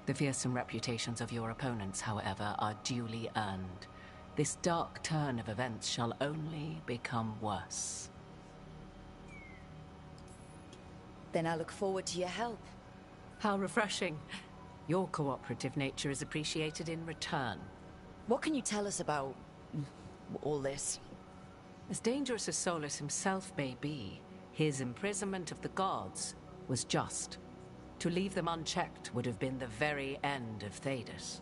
The fearsome reputations of your opponents, however, are duly earned. This dark turn of events shall only become worse. Then I look forward to your help. How refreshing. Your cooperative nature is appreciated in return. What can you tell us about all this? As dangerous as Solas himself may be, his imprisonment of the gods was just. To leave them unchecked would have been the very end of Thedas.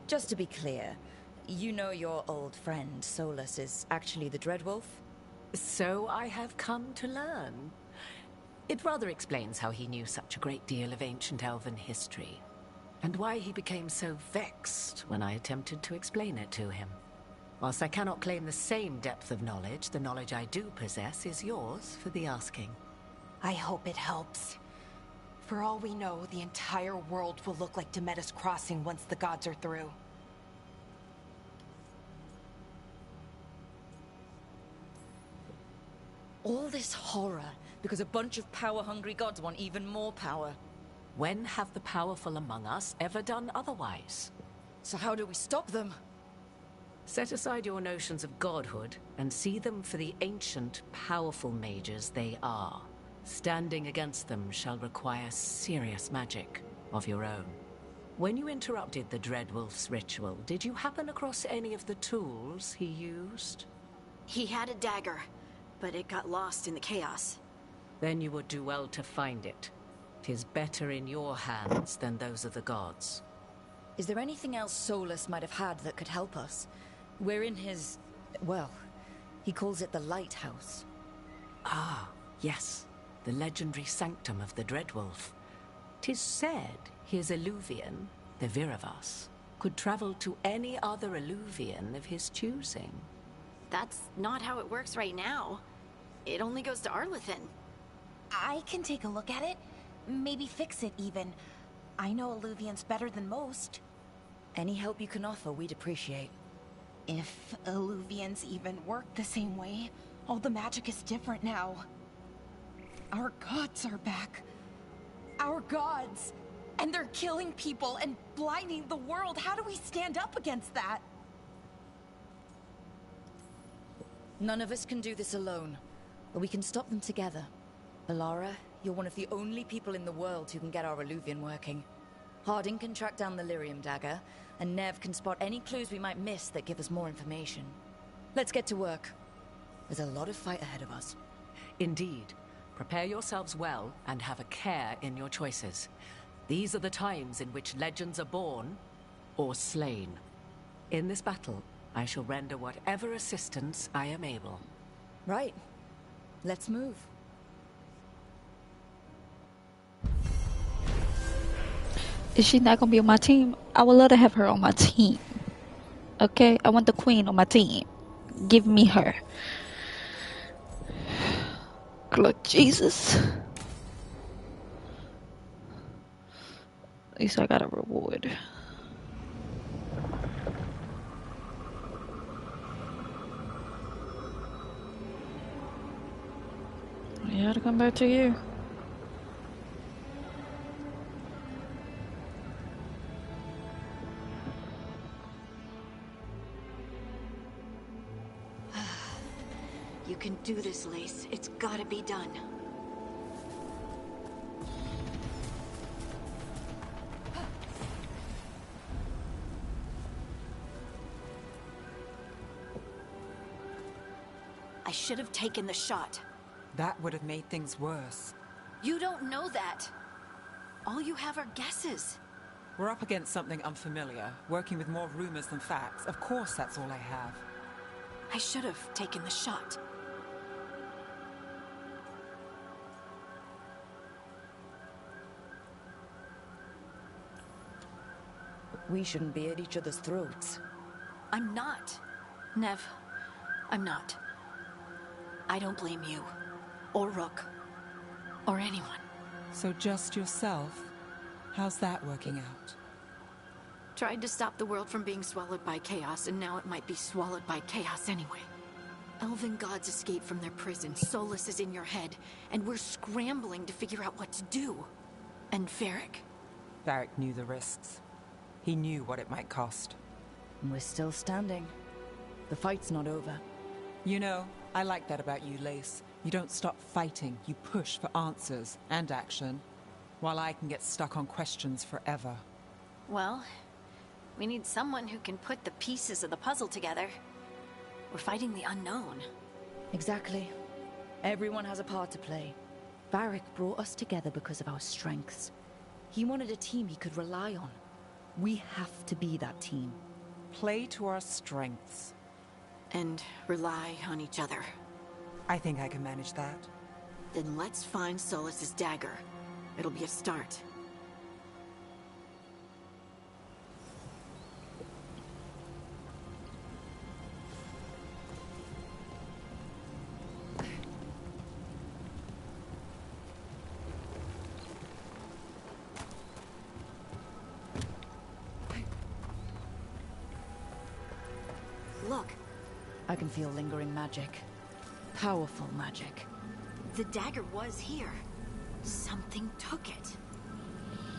Just to be clear, you know your old friend Solas is actually the Dreadwolf? So I have come to learn. It rather explains how he knew such a great deal of ancient elven history, and why he became so vexed when I attempted to explain it to him. Whilst I cannot claim the same depth of knowledge, the knowledge I do possess is yours for the asking. I hope it helps. For all we know, the entire world will look like Demetus Crossing once the gods are through. All this horror because a bunch of power-hungry gods want even more power. When have the powerful among us ever done otherwise? So how do we stop them? Set aside your notions of godhood and see them for the ancient, powerful mages they are. Standing against them shall require serious magic of your own. When you interrupted the Dreadwolf's ritual, did you happen across any of the tools he used? He had a dagger, but it got lost in the chaos. Then you would do well to find it. 'Tis better in your hands than those of the gods. Is there anything else Solus might have had that could help us? We're in his... well, he calls it the Lighthouse. Ah, yes. The legendary sanctum of the Dreadwolf. 'Tis said his Eluvian, the Viravas, could travel to any other Eluvian of his choosing. That's not how it works right now. It only goes to Arlethan. I can take a look at it. Maybe fix it, even. I know Eluvians better than most. Any help you can offer, we'd appreciate. If Eluvians even work the same way, all the magic is different now. Our gods are back. Our gods! And they're killing people and blinding the world. How do we stand up against that? None of us can do this alone, but we can stop them together. Alara, you're one of the only people in the world who can get our Eluvian working. Harding can track down the Lyrium dagger, and Nev can spot any clues we might miss that give us more information. Let's get to work. There's a lot of fight ahead of us. Indeed. Prepare yourselves well and have a care in your choices. These are the times in which legends are born or slain. In this battle, I shall render whatever assistance I am able. Right. Let's move. Is she not gonna be on my team? I would love to have her on my team. Okay? I want the queen on my team. Give me her. Lord Jesus. At least I got a reward. You had to come back to you. You can do this, Lace. It's gotta be done. I should have taken the shot. That would have made things worse. You don't know that. All you have are guesses. We're up against something unfamiliar, working with more rumors than facts. Of course that's all I have. I should have taken the shot. We shouldn't be at each other's throats. I'm not. Nev, I'm not. I don't blame you. Or Rook. Or anyone. So just yourself? How's that working out? Tried to stop the world from being swallowed by chaos, and now it might be swallowed by chaos anyway. Elven gods escaped from their prison, Solus is in your head, and we're scrambling to figure out what to do. And Varric? Varric knew the risks. He knew what it might cost. And we're still standing. The fight's not over. You know, I like that about you, Lace. You don't stop fighting, you push for answers and action, while I can get stuck on questions forever. Well, we need someone who can put the pieces of the puzzle together. We're fighting the unknown. Exactly. Everyone has a part to play. Varric brought us together because of our strengths. He wanted a team he could rely on. We have to be that team. Play to our strengths. And rely on each other. I think I can manage that. Then let's find Solus's dagger. It'll be a start. Look. I can feel lingering magic. Powerful magic. The dagger was here. Something took it.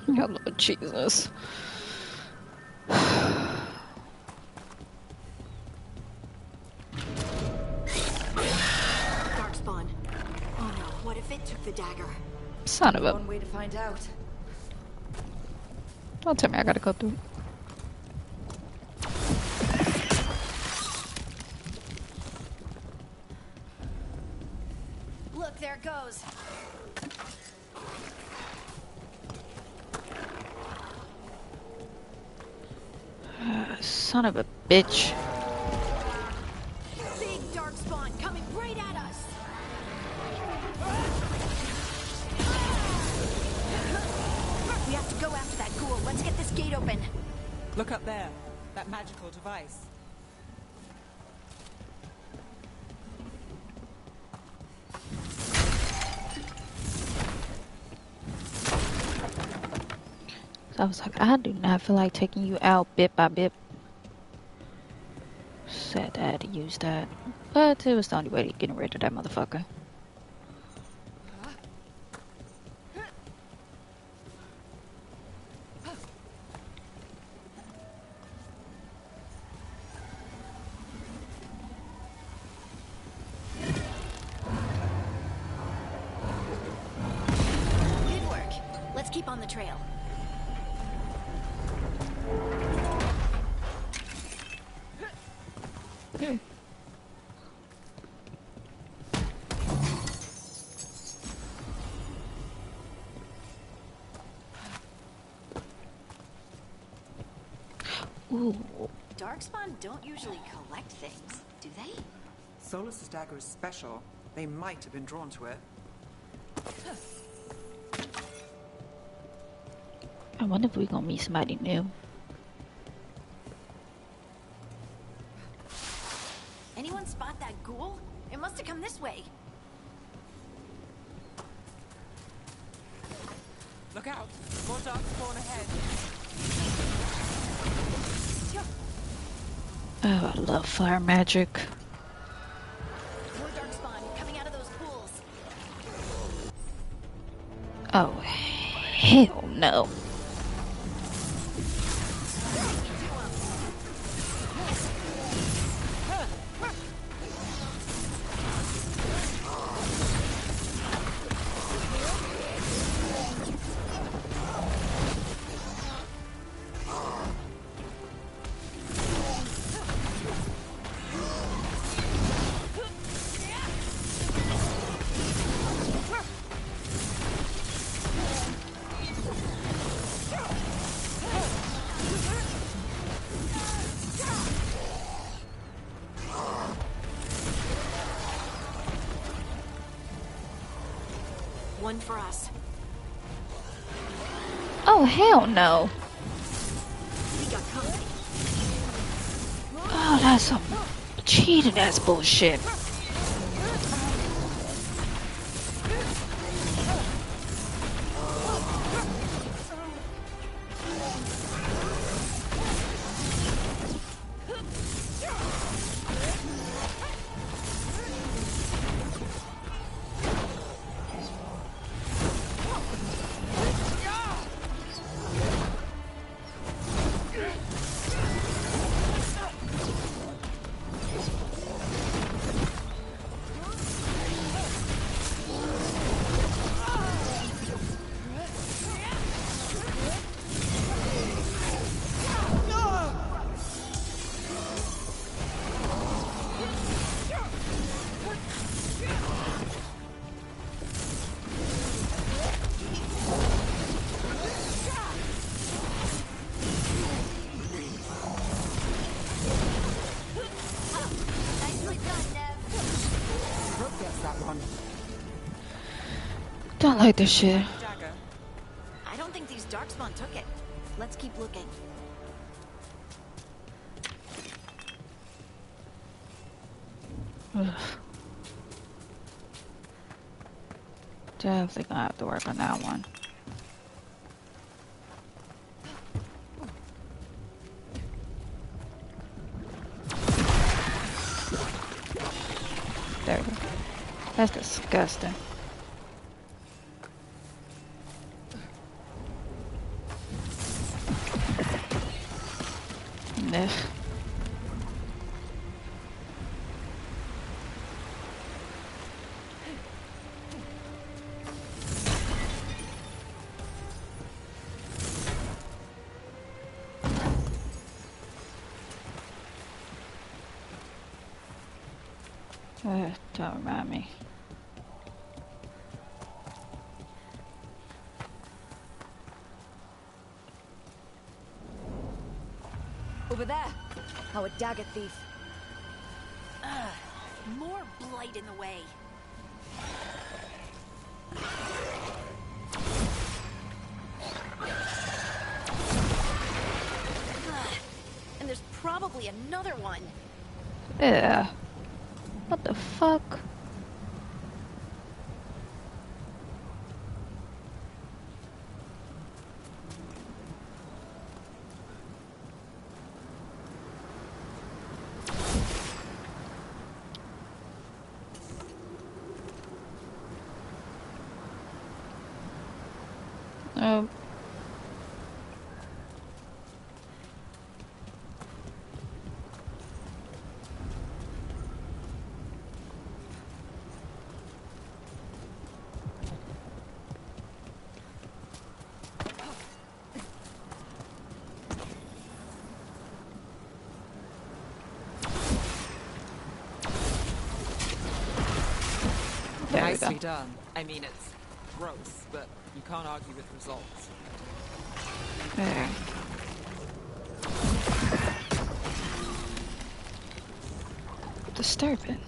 Oh, Lord Jesus. Darkspawn. Oh no, what if it took the dagger? Son of a... One way to find out. Don't tell me I gotta go through. Look, there it goes. Son of a bitch. Big darkspawn coming right at us. We have to go after that ghoul. Let's get this gate open. Look up there. That magical device. I was like, I do not feel like taking you out bit by bit. Said I had to use that. But it was the only way to get rid of that motherfucker. Good work. Let's keep on the trail. Ooh. Darkspawn don't usually collect things, do they? Solus's dagger is special. They might have been drawn to it. I wonder if we're gonna meet somebody new. Anyone spot that ghoul? It must have come this way. Look out! More darkspawn ahead. Oh, I love fire magic. More darkspawn coming out of those pools. Oh, hell no. One for us. Oh, hell no. We got company. Oh, that's some cheating ass bullshit. Don't like this shit. I don't think these darkspawn took it. Let's keep looking. Ugh. Definitely gonna have to work on that one. There we go. That's disgusting. goodness. Don't remind me. Over there. Our dagger thief. More blight in the way. And there's probably another one. Yeah. What the fuck? Oh. Nicely done. I mean, it's gross, but you can't argue with results. There. Disturbing.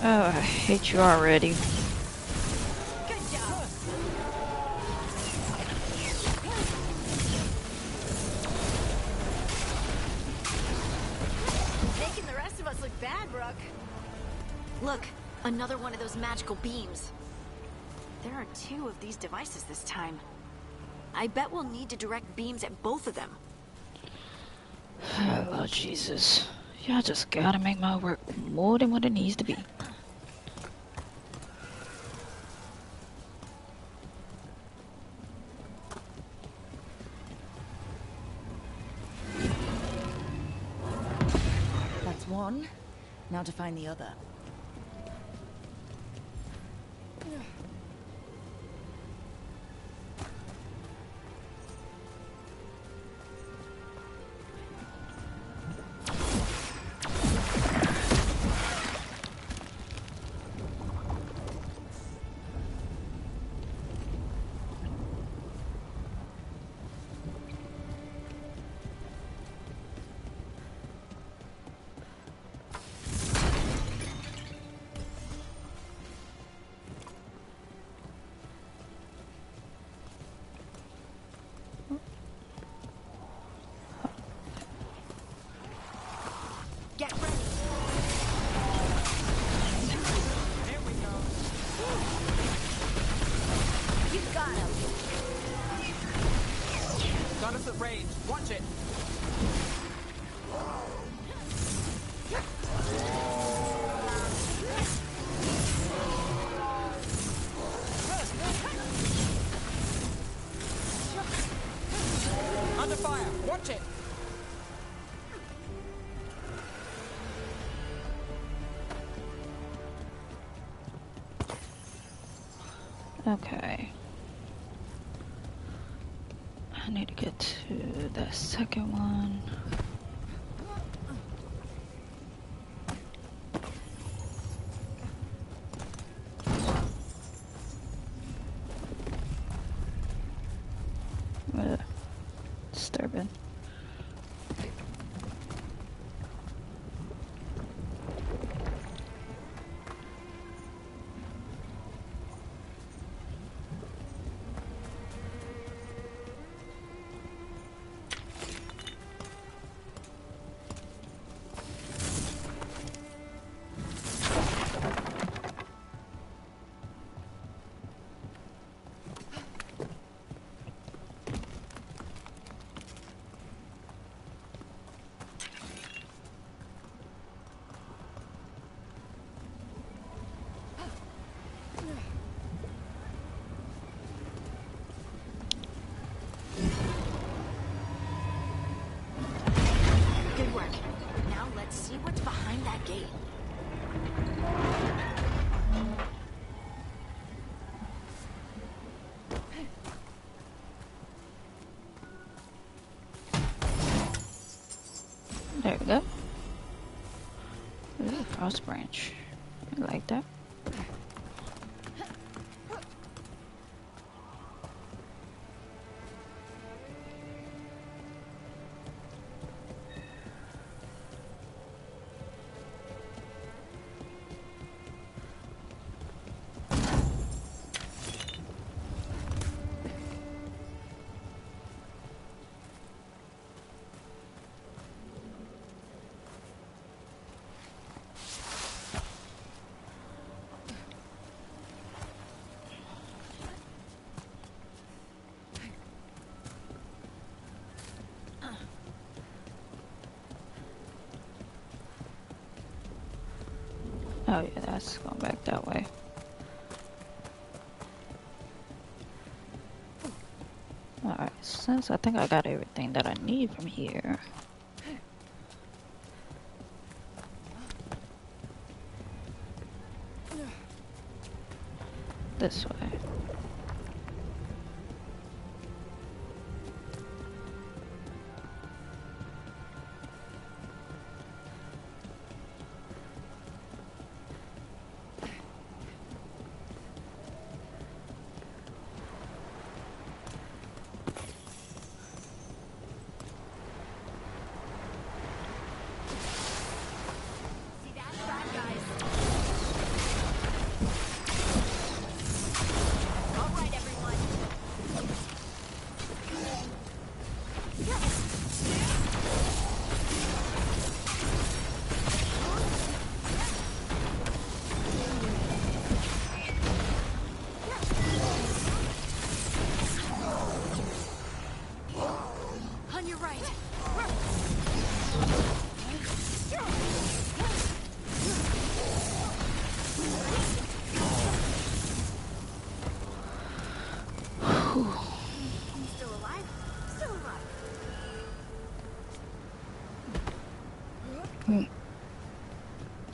Oh, I hate you already. Good job. Making the rest of us look bad, Brooke. Look, another one of those magical beams. There are 2 of these devices this time. I bet we'll need to direct beams at both of them. Oh, Lord Jesus. Y'all just gotta make my work more than what it needs to be. That's one. Now to find the other. Get ready. Here we go. You got him. Got us at range. Watch it. Under fire. Watch it. Okay. I need to get to that second one. Disturbing. Good work. Now let's see what's behind that gate. There we go. Ooh, frost branch. I like that. Oh yeah, that's going back that way. Alright, since I think I got everything that I need from here. This way.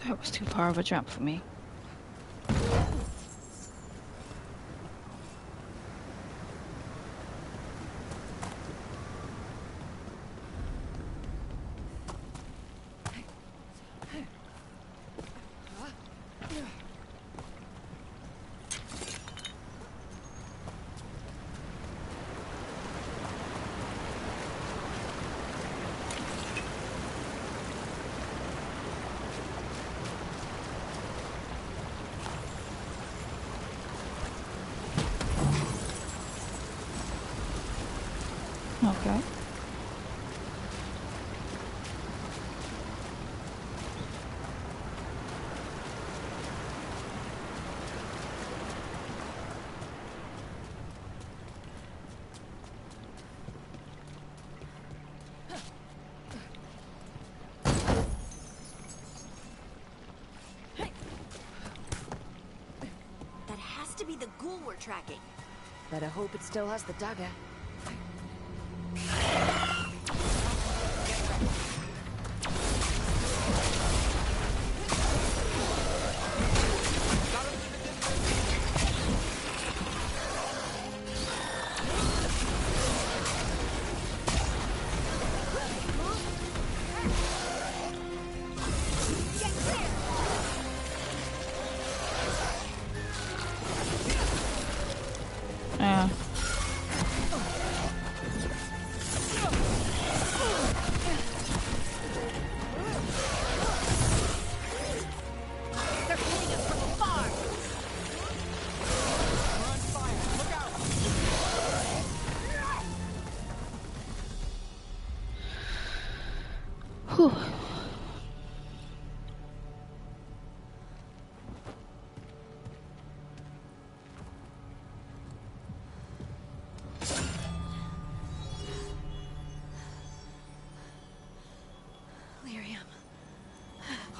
That was too far of a jump for me. Okay. That has to be the ghoul we're tracking. Better hope it still has the dagger.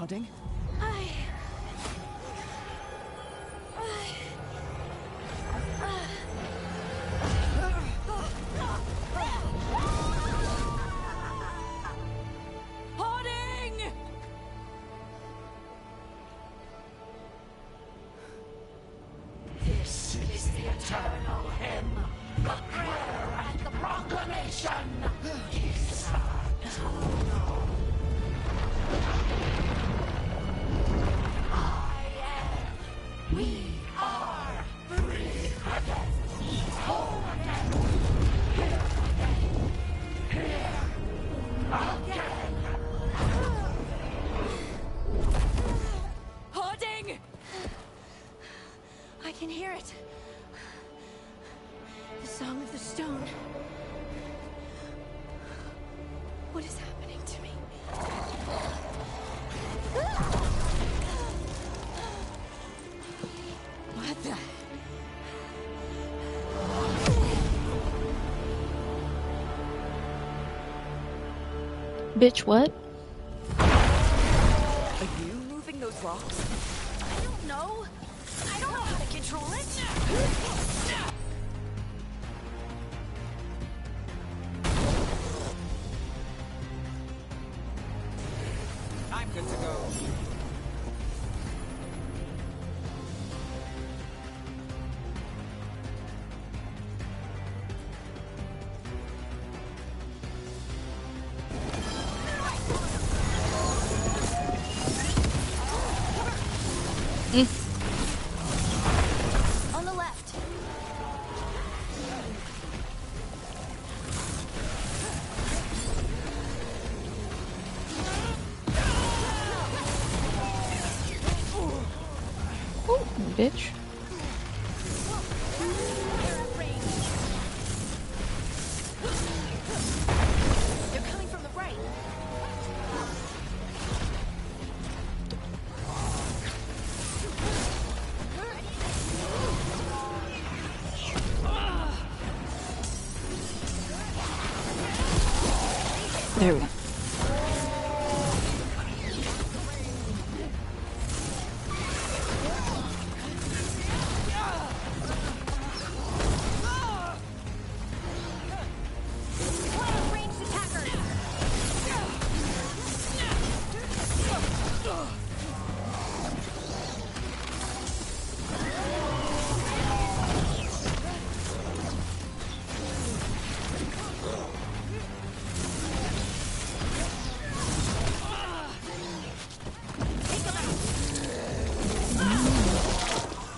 Harding? Harding! This is the eternal hymn, the prayer and the proclamation. We are free again. Whole again. Here again. Harding! I can hear it. The Song of the Stone. What is happening to me? What the? Bitch, what? Are you moving those rocks? I don't know. I don't know how to control it. I'm good to go. On the left. Ooh, bitch. They're coming from the right. There we go. Ranged attackers.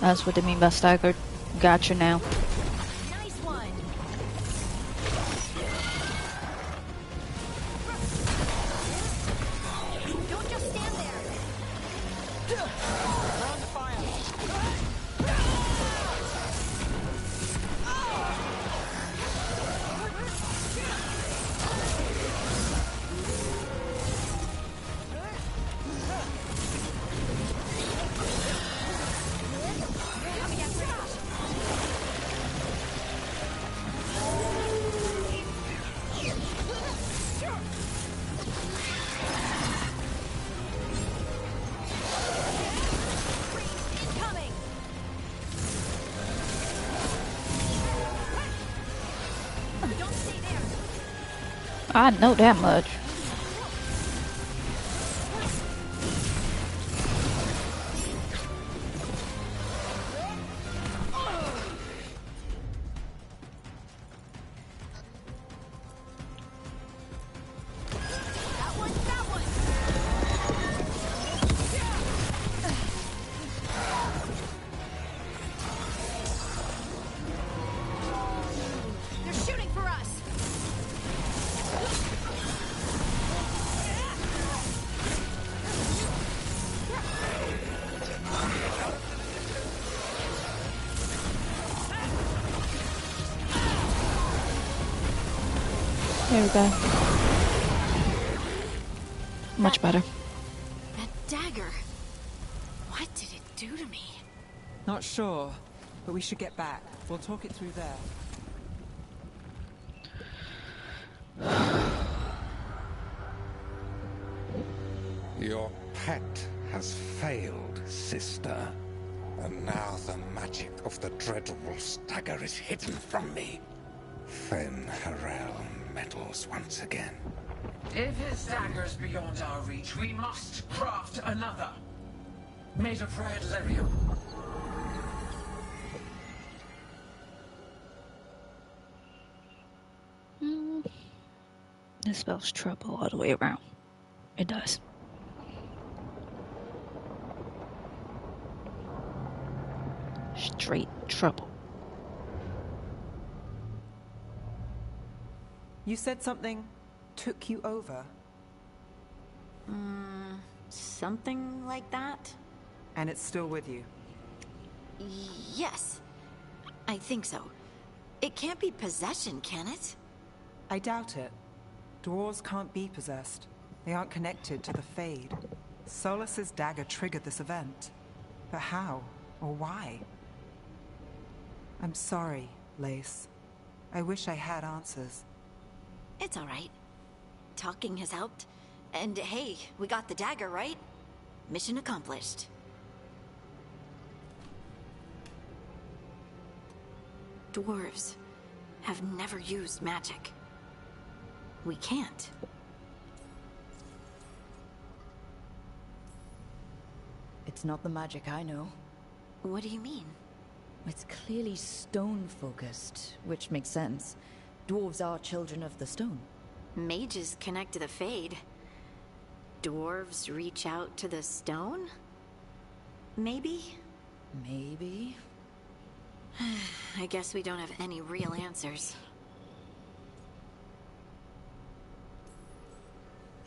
That's what they mean by staggered. Gotcha now. Nice one. Don't just stand there. Round the fire. Incoming. Don't stay there. I know that much. That one, that one. They're shooting for us. There we go. Much better. That dagger. What did it do to me? Not sure, but we should get back. We'll talk it through there. Your pet has failed, sister. And now the magic of the Dreadwolf's dagger is hidden from me. Fen Harel meddles once again. If his dagger's beyond our reach, we must craft another. Made of red lyrium. This spells trouble all the way around. It does. Straight trouble. You said something took you over. Something like that? And it's still with you? Yes. I think so. It can't be possession, can it? I doubt it. Dwarves can't be possessed. They aren't connected to the Fade. Solas's dagger triggered this event. But how? Or why? I'm sorry, Lace. I wish I had answers. It's all right. Talking has helped. And hey, we got the dagger, right? Mission accomplished. Dwarves have never used magic. We can't. It's not the magic I know. What do you mean? It's clearly stone-focused, which makes sense. Dwarves are children of the stone. Mages connect to the Fade. Dwarves reach out to the stone? Maybe? Maybe. I guess we don't have any real answers.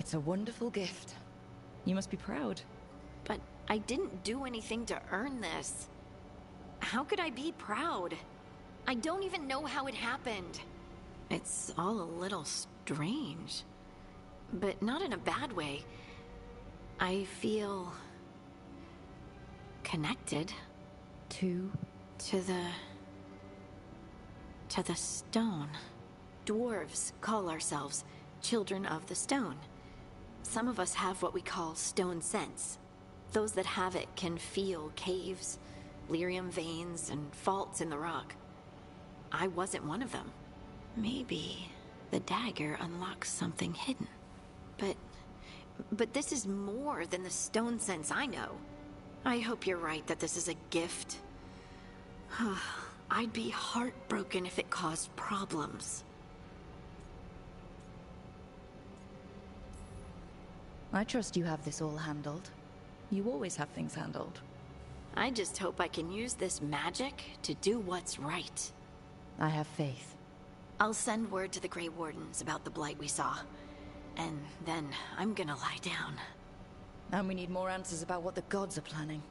It's a wonderful gift. You must be proud. But I didn't do anything to earn this. How could I be proud? I don't even know how it happened. It's all a little strange. But not in a bad way. I feel... connected. To the stone. Dwarves call ourselves children of the stone. Some of us have what we call stone sense. Those that have it can feel caves, lyrium veins, and faults in the rock. I wasn't one of them. Maybe the dagger unlocks something hidden. But this is more than the stone sense I know. I hope you're right that this is a gift. I'd be heartbroken if it caused problems. I trust you have this all handled. You always have things handled. I just hope I can use this magic to do what's right. I have faith. I'll send word to the Grey Wardens about the blight we saw. And then I'm gonna lie down. And we need more answers about what the gods are planning.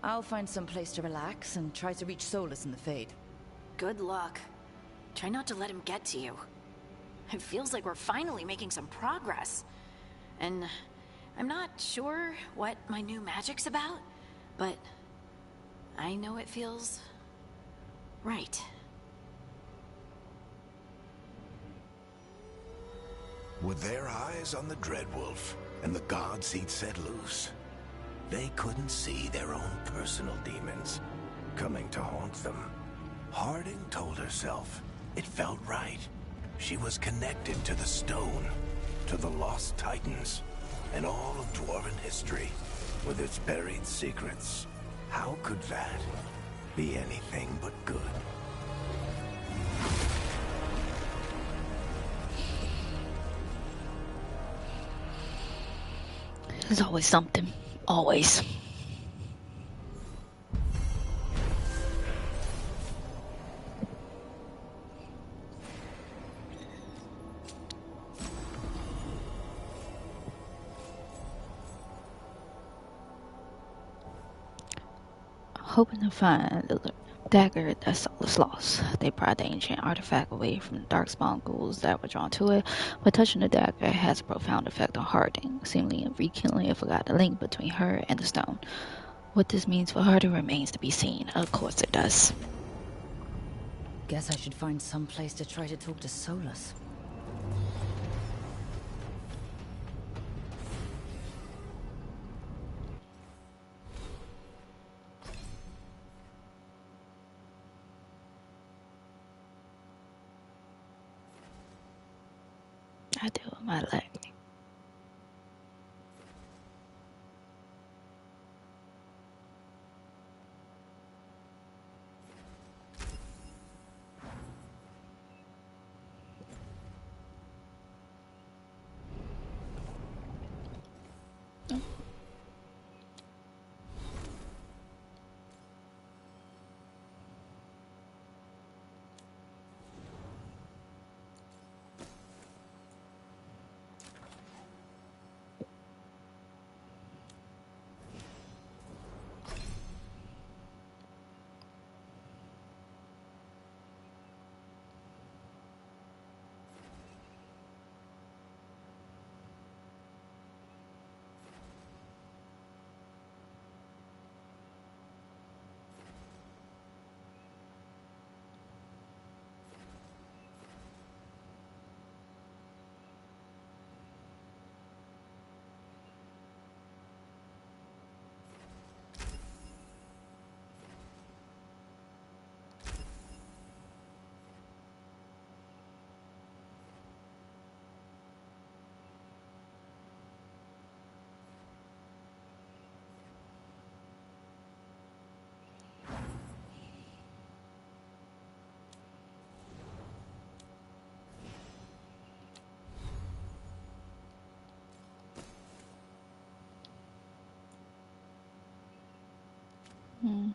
I'll find some place to relax and try to reach Solus in the Fade. Good luck. Try not to let him get to you. It feels like we're finally making some progress. And I'm not sure what my new magic's about, but I know it feels right. With their eyes on the Dreadwolf and the gods he'd set loose, they couldn't see their own personal demons coming to haunt them. Harding told herself it felt right. She was connected to the stone, to the lost titans, and all of Dwarven history, with its buried secrets. How could that be anything but good? There's always something. Always. Hoping to find the dagger that Solus lost. They pried the ancient artifact away from the darkspawn ghouls that were drawn to it, but touching the dagger has a profound effect on Harding, seemingly rekindling and forgot the link between her and the stone. What this means for Harding remains to be seen. Of course it does. Guess I should find some place to try to talk to Solus. I do with my leg. Hmm.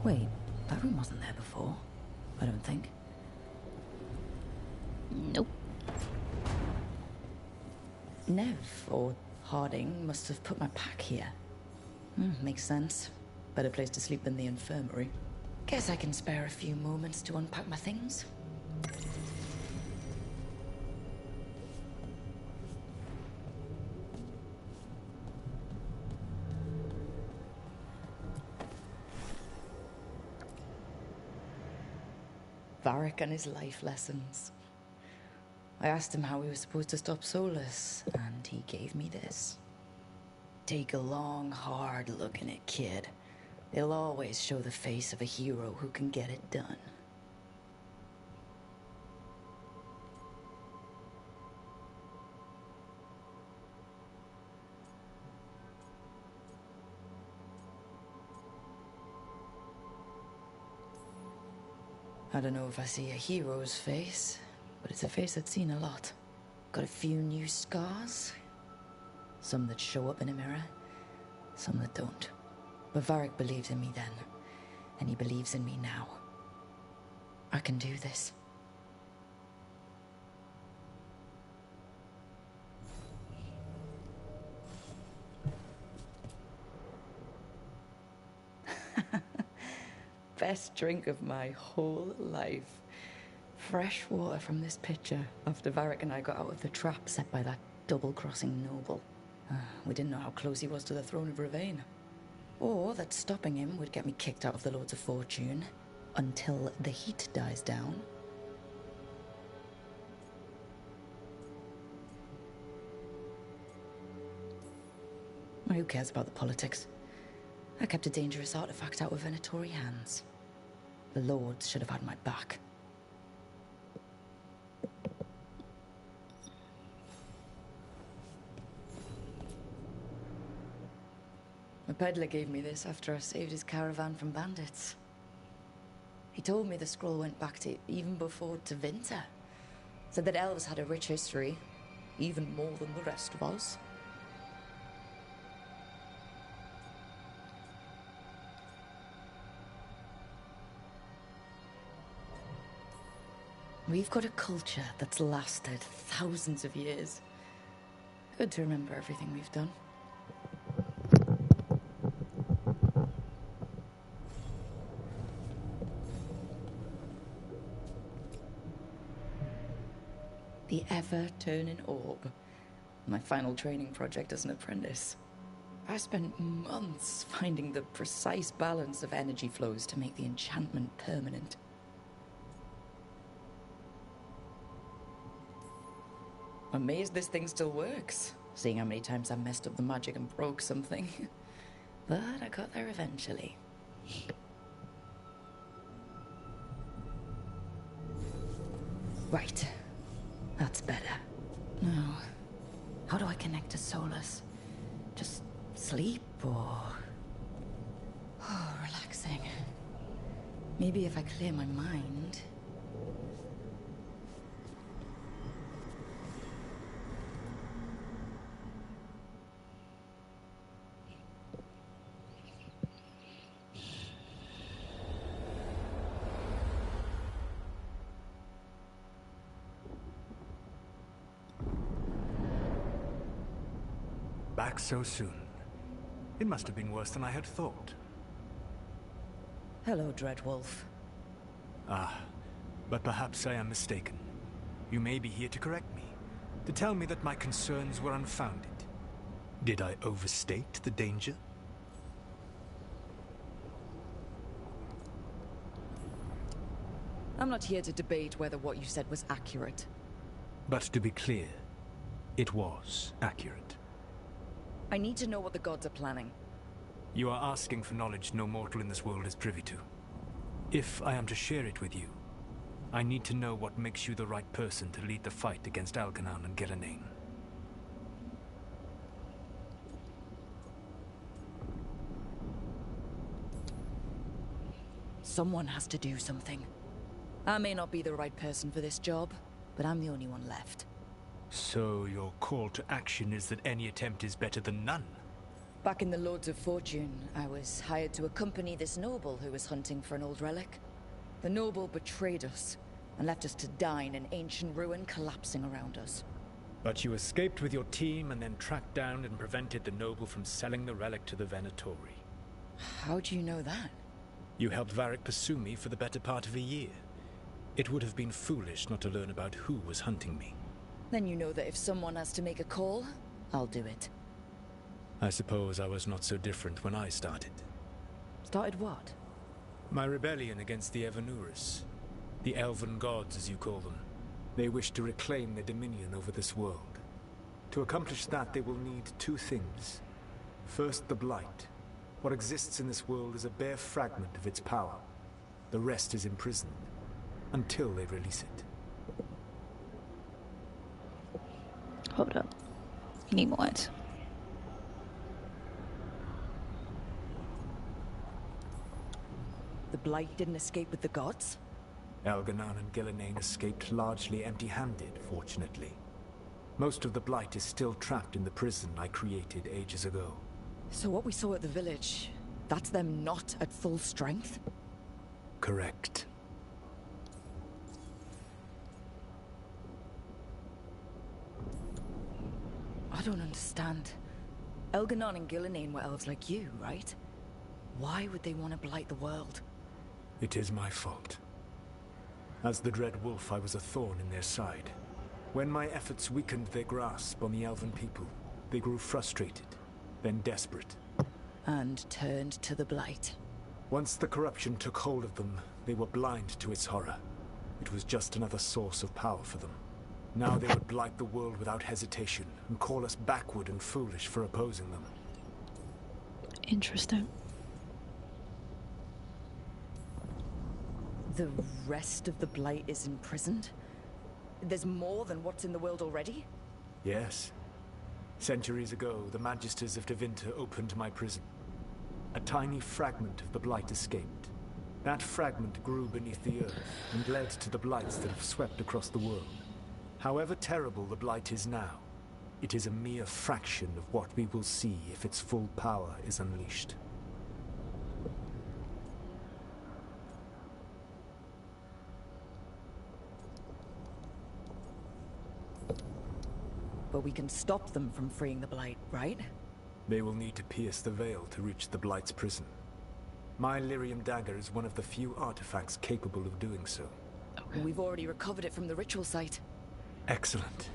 Wait, that room wasn't there before. I don't think. Nope. Nev, or Harding, must have put my pack here. Makes sense. Better place to sleep than the infirmary. Guess I can spare a few moments to unpack my things. Varric and his life lessons. I asked him how we were supposed to stop Solus, and he gave me this. Take a long, hard look in it, kid. It'll always show the face of a hero who can get it done. I don't know if I see a hero's face, but it's a face that's seen a lot. Got a few new scars. Some that show up in a mirror, some that don't. But Varric believed in me then, and he believes in me now. I can do this. Best drink of my whole life. Fresh water from this pitcher after Varric and I got out of the trap set by that double-crossing noble. We didn't know how close he was to the throne of Ravain. Or that stopping him would get me kicked out of the Lords of Fortune until the heat dies down. Who cares about the politics? I kept a dangerous artifact out of Venatori hands. The Lords should have had my back. The peddler gave me this after I saved his caravan from bandits. He told me the scroll went back to even before Tevinter. Said that elves had a rich history, even more than the rest of us. We've got a culture that's lasted thousands of years. Good to remember everything we've done. The ever-turning orb. My final training project as an apprentice. I spent months finding the precise balance of energy flows to make the enchantment permanent. I'm amazed this thing still works, seeing how many times I messed up the magic and broke something. But I got there eventually. Right. That's better. Now, how do I connect to Solus? Just sleep or... Oh, relaxing. Maybe if I clear my mind... Back so soon. It must have been worse than I had thought. Hello, Dreadwolf. Ah, but perhaps I am mistaken. You may be here to correct me, to tell me that my concerns were unfounded. Did I overstate the danger? I'm not here to debate whether what you said was accurate. But to be clear, it was accurate. I need to know what the gods are planning. You are asking for knowledge no mortal in this world is privy to. If I am to share it with you, I need to know what makes you the right person to lead the fight against Algernon and Gillenane. Someone has to do something. I may not be the right person for this job, but I'm the only one left. So your call to action is that any attempt is better than none? Back in the Lords of Fortune, I was hired to accompany this noble who was hunting for an old relic. The noble betrayed us and left us to die in an ancient ruin collapsing around us. But you escaped with your team and then tracked down and prevented the noble from selling the relic to the Venatori. How do you know that? You helped Varric pursue me for the better part of a year. It would have been foolish not to learn about who was hunting me. Then you know that if someone has to make a call, I'll do it. I suppose I was not so different when I started. Started what? My rebellion against the Evanuris. The Elven Gods, as you call them. They wish to reclaim their dominion over this world. To accomplish that, they will need two things. First, the Blight. What exists in this world is a bare fragment of its power. The rest is imprisoned, until they release it. Hold up. You need more. The Blight didn't escape with the gods? Algernon and Gillenane escaped largely empty-handed, fortunately. Most of the Blight is still trapped in the prison I created ages ago. So what we saw at the village, that's them not at full strength? Correct. I don't understand. Algernon and Gillenane were elves like you, right? Why would they want to blight the world? It is my fault. As the Dread Wolf, I was a thorn in their side. When my efforts weakened their grasp on the Elven people, they grew frustrated, then desperate. And turned to the Blight. Once the corruption took hold of them, they were blind to its horror. It was just another source of power for them. Now they would blight the world without hesitation, and call us backward and foolish for opposing them. Interesting. The rest of the Blight is imprisoned? There's more than what's in the world already? Yes. Centuries ago, the Magisters of Tevinter opened my prison. A tiny fragment of the Blight escaped. That fragment grew beneath the earth and led to the Blights that have swept across the world. However terrible the Blight is now, it is a mere fraction of what we will see if its full power is unleashed. But we can stop them from freeing the Blight, right? They will need to pierce the veil to reach the Blight's prison. My Lyrium dagger is one of the few artifacts capable of doing so. Okay. We've already recovered it from the ritual site. Excellent.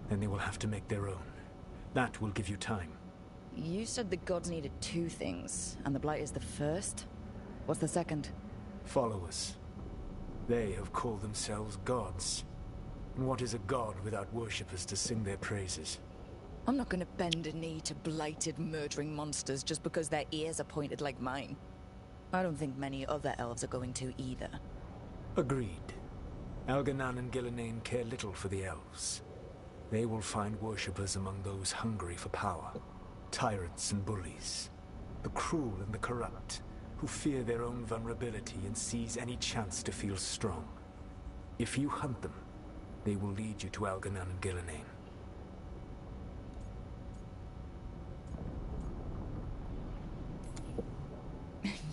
Then they will have to make their own. That will give you time. You said the gods needed 2 things, and the Blight is the first? What's the second? Followers. They have called themselves gods. And what is a god without worshippers to sing their praises? I'm not gonna bend a knee to blighted, murdering monsters just because their ears are pointed like mine. I don't think many other elves are going to either. Agreed. Elganan and Gillenane care little for the elves. They will find worshippers among those hungry for power. Tyrants and bullies. The cruel and the corrupt, who fear their own vulnerability and seize any chance to feel strong. If you hunt them, they will lead you to Elganan and Gillenane.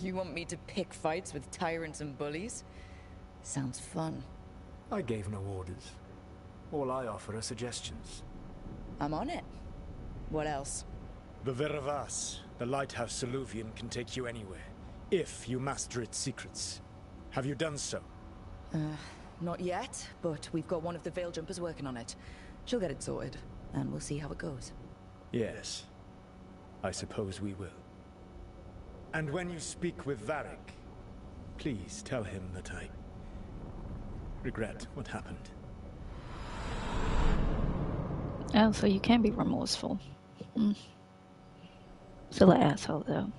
You want me to pick fights with tyrants and bullies? Sounds fun. I gave no orders. All I offer are suggestions. I'm on it. What else? The Veravas, the lighthouse Soluvian, can take you anywhere, if you master its secrets. Have you done so? Not yet, but we've got one of the Veil Jumpers working on it. She'll get it sorted, and we'll see how it goes. Yes. I suppose we will. And when you speak with Varric, please tell him that I regret what happened. Oh, so you can be remorseful. Still an asshole, though.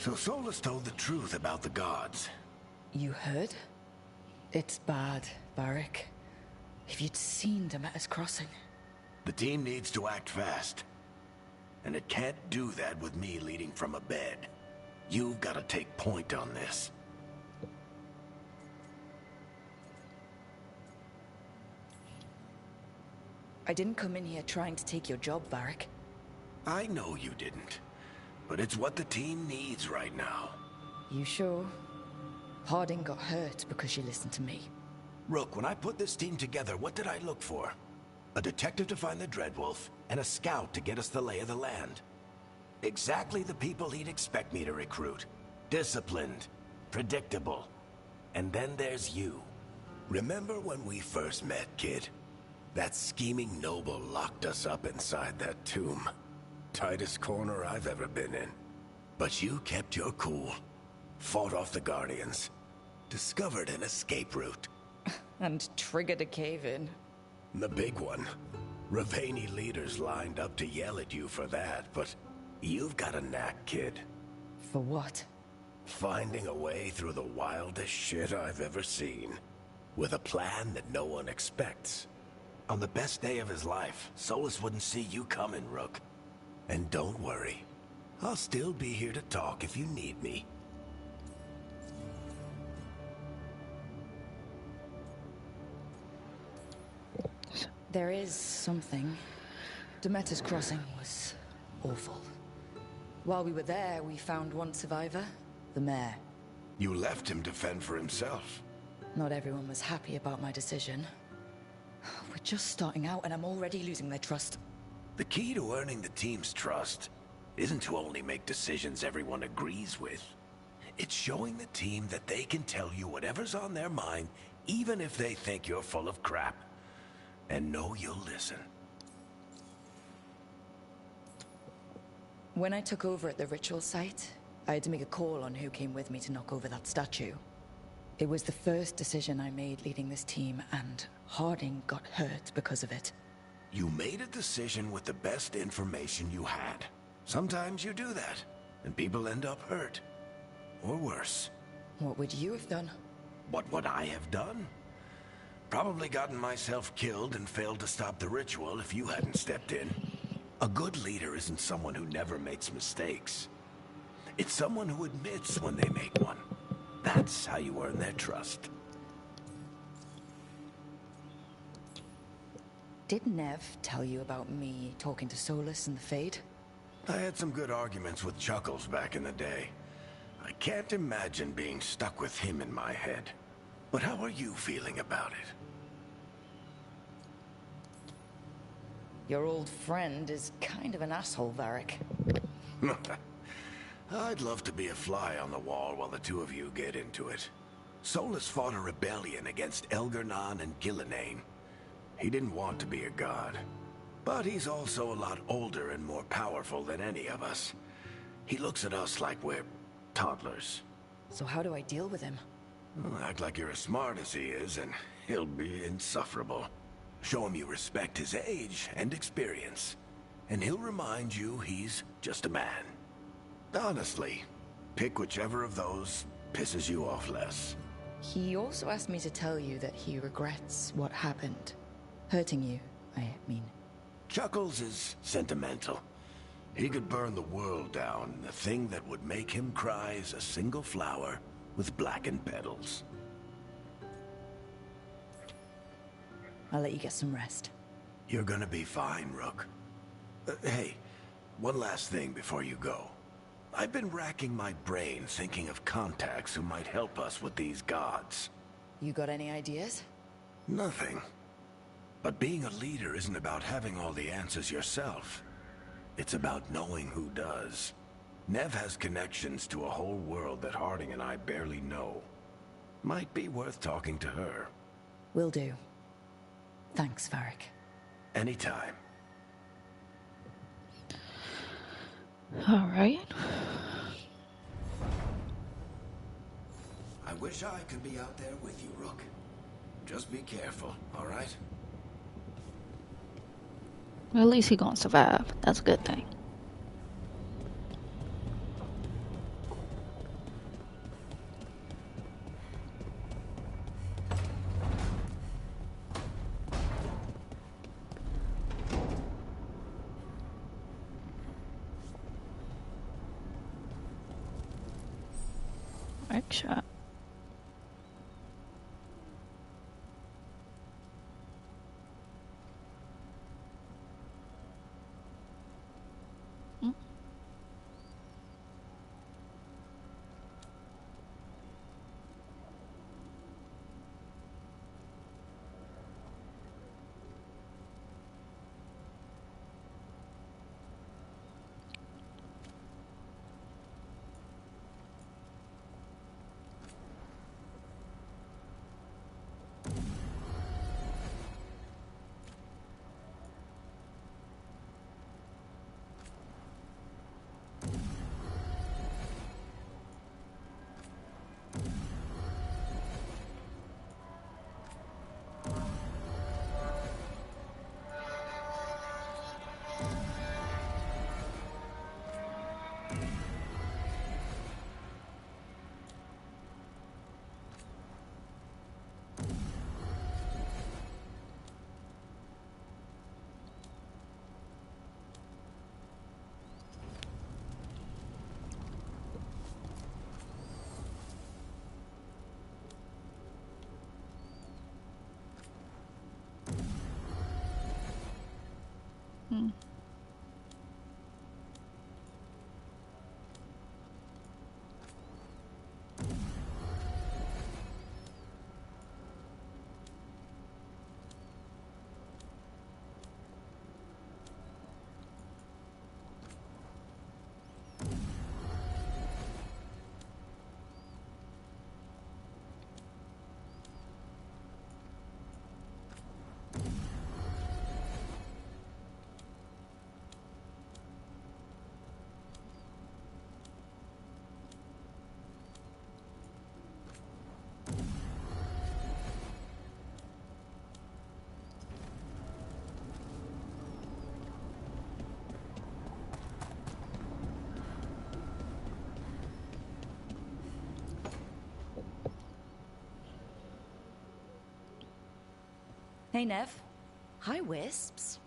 So Solas told the truth about the gods. You heard? It's bad, Varric. If you'd seen Demeter's crossing. The team needs to act fast. And it can't do that with me leading from a bed. You've got to take point on this. I didn't come in here trying to take your job, Varric. I know you didn't. But it's what the team needs right now. You sure? Harding got hurt because she listened to me. Rook, when I put this team together, what did I look for? A detective to find the Dreadwolf, and a scout to get us the lay of the land. Exactly the people he'd expect me to recruit. Disciplined, predictable. And then there's you. Remember when we first met, kid? That scheming noble locked us up inside that tomb. Tightest corner I've ever been in. But you kept your cool. Fought off the Guardians. Discovered an escape route. And triggered a cave-in. The big one. Ravani leaders lined up to yell at you for that, but you've got a knack, kid. For what? Finding a way through the wildest shit I've ever seen. With a plan that no one expects. On the best day of his life, Solas wouldn't see you coming, Rook. And don't worry. I'll still be here to talk if you need me. There is something. Demeter's Crossing was awful. While we were there, we found one survivor, the mayor. You left him to fend for himself. Not everyone was happy about my decision. We're just starting out and I'm already losing their trust. The key to earning the team's trust isn't to only make decisions everyone agrees with. It's showing the team that they can tell you whatever's on their mind, even if they think you're full of crap. And know you'll listen. When I took over at the ritual site, I had to make a call on who came with me to knock over that statue. It was the first decision I made leading this team, and Harding got hurt because of it. You made a decision with the best information you had. Sometimes you do that, and people end up hurt. Or worse. What would you have done? What would I have done? Probably gotten myself killed and failed to stop the ritual if you hadn't stepped in. A good leader isn't someone who never makes mistakes. It's someone who admits when they make one. That's how you earn their trust. Did Nev tell you about me talking to Solas and the Fade? I had some good arguments with Chuckles back in the day. I can't imagine being stuck with him in my head. But how are you feeling about it? Your old friend is kind of an asshole, Varric. I'd love to be a fly on the wall while the two of you get into it. Solas fought a rebellion against Elgar'nan and Gillenane. He didn't want to be a god. But he's also a lot older and more powerful than any of us. He looks at us like we're toddlers. So how do I deal with him? Well, act like you're as smart as he is, and he'll be insufferable. Show him you respect his age and experience, and he'll remind you he's just a man. Honestly, pick whichever of those pisses you off less. He also asked me to tell you that he regrets what happened. Hurting you, I mean. Chuckles is sentimental. He could burn the world down, and the thing that would make him cry is a single flower with blackened petals. I'll let you get some rest. You're gonna be fine, Rook. Hey, one last thing before you go. I've been racking my brain thinking of contacts who might help us with these gods. You got any ideas? Nothing. But being a leader isn't about having all the answers yourself. It's about knowing who does. Nev has connections to a whole world that Harding and I barely know. Might be worth talking to her. Will do. Thanks, Varric. Anytime. All right. I wish I could be out there with you, Rook. Just be careful, all right? Well, at least he gonna survive. That's a good thing. Workshop. Hey, Nev. Hi, Wisps.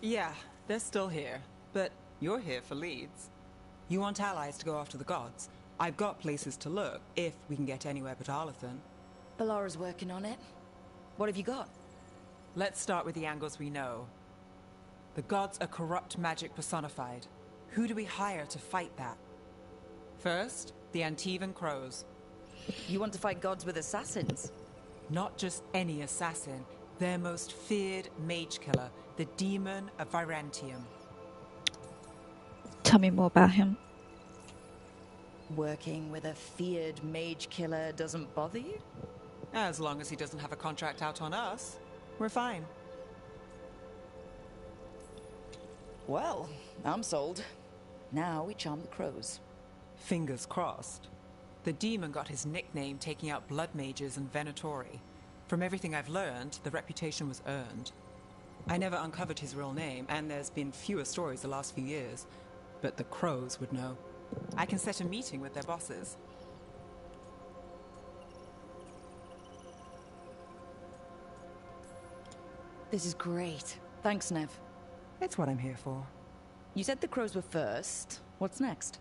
Yeah, they're still here. But you're here for leads. You want allies to go after the gods? I've got places to look, if we can get anywhere but Arlathan. Balara's working on it. What have you got? Let's start with the angles we know. The gods are corrupt magic personified. Who do we hire to fight that? First, the Antivan Crows. You want to fight gods with assassins? Not just any assassin. Their most feared mage killer, the Demon of Virantium. Tell me more about him. Working with a feared mage killer doesn't bother you? As long as he doesn't have a contract out on us, we're fine. Well, I'm sold. Now we charm the crows. Fingers crossed. The demon got his nickname taking out blood mages and Venatori. From everything I've learned, the reputation was earned. I never uncovered his real name, and there's been fewer stories the last few years. But the crows would know. I can set a meeting with their bosses. This is great. Thanks, Nev. It's what I'm here for. You said the crows were first. What's next?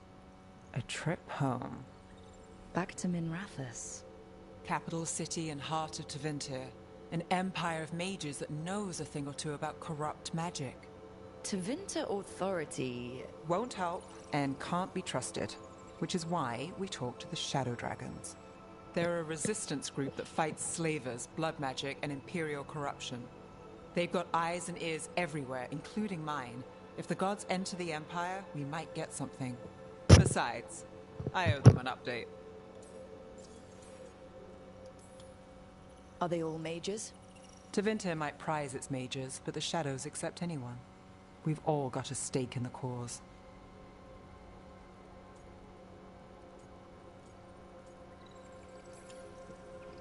A trip home. Back to Minrathous. Capital city and heart of Tevinter. An empire of mages that knows a thing or two about corrupt magic. Tevinter Authority won't help and can't be trusted, which is why we talk to the Shadow Dragons. They're a resistance group that fights slavers, blood magic, and imperial corruption. They've got eyes and ears everywhere, including mine. If the gods enter the Empire, we might get something. Besides, I owe them an update. Are they all mages? Tevinter might prize its mages, but the Shadows accept anyone. We've all got a stake in the cause.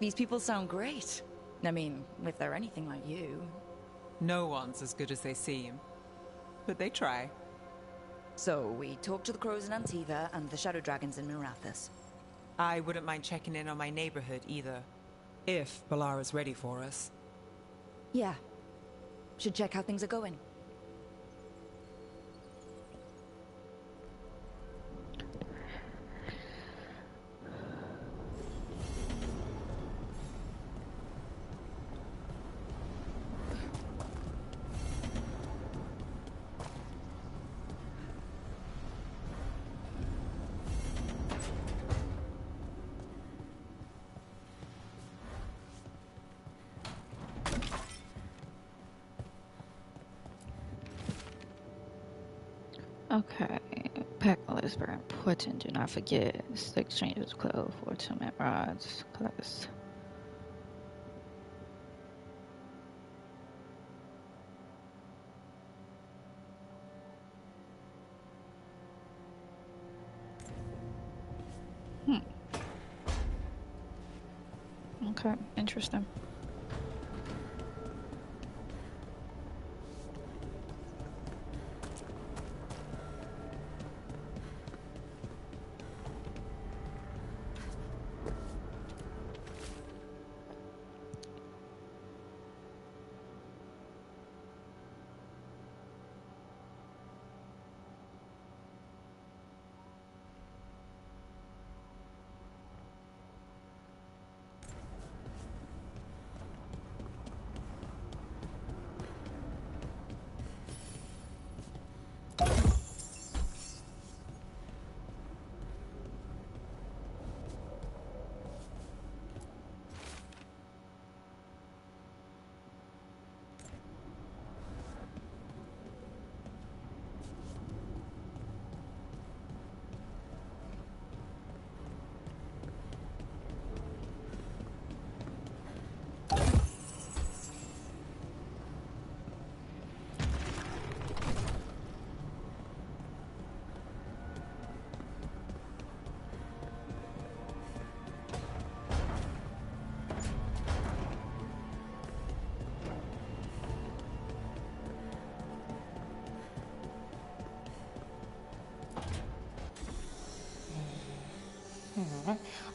These people sound great. I mean, if they're anything like you. No one's as good as they seem. But they try. So, we talk to the crows in Antiva and the Shadow Dragons in Minrathous. I wouldn't mind checking in on my neighborhood either. If Balara's ready for us. Yeah. Should check how things are going. Okay, Packle is very important. Do not forget. 6 changes clothes, 4 2-minute rods. Collect. Okay, interesting.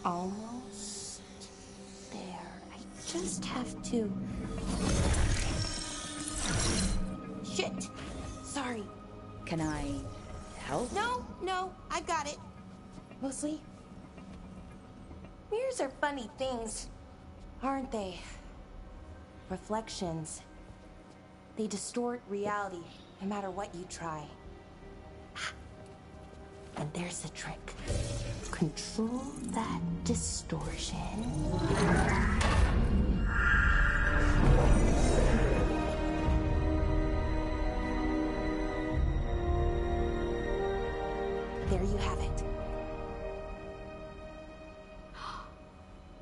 almost there. I just have to... Shit! Sorry. Can I help? No, I've got it. Mostly, mirrors are funny things, aren't they? Reflections. They distort reality, no matter what you try. And there's the trick. Control that distortion. There you have it.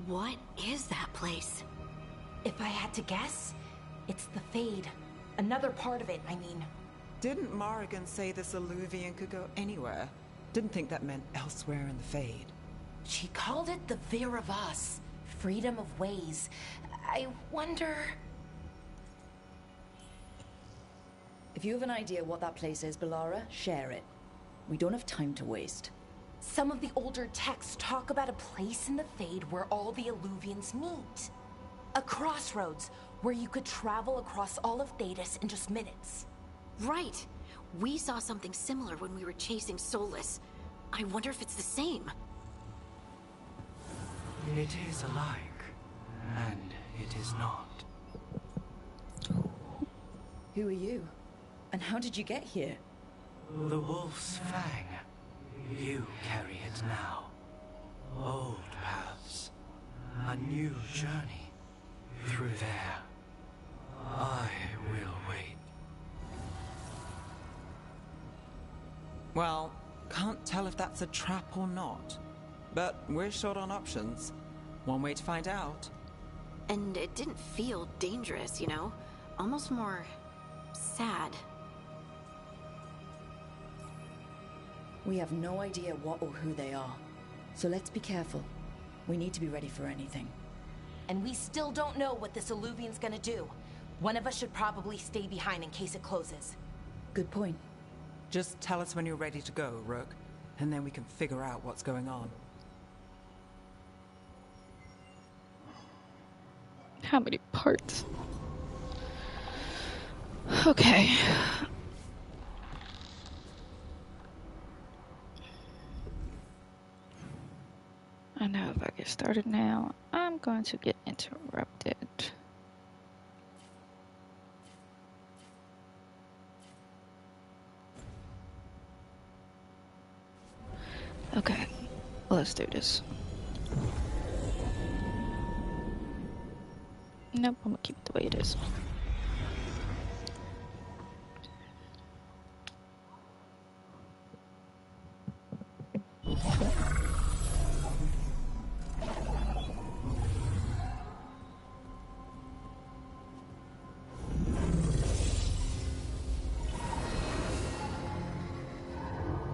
What is that place? If I had to guess, it's the Fade. Another part of it, I mean. Didn't Morrigan say this Eluvian could go anywhere? Didn't think that meant elsewhere in the Fade. She called it the Vir of Us. Freedom of ways. I wonder... If you have an idea what that place is, Bellara, share it. We don't have time to waste. Some of the older texts talk about a place in the Fade where all the Eluvians meet. A crossroads where you could travel across all of Thedas in just minutes. Right. We saw something similar when we were chasing Solus. I wonder if it's the same. It is alike, and it is not. Who are you? And how did you get here? The Wolf's Fang. You carry it now. Old paths. A new journey. Through there. I will wait. Well, can't tell if that's a trap or not. But we're short on options. One way to find out. And it didn't feel dangerous, you know? Almost more... sad. We have no idea what or who they are. So let's be careful. We need to be ready for anything. And we still don't know what this Eluvian's gonna do. One of us should probably stay behind in case it closes. Good point. Just tell us when you're ready to go, Rook, and then we can figure out what's going on. How many parts? Okay. I know if I get started now, I'm going to get interrupted. Okay, let's do this. Nope, I'm gonna keep it the way it is.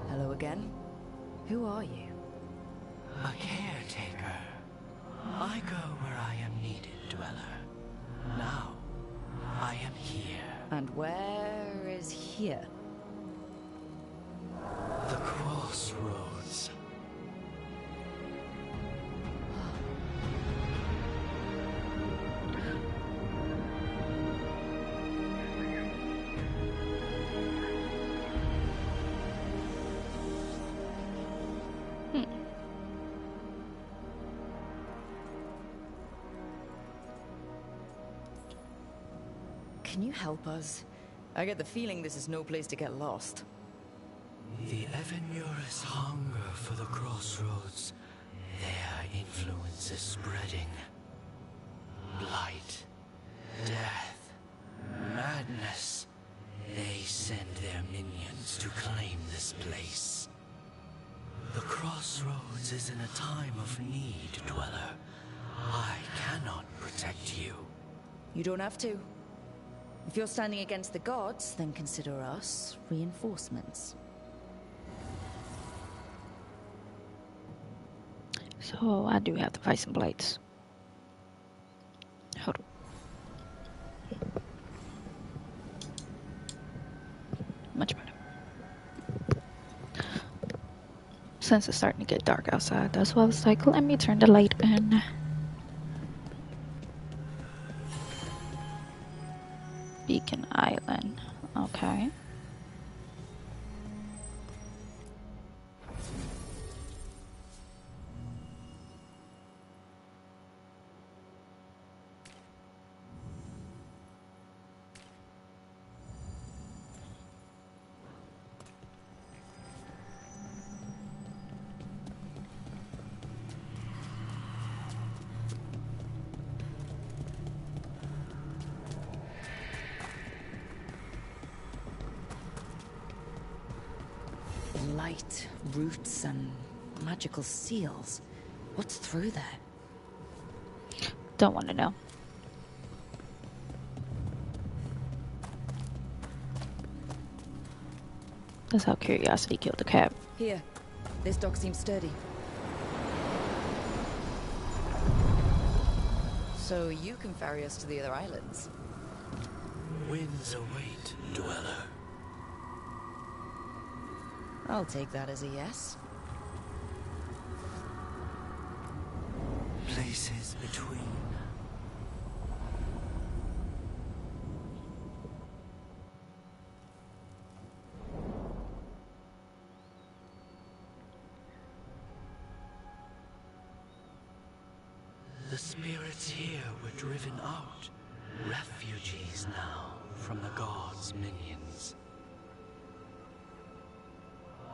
Hello again. Who are you? A caretaker. I go where I am needed, Dweller. Now, I am here. And where is here? The crossroads. Can you help us? I get the feeling this is no place to get lost. The Evanurus hunger for the crossroads. Their influence is spreading. Blight, death, madness. They send their minions to claim this place. The crossroads is in a time of need, Dweller. I cannot protect you. You don't have to. If you're standing against the gods, then consider us reinforcements. So I do have to fight some blights. Hold on. Much better. Since it's starting to get dark outside, that's why I was like, let me turn the light on. Beacon Island. Okay. Light, roots, and magical seals. What's through there? Don't want to know. That's how curiosity killed the cat. Here. This dock seems sturdy. So you can ferry us to the other islands? Winds await, dweller. I'll take that as a yes. Places between. The spirits here were driven out. Refugees now from the gods' minions.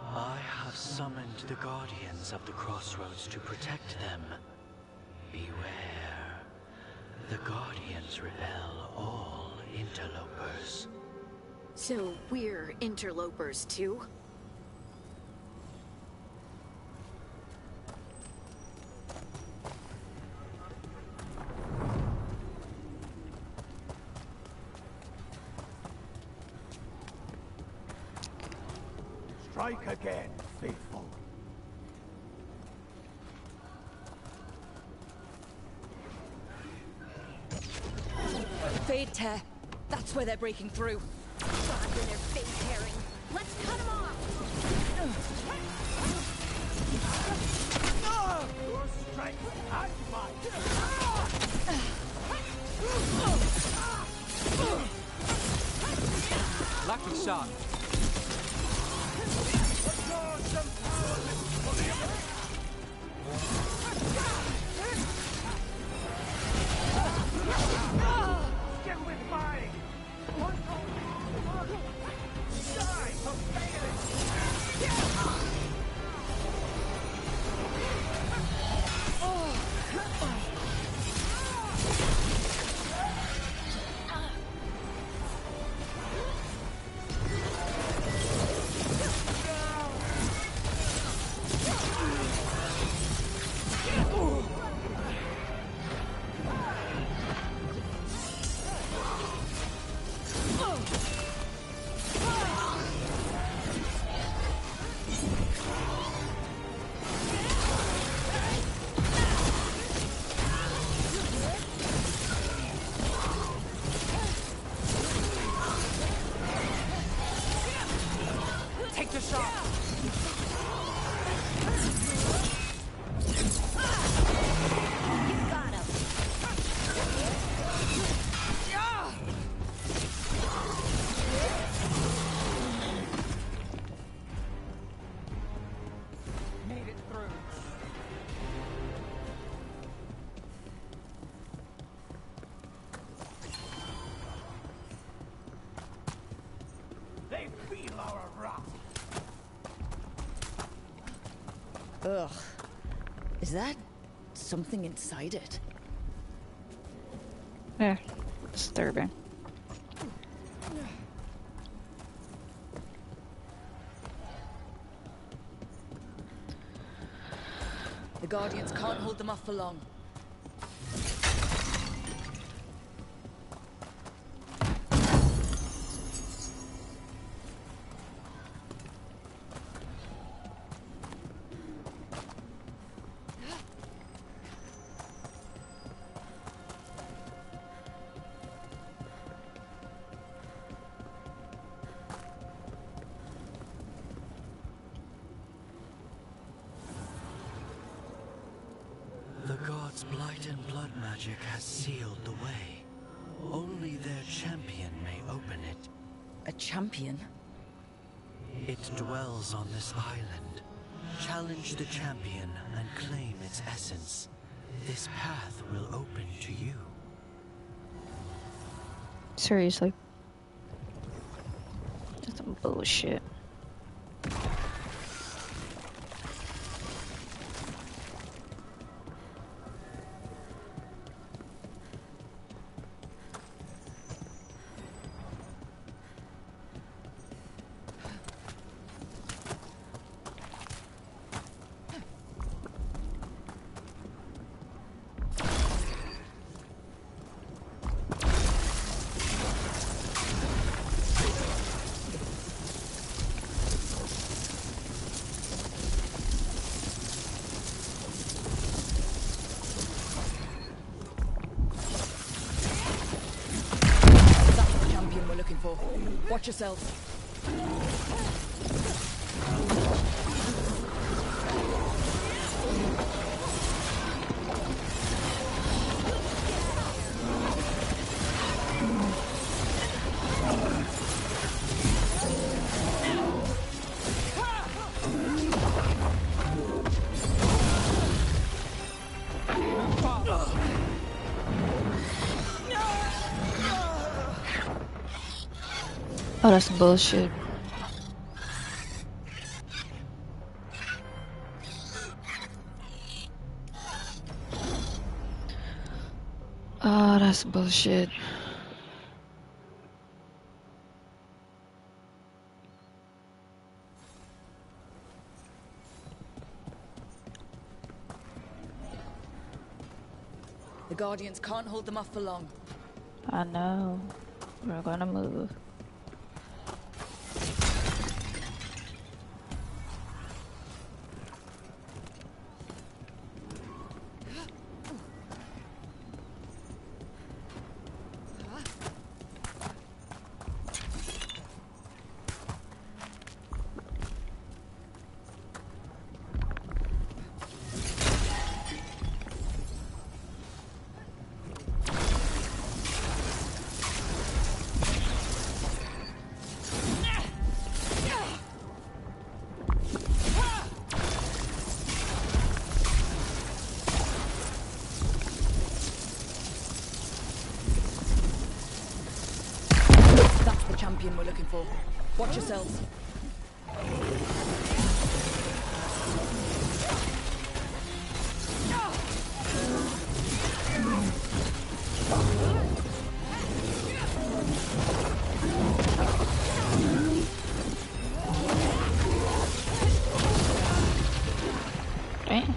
I have summoned the Guardians of the Crossroads to protect them. Beware. The Guardians repel all interlopers. So we're interlopers too? Strike again, faithful. Fade tear. That's where they're breaking through. Gods and their fade tearing. Let's cut them off! Your strength and mine. Lucky shot. Get with mine! Die for failing! Take the shot. Made it through. They feel our wrath. Ugh. Is that something inside it? Yeah, disturbing. The Guardians can't hold them off for long. This blight and blood magic has sealed the way. Only their champion may open it. A champion? It dwells on this island. Challenge the champion and claim its essence. This path will open to you. Seriously. That's some bullshit. Watch yourself. Oh, that's some bullshit. Oh, that's bullshit. The Guardians can't hold them off for long. I know. We're gonna move. We're looking for. Watch yourselves. Damn.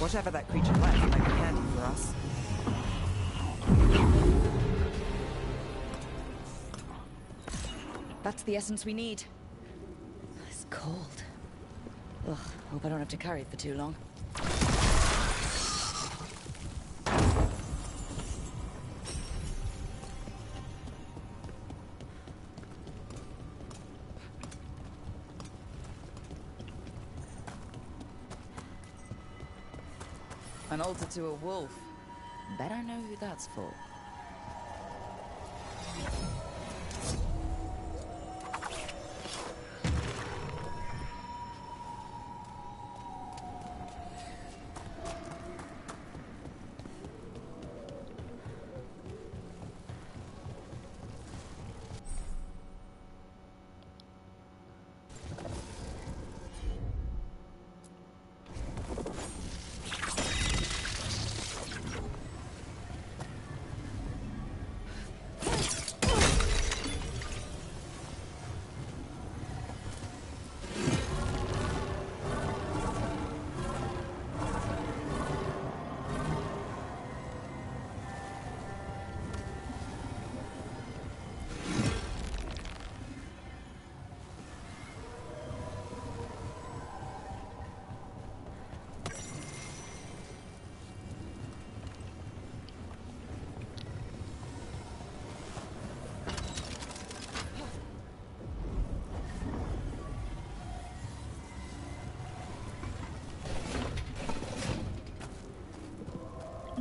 Whatever that creature left might be handy for us. That's the essence we need. It's cold. Ugh, hope I don't have to carry it for too long. An altar to a wolf. Bet I know who that's for.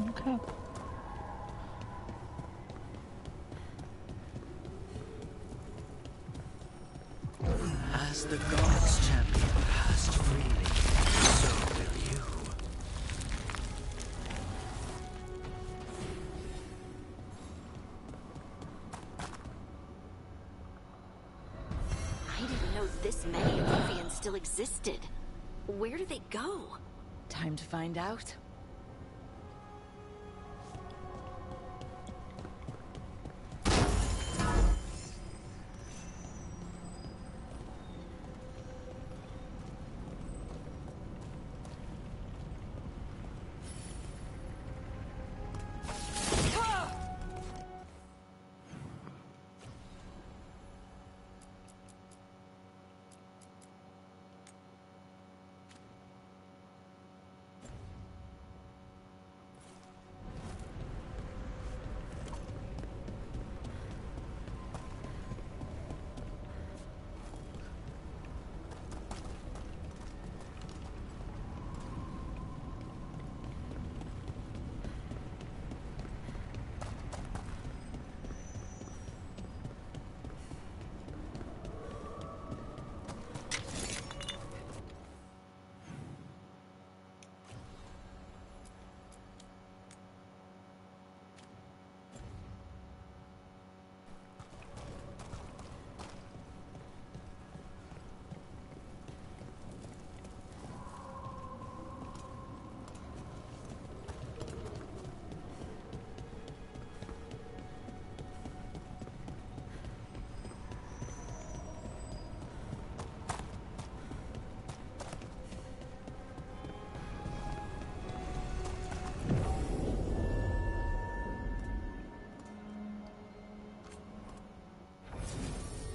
Okay. As the gods' champion passed freely, so will you. I didn't know this many Eluvians still existed. Where do they go? Time to find out.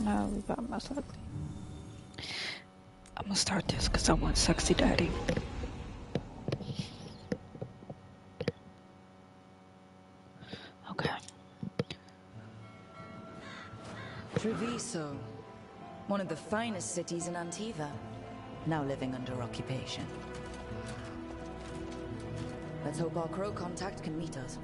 No, we got most likely. I'm gonna start this because I want sexy daddy. Okay. Treviso, one of the finest cities in Antiva, now living under occupation. Let's hope our crow contact can meet us.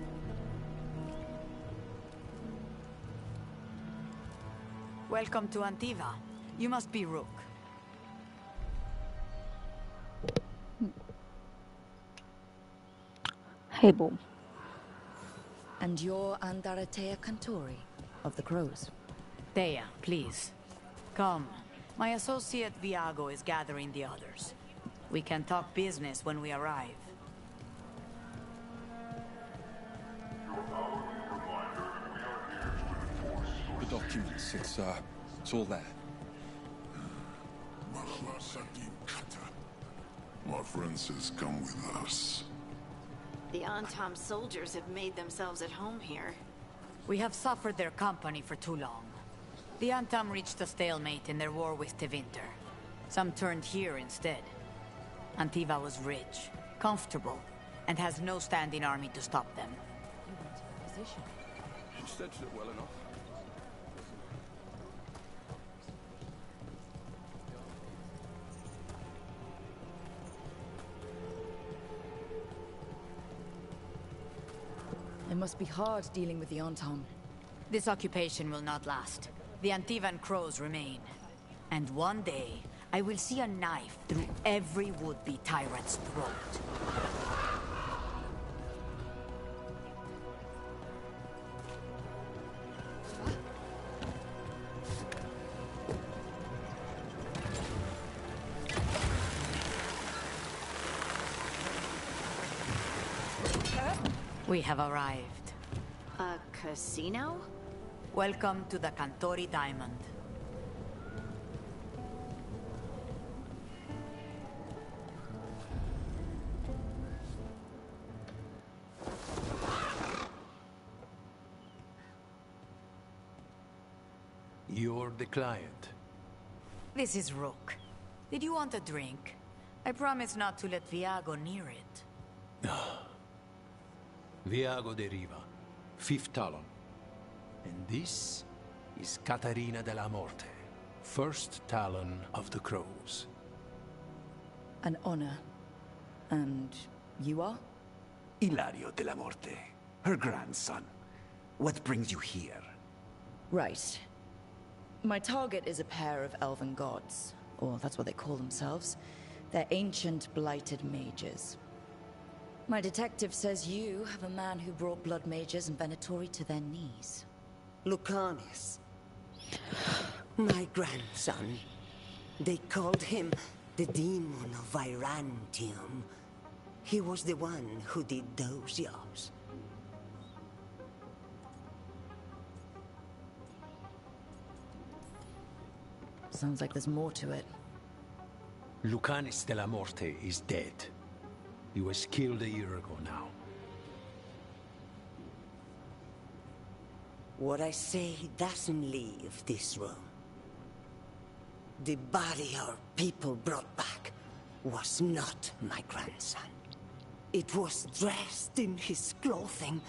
Welcome to Antiva. You must be Rook. Hey, boom. And you're Andaratea Cantori of the Crows. Thea, please. Come. My associate Viago is gathering the others. We can talk business when we arrive. The documents, it's all there. My friend says come with us. The Antam soldiers have made themselves at home here. We have suffered their company for too long. The Antam reached a stalemate in their war with Tevinter. Some turned here instead. Antiva was rich, comfortable, and has no standing army to stop them. You stretched it well enough. must be hard dealing with the Antam. This occupation will not last. The Antivan crows remain. And one day, I will see a knife through every would-be tyrant's throat. We have arrived. A casino? Welcome to the Cantori Diamond. You're the client. This is Rook. Did you want a drink? I promise not to let Viago near it. Viago de Riva, 5th Talon. And this is Catarina de la Morte, 1st Talon of the Crows. An honor. And you are? Ilario de la Morte, her grandson. What brings you here? Right. My target is a pair of elven gods, or that's what they call themselves. They're ancient, blighted mages. My detective says you have a man who brought blood mages and Venatori to their knees. Lucanus. My grandson. They called him the Demon of Virantium. He was the one who did those jobs. Sounds like there's more to it. Lucanus de la Morte is dead. He was killed a year ago now. What I say doesn't leave this room. The body our people brought back was not my grandson. It was dressed in his clothing,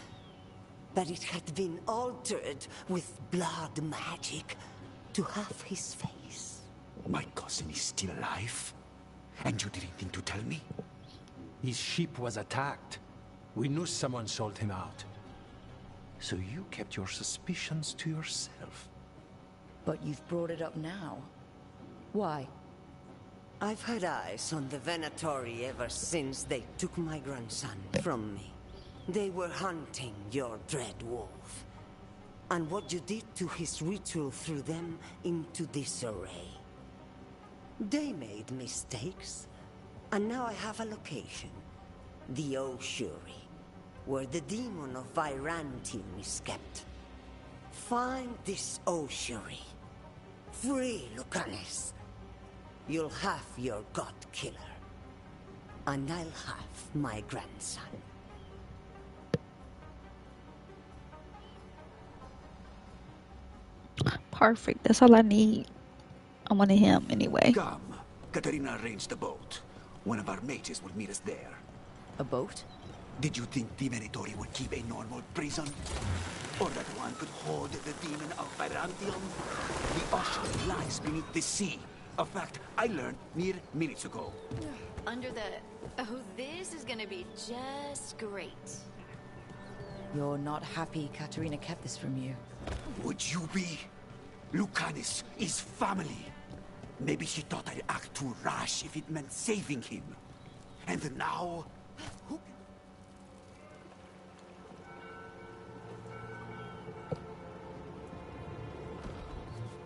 but it had been altered with blood magic to have his face. My cousin is still alive? And you didn't think to tell me? His ship was attacked. We knew someone sold him out. So you kept your suspicions to yourself. But you've brought it up now. Why? I've had eyes on the Venatori ever since they took my grandson from me. They were hunting your dread wolf. And what you did to his ritual threw them into disarray. They made mistakes, and now I have a location. The Oshuri, where the demon of Virantium is kept. Find this Oshuri. Free Lucanus. You'll have your god killer. And I'll have my grandson. Perfect. That's all I need. I wanted him anyway. Come. Katarina arranged a boat. One of our mages will meet us there. A boat? Did you think the Venatori would keep a normal prison? Or that one could hold the demon of Virantium? The ocean lies beneath the sea. A fact I learned mere minutes ago. Under the... Oh, this is gonna be just great. You're not happy Katarina kept this from you. Would you be? Lucanus is family. Maybe she thought I'd act too rash if it meant saving him. And now... Who...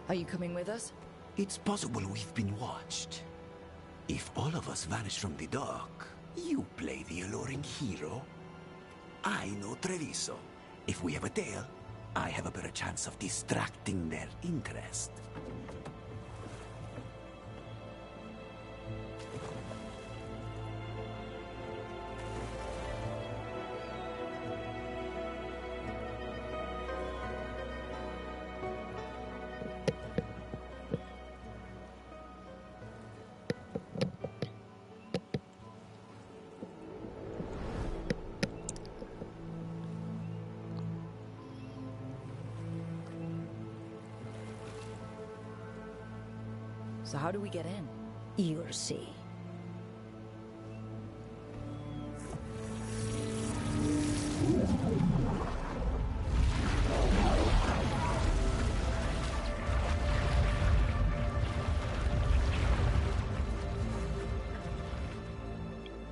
Are you coming with us? It's possible we've been watched. If all of us vanish from the dock, you play the alluring hero. I know Treviso. If we have a tale, I have a better chance of distracting their interest. So how do we get in? You'll see.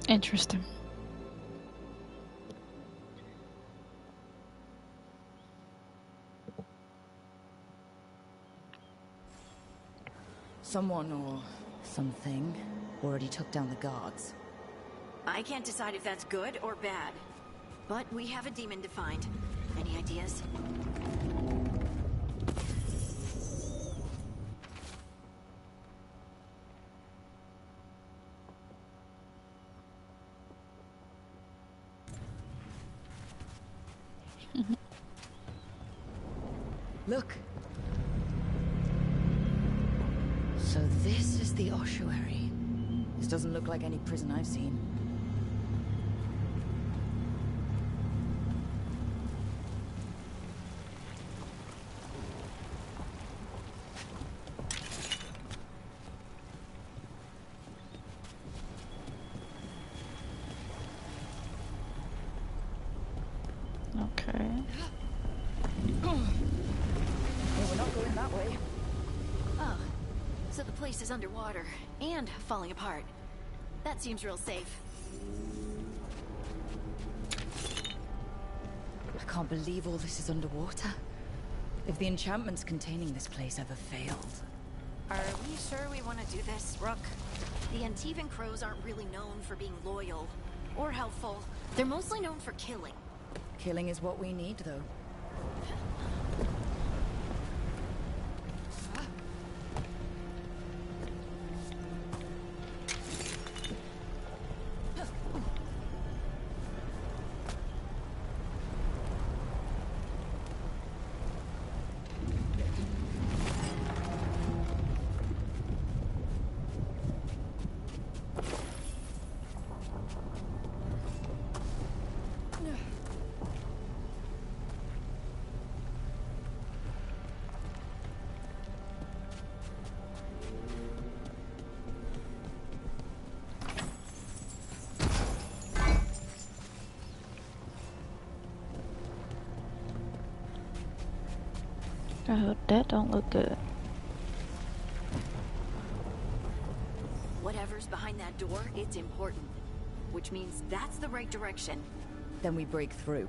Interesting. Someone or something already took down the guards. I can't decide if that's good or bad. But we have a demon to find. Any ideas? Look. So this is the ossuary. This doesn't look like any prison I've seen. Okay. Well, we're not going that way. Oh, so the place is underwater and falling apart. That seems real safe. I can't believe all this is underwater. If the enchantments containing this place ever failed. Are we sure we want to do this, Rook? The Antivan Crows aren't really known for being loyal or helpful. They're mostly known for killing. Killing is what we need, though. Oh, that don't look good. Whatever's behind that door, it's important. Which means that's the right direction. Then we break through.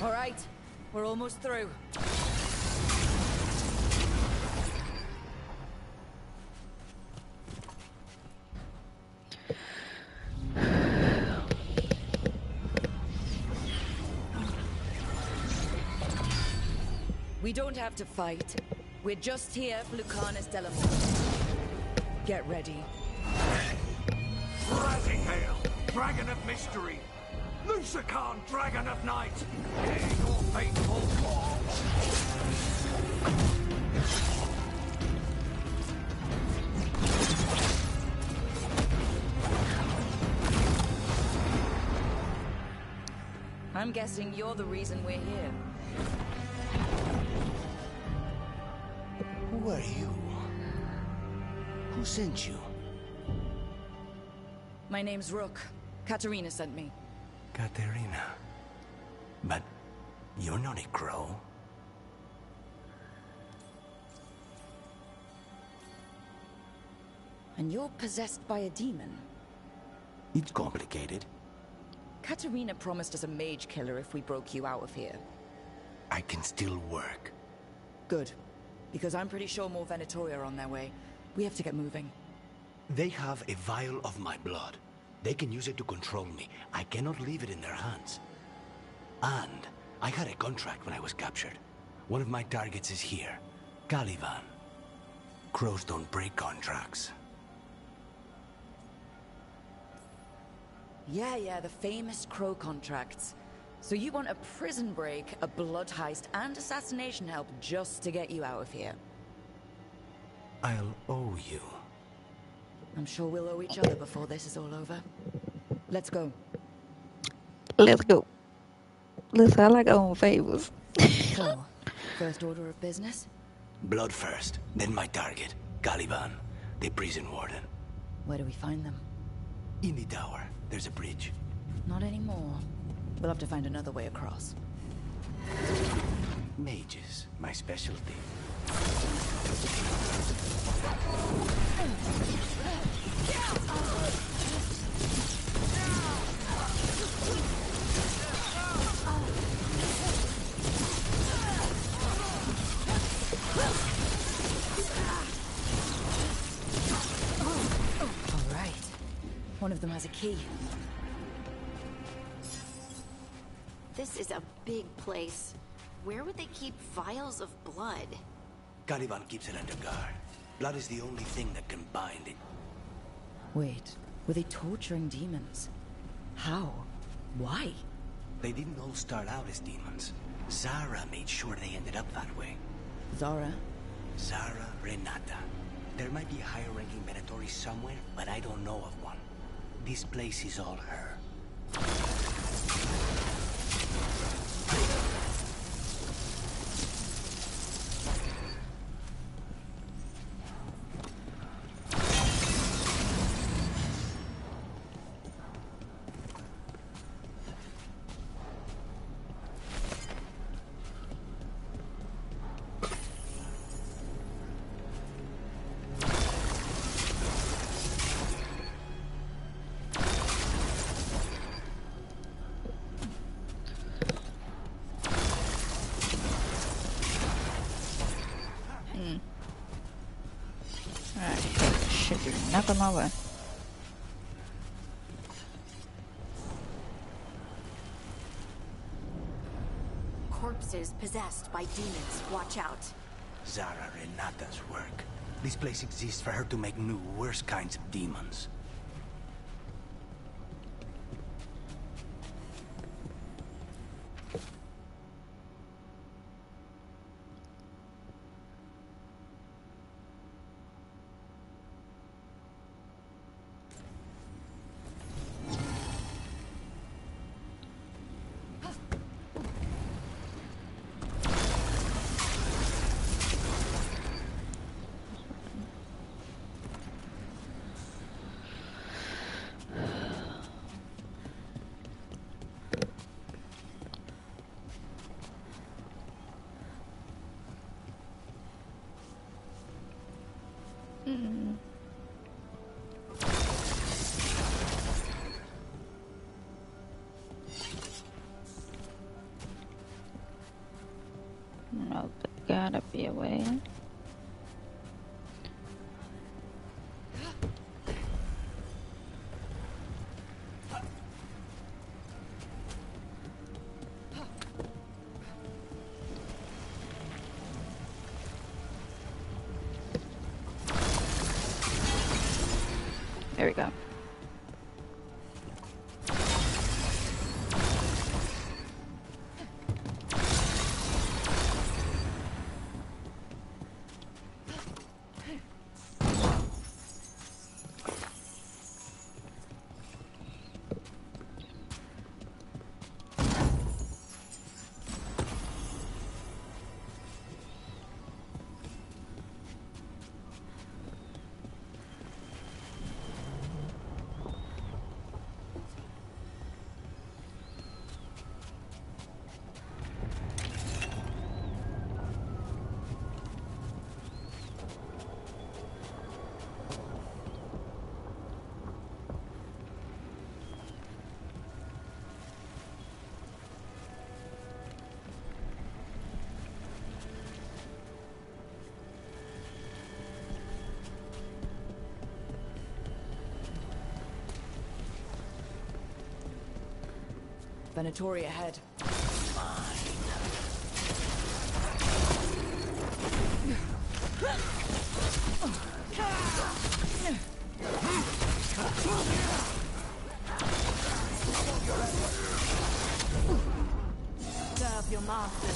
All right, we're almost through. We don't have to fight. We're just here for Lucanus Delamore. Get ready. Rising Hail, Dragon of Mystery! Lucican, Dragon of Night! Dare your faithful claws! I'm guessing you're the reason we're here. Who are you? Who sent you? My name's Rook. Katarina sent me. Katerina. But you're not a crow. And you're possessed by a demon. It's complicated. Katarina promised us a mage killer if we broke you out of here. I can still work. Good. Because I'm pretty sure more Venatori are on their way. We have to get moving. They have a vial of my blood. They can use it to control me. I cannot leave it in their hands. And I had a contract when I was captured. One of my targets is here. Caliban. Crows don't break contracts. Yeah, the famous Crow contracts. So you want a prison break, a blood heist, and assassination help just to get you out of here? I'll owe you. I'm sure we'll owe each other before this is all over. Let's go. Let's go. Listen, I like owing favors. So, first order of business? Blood first, then my target. Caliban, the prison warden. Where do we find them? In the tower. There's a bridge. Not anymore. We'll have to find another way across. Mages, my specialty. All right. One of them has a key. This is a big place. Where would they keep vials of blood? Caliban keeps it under guard. Blood is the only thing that can bind it. Wait, were they torturing demons? How? Why? They didn't all start out as demons. Zara made sure they ended up that way. Zara? Zara Renata. There might be a higher-ranking Venatori somewhere, but I don't know of one. This place is all her. Knock on my way. Corpses possessed by demons. Watch out. Zara Renata's work. This place exists for her to make new, worse kinds of demons. No, there gotta be a way. There we go. Venatori ahead. Serve your master.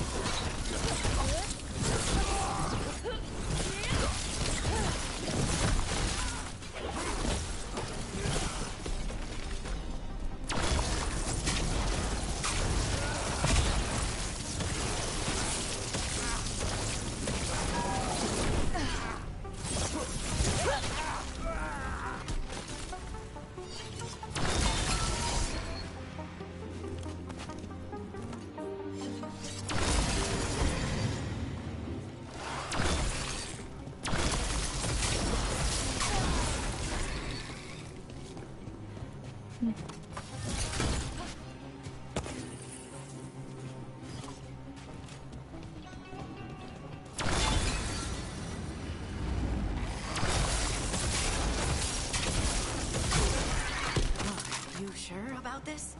You sure about this?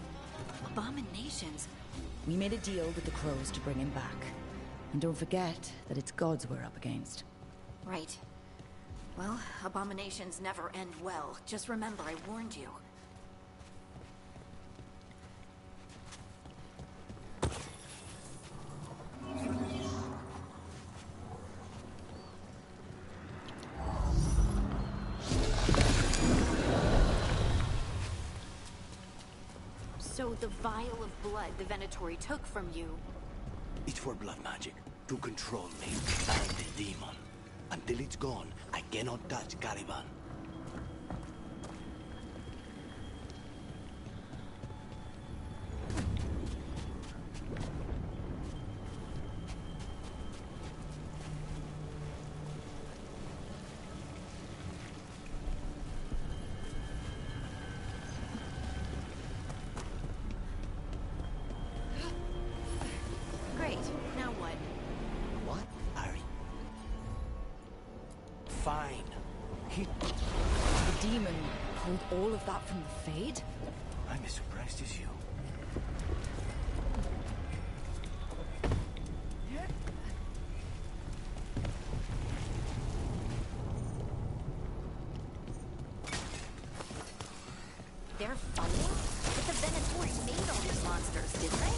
Abominations. We made a deal with the crows to bring him back. And don't forget that it's gods we're up against. Right. Well, abominations never end well. Just remember, I warned you. So the vial of blood the Venatori took from you... It's for blood magic, to control me and the demon. Until it's gone, I cannot touch Caliban. Great. Now what? What? Harry? Fine. The demon pulled all of that from the Fade? I'm as surprised as you. They're fighting? But the Venatori made all these monsters, didn't they?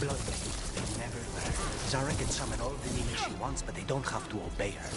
Blood things, they never learn. Zara can summon all the demons she wants, but they don't have to obey her.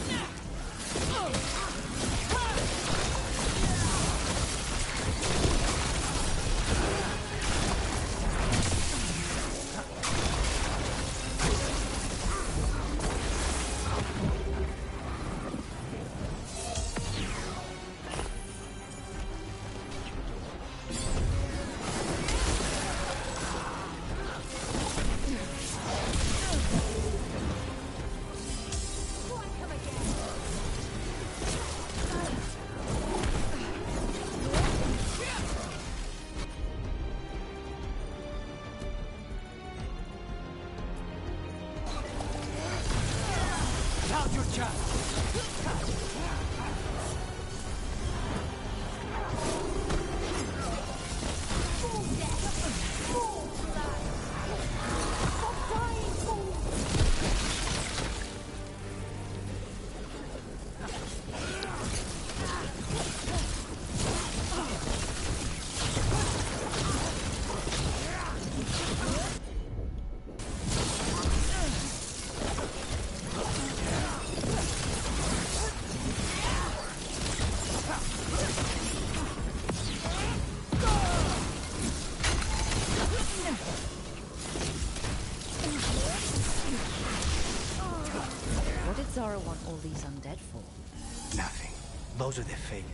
Nothing. Those are the failures.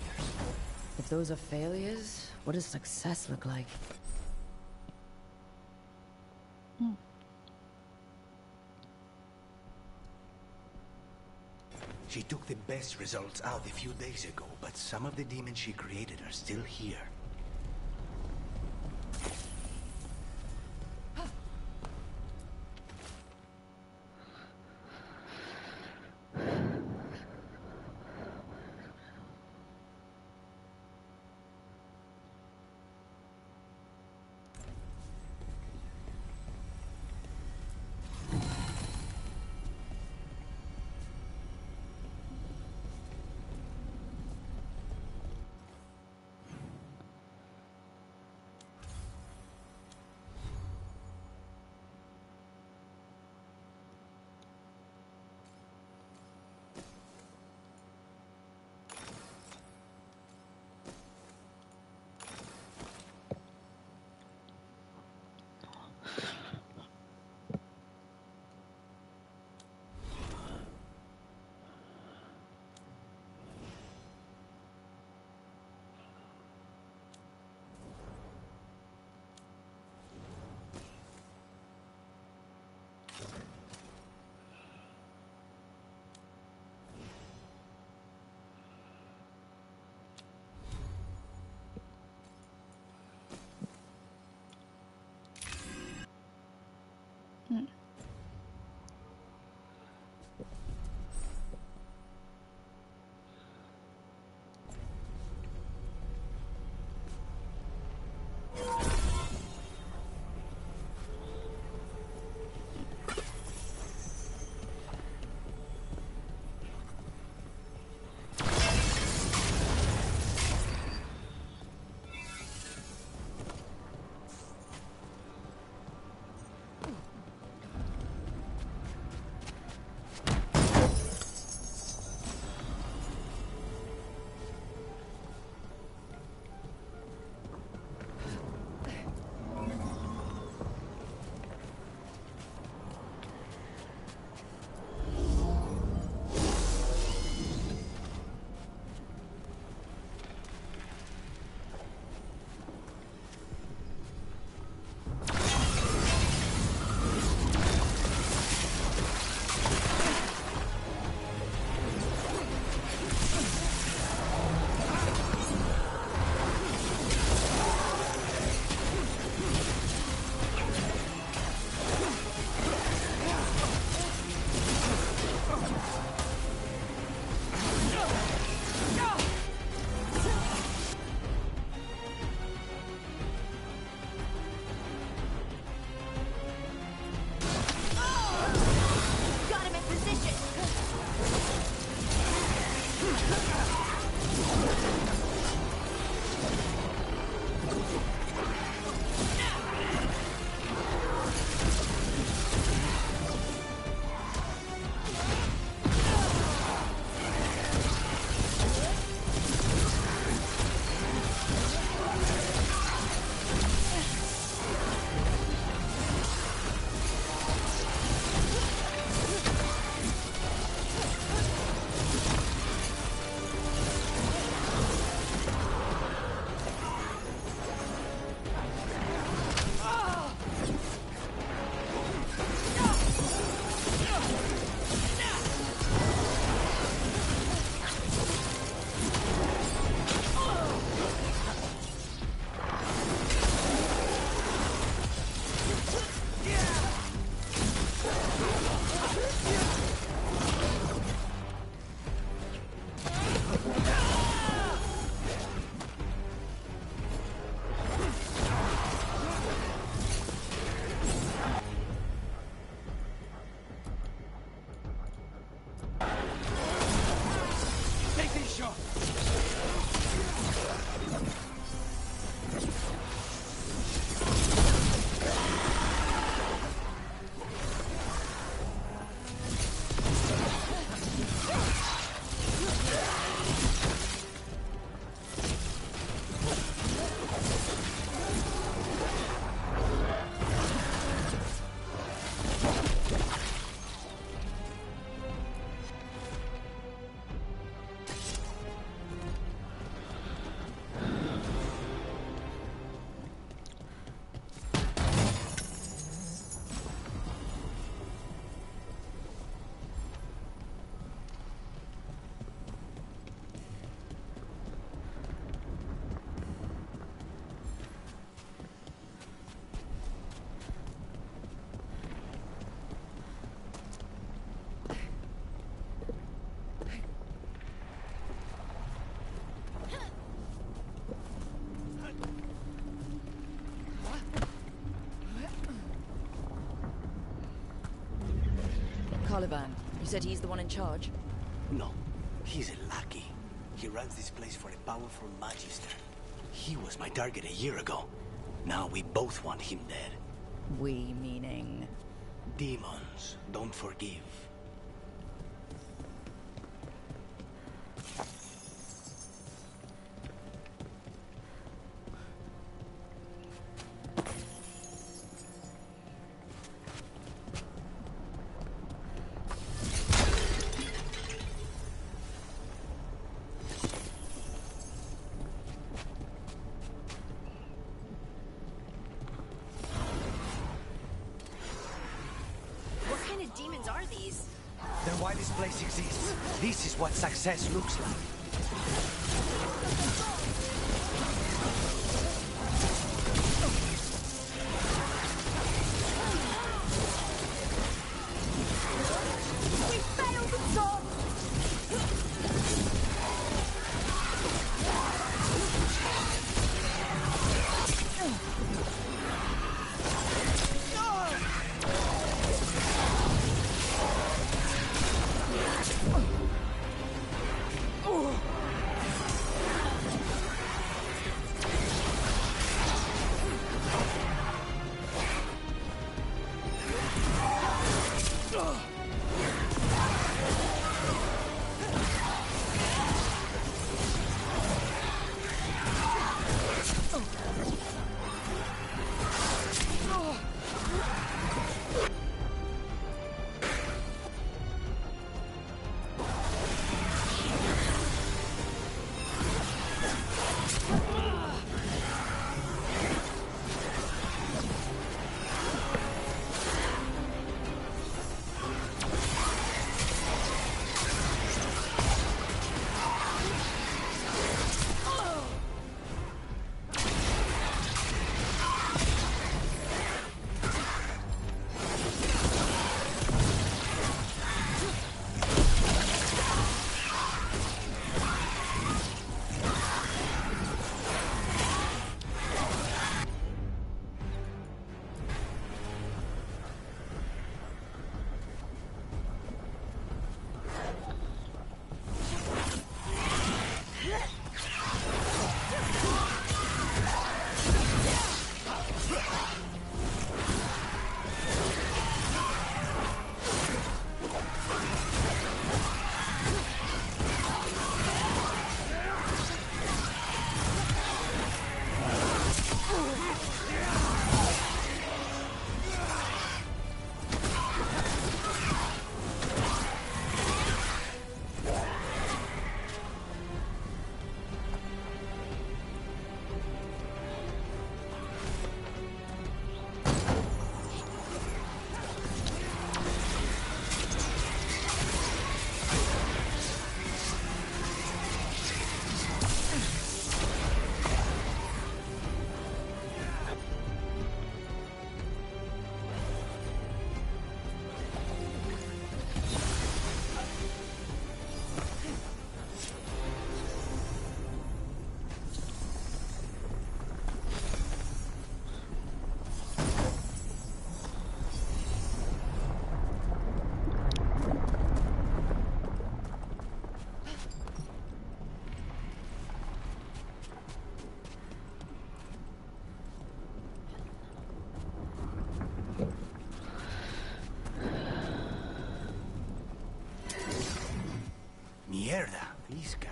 If those are failures, what does success look like? She took the best results out a few days ago, but some of the demons she created are still here. Caliban. You said he's the one in charge? No, he's a lackey. He runs this place for a powerful magister. He was my target a year ago. Now we both want him dead. We meaning? Demons don't forgive. Demons are these? Then why this place exists? This is what success looks like. We failed the song! Mierda, these guys.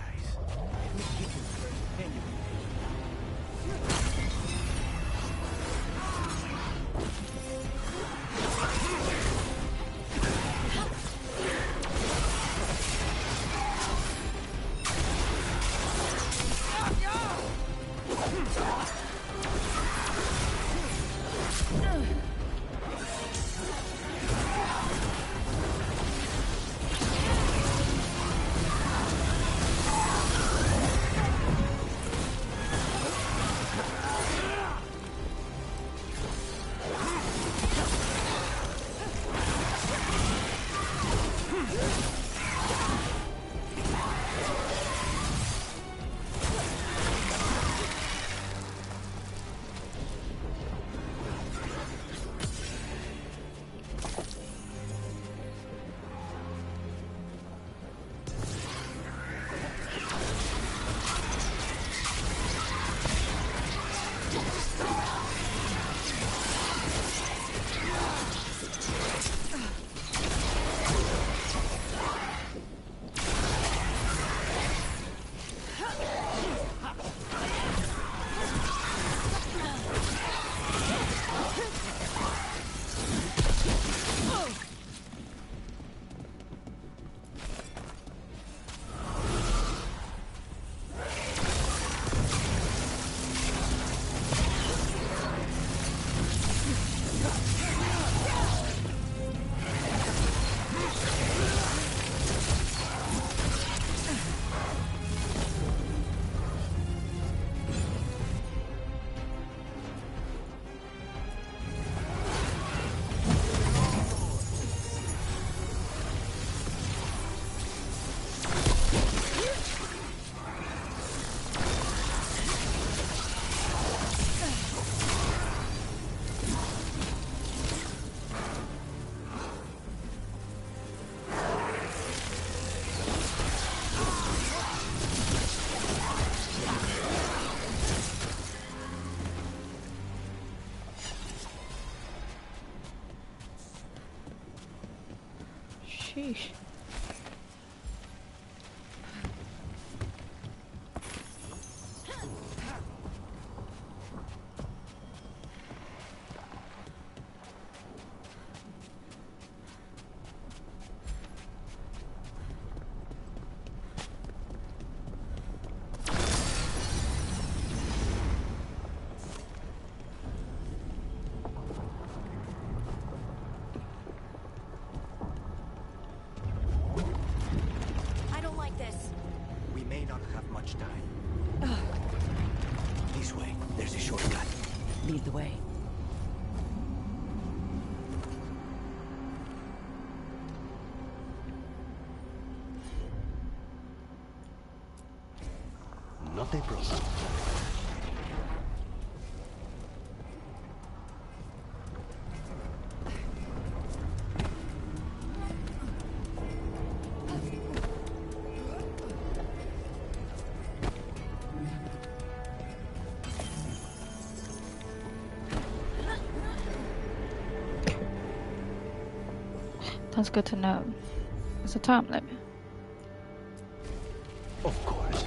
may not have much time. This way, there's a shortcut. Lead the way. Not a problem. That's good to know. There's a time limit. Of course.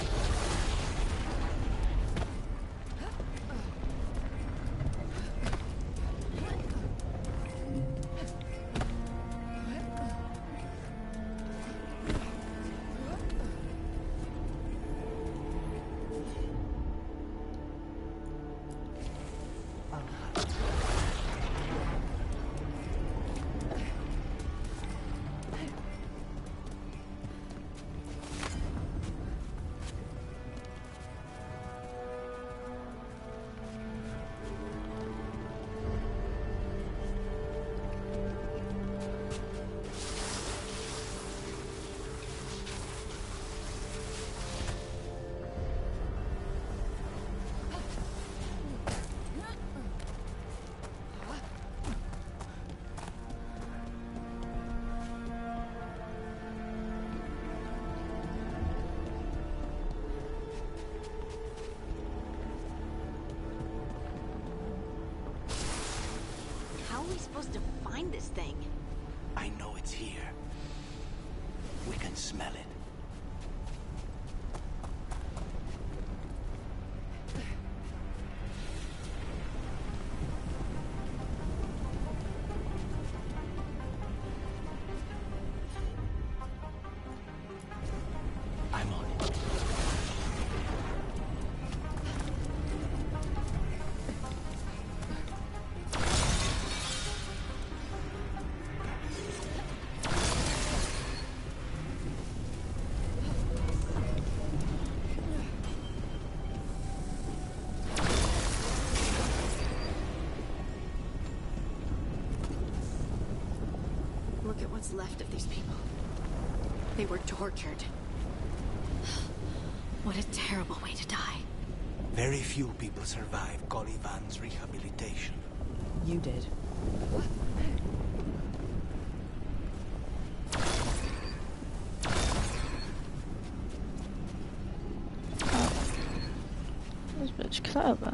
How are we supposed to find this thing? I know it's here. We can smell it. I'm on it. Look at what's left of these people. They were tortured. What a terrible way to die. Very few people survive Calivan's rehabilitation. You did. This bitch clever.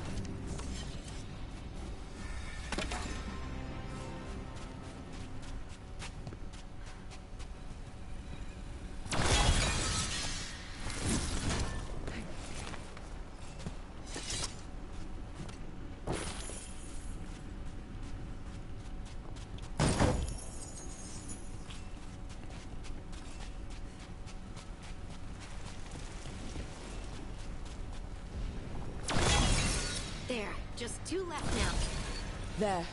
There, just 2 left now. There.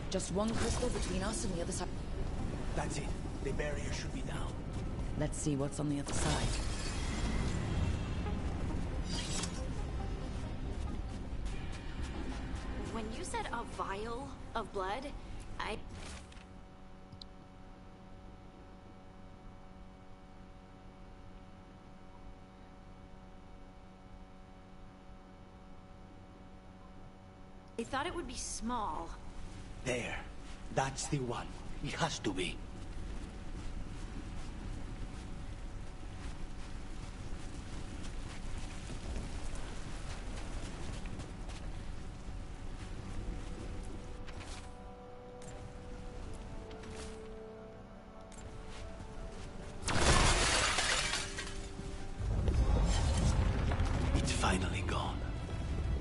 Just one crystal between us and the other side. That's it. The barrier should be down. Let's see what's on the other side. When you said a vial of blood, I thought it would be small. There. That's the one. It has to be. It's finally gone.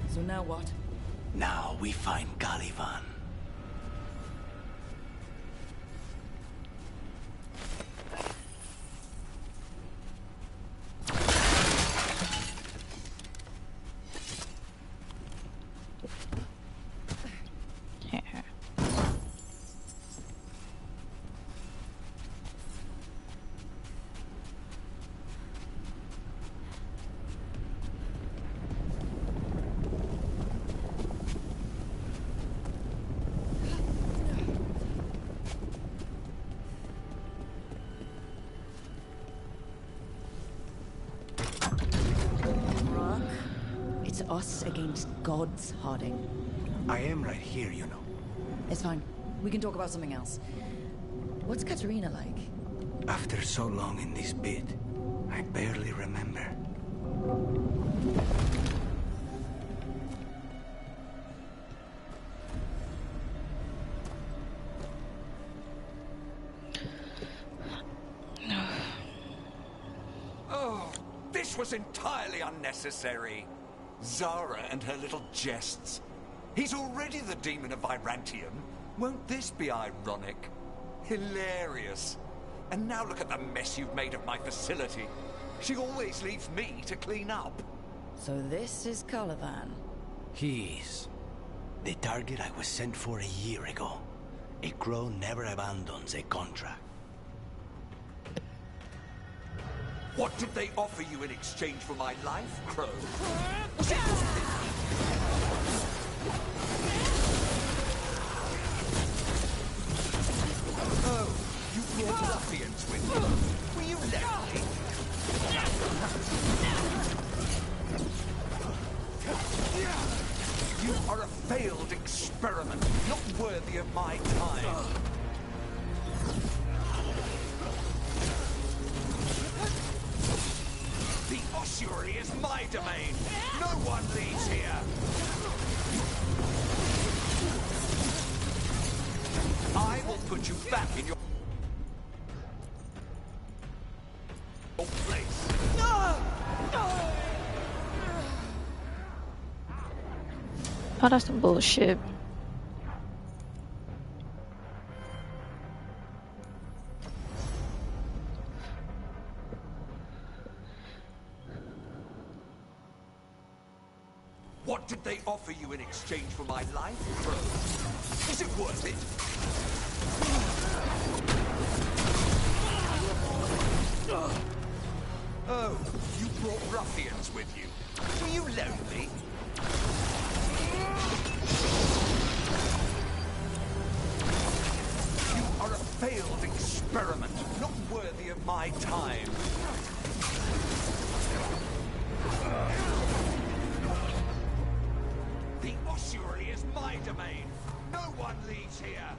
So now what? Now we find Calivan. It's us against gods, Harding. I am right here, you know. It's fine. We can talk about something else. What's Katarina like? After so long in this bit, I barely remember. Oh, this was entirely unnecessary. Zara and her little jests. He's already the demon of Virantium. Won't this be ironic? Hilarious. And now look at the mess you've made of my facility. She always leaves me to clean up. So this is Caliban. He's the target I was sent for a year ago. A crow never abandons a contract. What did they offer you in exchange for my life, Crow? Oh, you brought ruffians with you. Will you let me? You are a failed experiment, not worthy of my time. The ossuary is my domain. No one leaves here. I will put you back in your place. Oh, that's some bullshit. What did they offer you in exchange for my life, Crow? Is it worth it? Oh, you brought ruffians with you. Were you lonely? You are a failed experiment, not worthy of my time. The ossuary is my domain. No one leaves here.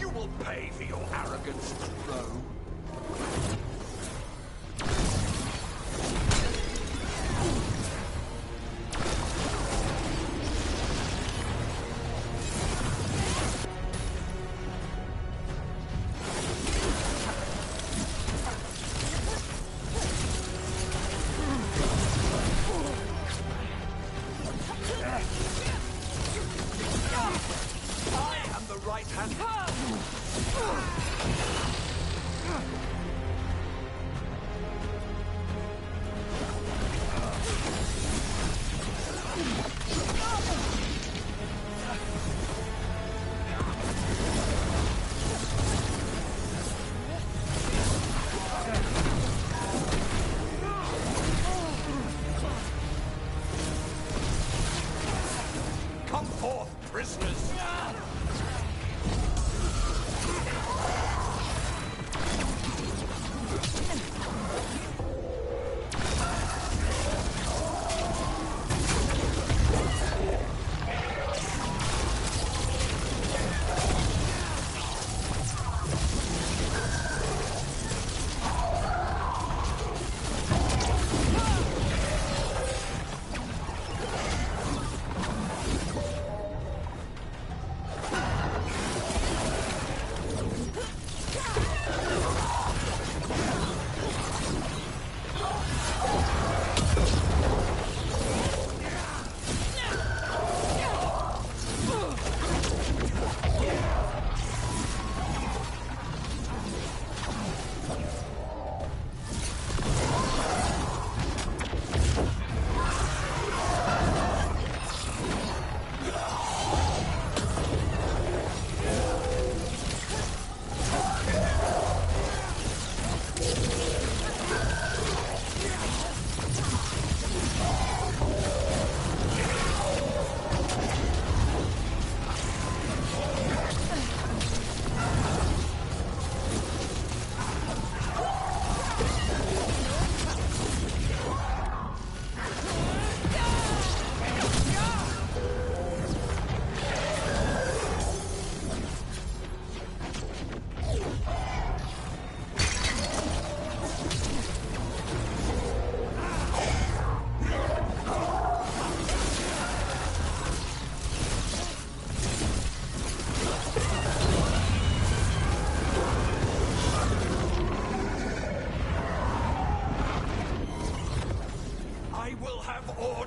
You will pay for your arrogance, Crow. I am the right hand.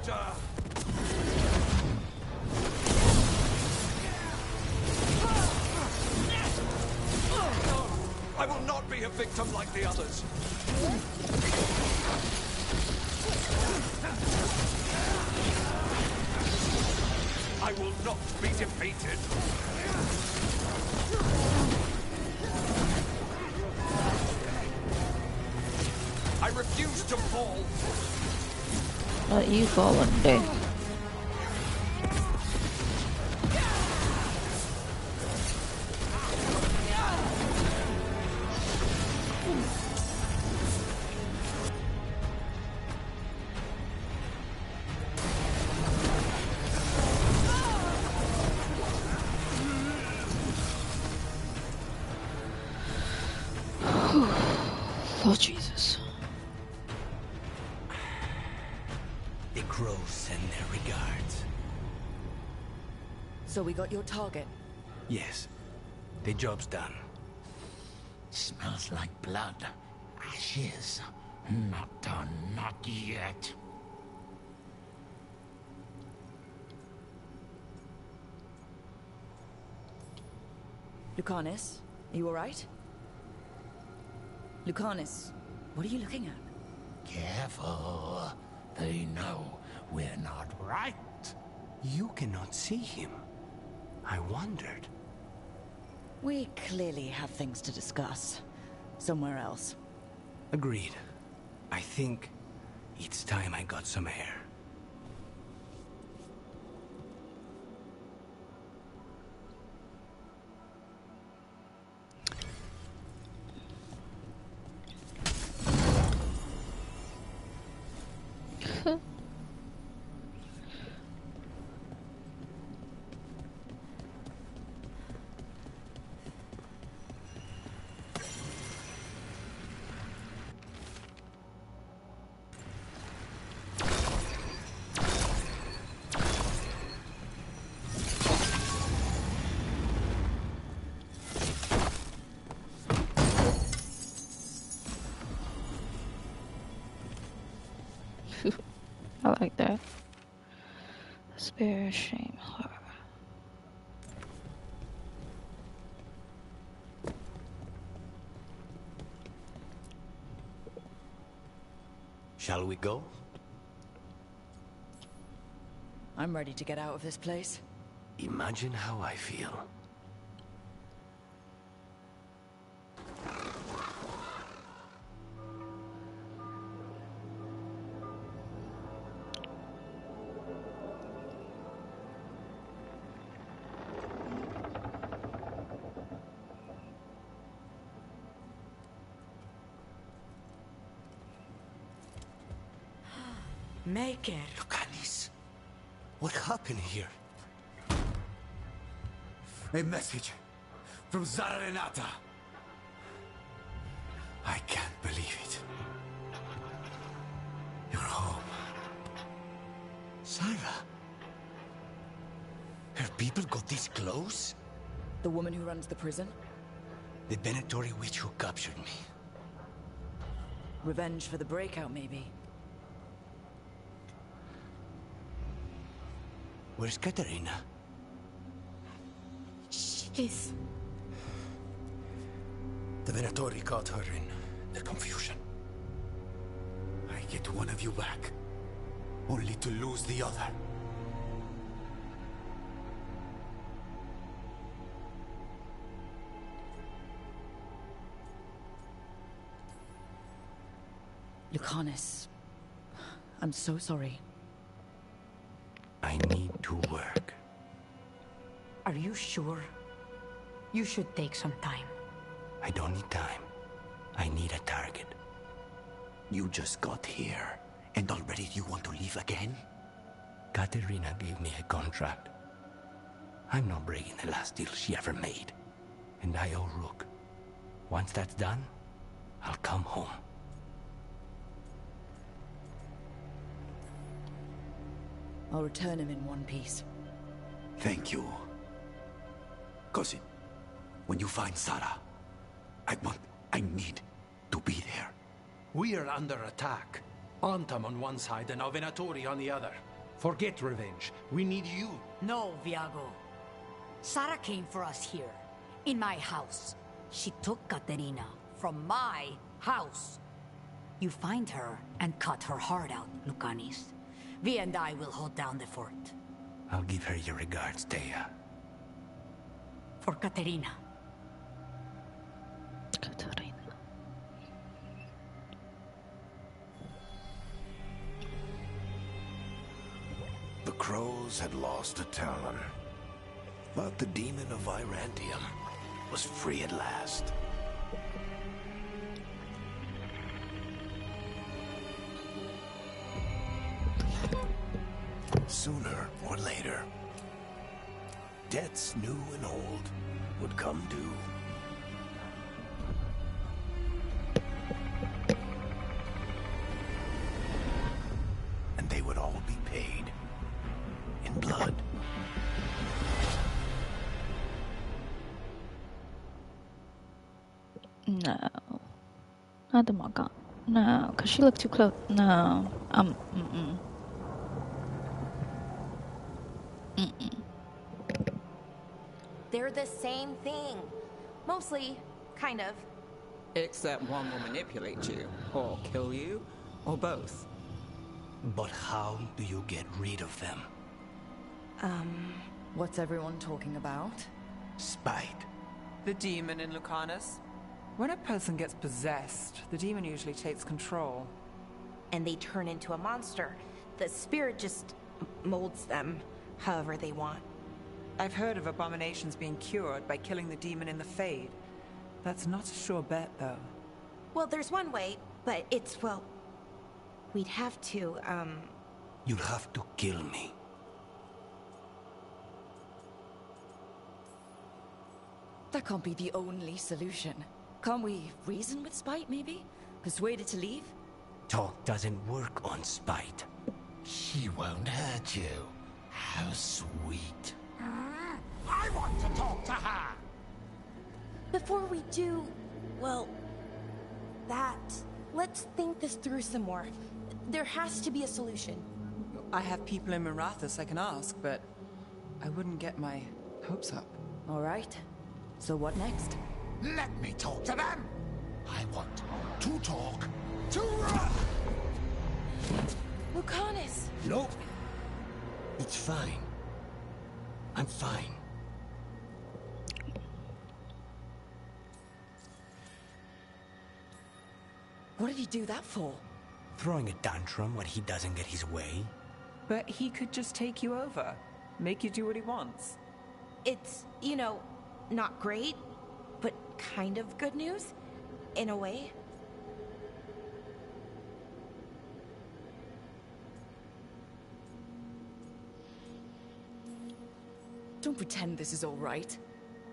order! I will not be a victim like the others. I will not be defeated. I refuse to fall. Let you fall one day. Oh, Jesus. The crows send their regards. So we got your target? Yes. The job's done. Smells like blood. Ashes. Not done, not yet. Lucanus, are you alright? Lucanus, what are you looking at? Careful. They know we're not right. You cannot see him. I wondered. We clearly have things to discuss. Somewhere else. Agreed. I think it's time I got some air. I like that. Spare, shame, horror. Shall we go? I'm ready to get out of this place. Imagine how I feel. Make it. Lucanus, what happened here? A message from Zara Renata. I can't believe it. You're home. Sarah? Her people got this close? The woman who runs the prison? The Venatori witch who captured me. Revenge for the breakout, maybe. Where's Katerina? She's... The Venatori caught her in the confusion. I get one of you back, only to lose the other. Lucanus, I'm so sorry. I need to work. Are you sure? You should take some time. I don't need time. I need a target. You just got here, and already you want to leave again? Katerina gave me a contract. I'm not breaking the last deal she ever made. And I owe Rook. Once that's done, I'll come home. I'll return him in one piece. Thank you. Cousin, when you find Sarah, I need to be there. We are under attack. Antam on one side and our Venatori on the other. Forget revenge. We need you. No, Viago. Sarah came for us here, in my house. She took Caterina from my house. You find her and cut her heart out, Lucanis. Vi and I will hold down the fort. I'll give her your regards, Thea. For Caterina. The Crows had lost a Talon, but the demon of Virantium was free at last. Sooner or later, debts new and old would come due. And they would all be paid in blood. No. Not the Morgan. No, because she looked too close. No. Mm-mm. Mm-mm. They're the same thing. Mostly, kind of. Except one will manipulate you, or kill you, or both. But how do you get rid of them? What's everyone talking about? Spite. The demon in Lucanus. When a person gets possessed, the demon usually takes control. And they turn into a monster. The spirit just molds them however they want. I've heard of abominations being cured by killing the demon in the Fade. That's not a sure bet, though. Well, there's one way, but it's, well... We'd have to, You'll have to kill me. That can't be the only solution. Can't we reason with Spite, maybe? Persuade it to leave? Talk doesn't work on spite. She won't hurt you. How sweet. I want to talk to her! Before we do, well, that... Let's think this through some more. There has to be a solution. I have people in Marathas I can ask, but I wouldn't get my hopes up. All right. So what next? Let me talk to them! I want to talk to Lucanus! Nope. It's fine. I'm fine. What did he do that for? Throwing a tantrum when he doesn't get his way? But he could just take you over. Make you do what he wants. It's, you know, not great, but kind of good news, in a way. Don't pretend this is all right.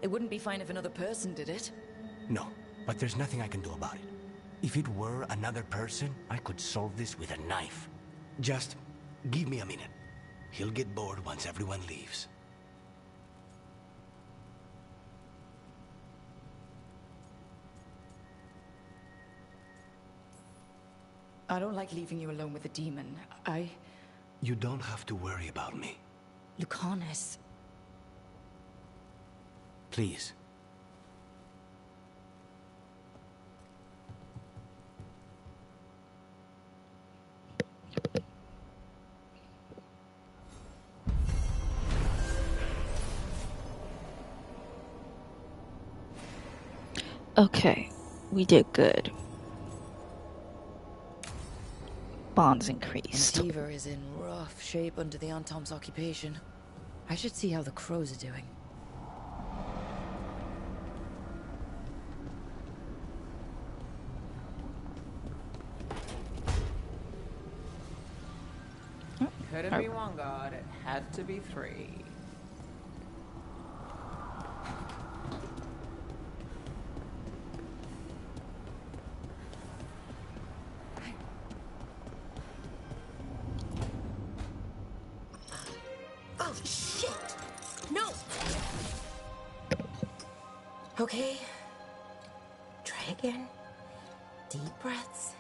It wouldn't be fine if another person did it. No, but there's nothing I can do about it. If it were another person, I could solve this with a knife. Just give me a minute. He'll get bored once everyone leaves. I don't like leaving you alone with the demon. You don't have to worry about me. Lucanus. Please. Okay, we did good. Bonds increased. Antiva is in rough shape under the Antom's occupation. I should see how the Crows are doing. Couldn't be one god, it had to be three. Oh, shit! No! Okay. Try again. Deep breaths.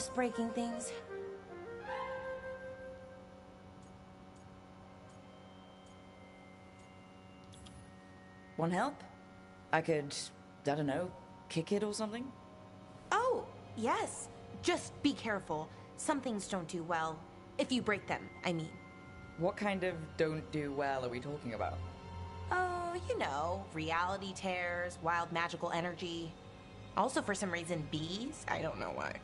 Just breaking things. Want help? I could, I don't know, kick it or something? Oh, yes. Just be careful. Some things don't do well. If you break them, I mean. What kind of don't do well are we talking about? Oh, you know, reality tears, wild magical energy. Also, for some reason, bees. I don't know why.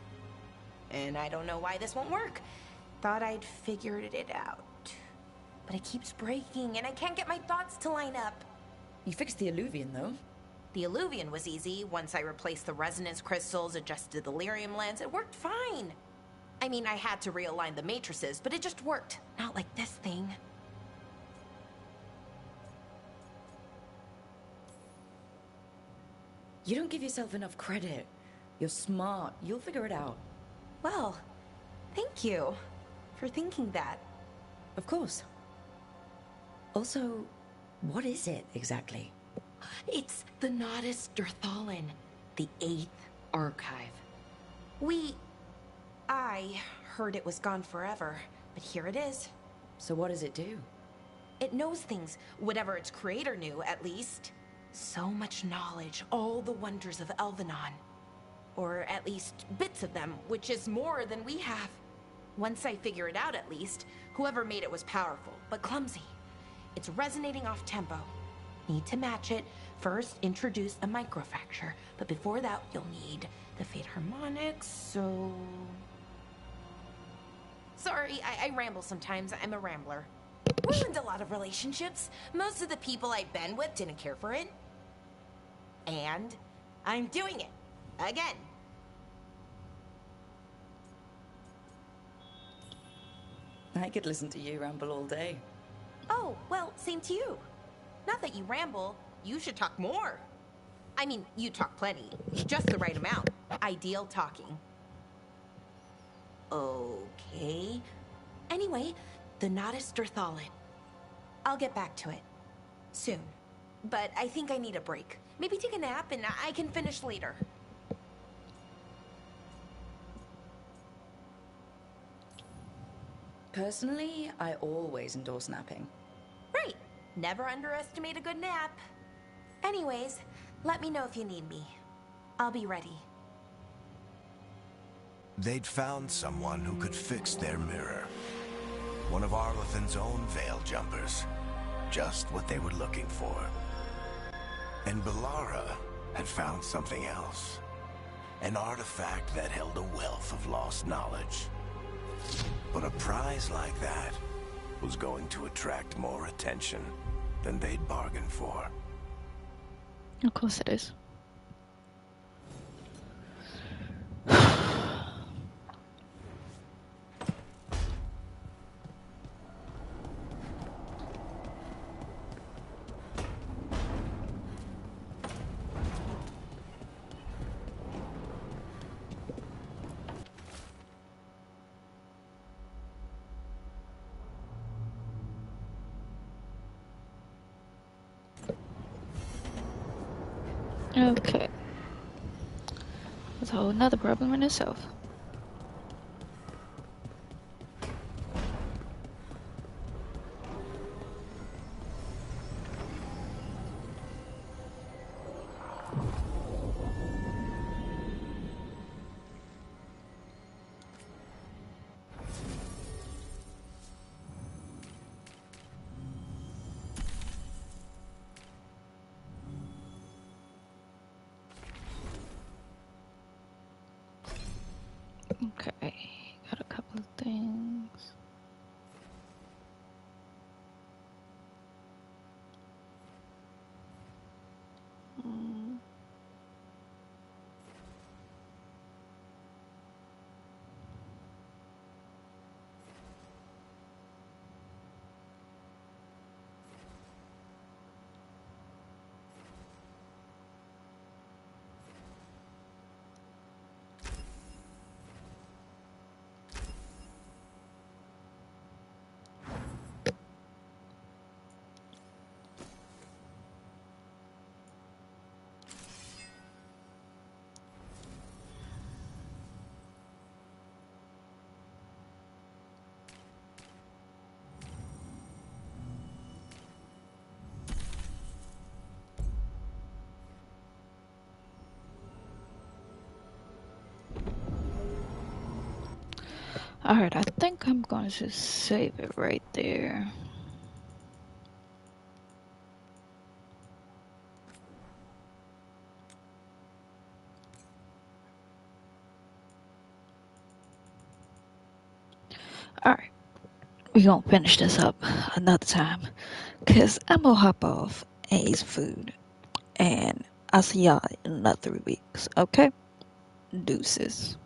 And I don't know why this won't work. Thought I'd figured it out. But it keeps breaking, and I can't get my thoughts to line up. You fixed the Illuvian, though. The Illuvian was easy. Once I replaced the resonance crystals, adjusted the lyrium lens, it worked fine. I mean, I had to realign the matrices, but it just worked. Not like this thing. You don't give yourself enough credit. You're smart. You'll figure it out. Well, thank you for thinking that. Of course. Also, what is it exactly? It's the Nodus Durthalin, the 8th Archive. I heard it was gone forever, but here it is. So what does it do? It knows things, whatever its creator knew, at least. So much knowledge, all the wonders of Elvenon. Or at least bits of them, which is more than we have. Once I figure it out, at least, whoever made it was powerful, but clumsy. It's resonating off tempo. Need to match it. First, introduce a microfracture, but before that, you'll need the Fate Harmonics, so... Sorry, I ramble sometimes. I'm a rambler. Ruined a lot of relationships. Most of the people I've been with didn't care for it. And I'm doing it. Again. I could listen to you ramble all day. Oh, well, same to you. Not that you ramble, you should talk more. I mean, you talk plenty. Just the right amount. Ideal talking. Okay. Anyway, the Nodus Durthalin. I'll get back to it. Soon. But I think I need a break. Maybe take a nap and I can finish later. Personally, I always endorse napping. Right. Never underestimate a good nap. Anyways, let me know if you need me. I'll be ready. They'd found someone who could fix their mirror. One of Arlathan's own Veil Jumpers. Just what they were looking for. And Bellara had found something else. An artifact that held a wealth of lost knowledge. But a prize like that was going to attract more attention than they'd bargained for. Of course it is. Okay. That's a whole nother problem in itself. Okay, got a couple of things. Alright, I think I'm gonna just save it right there. Alright, we gonna finish this up another time, cause I'm gonna hop off and eat some food, and I'll see y'all in another 3 weeks, okay? Deuces.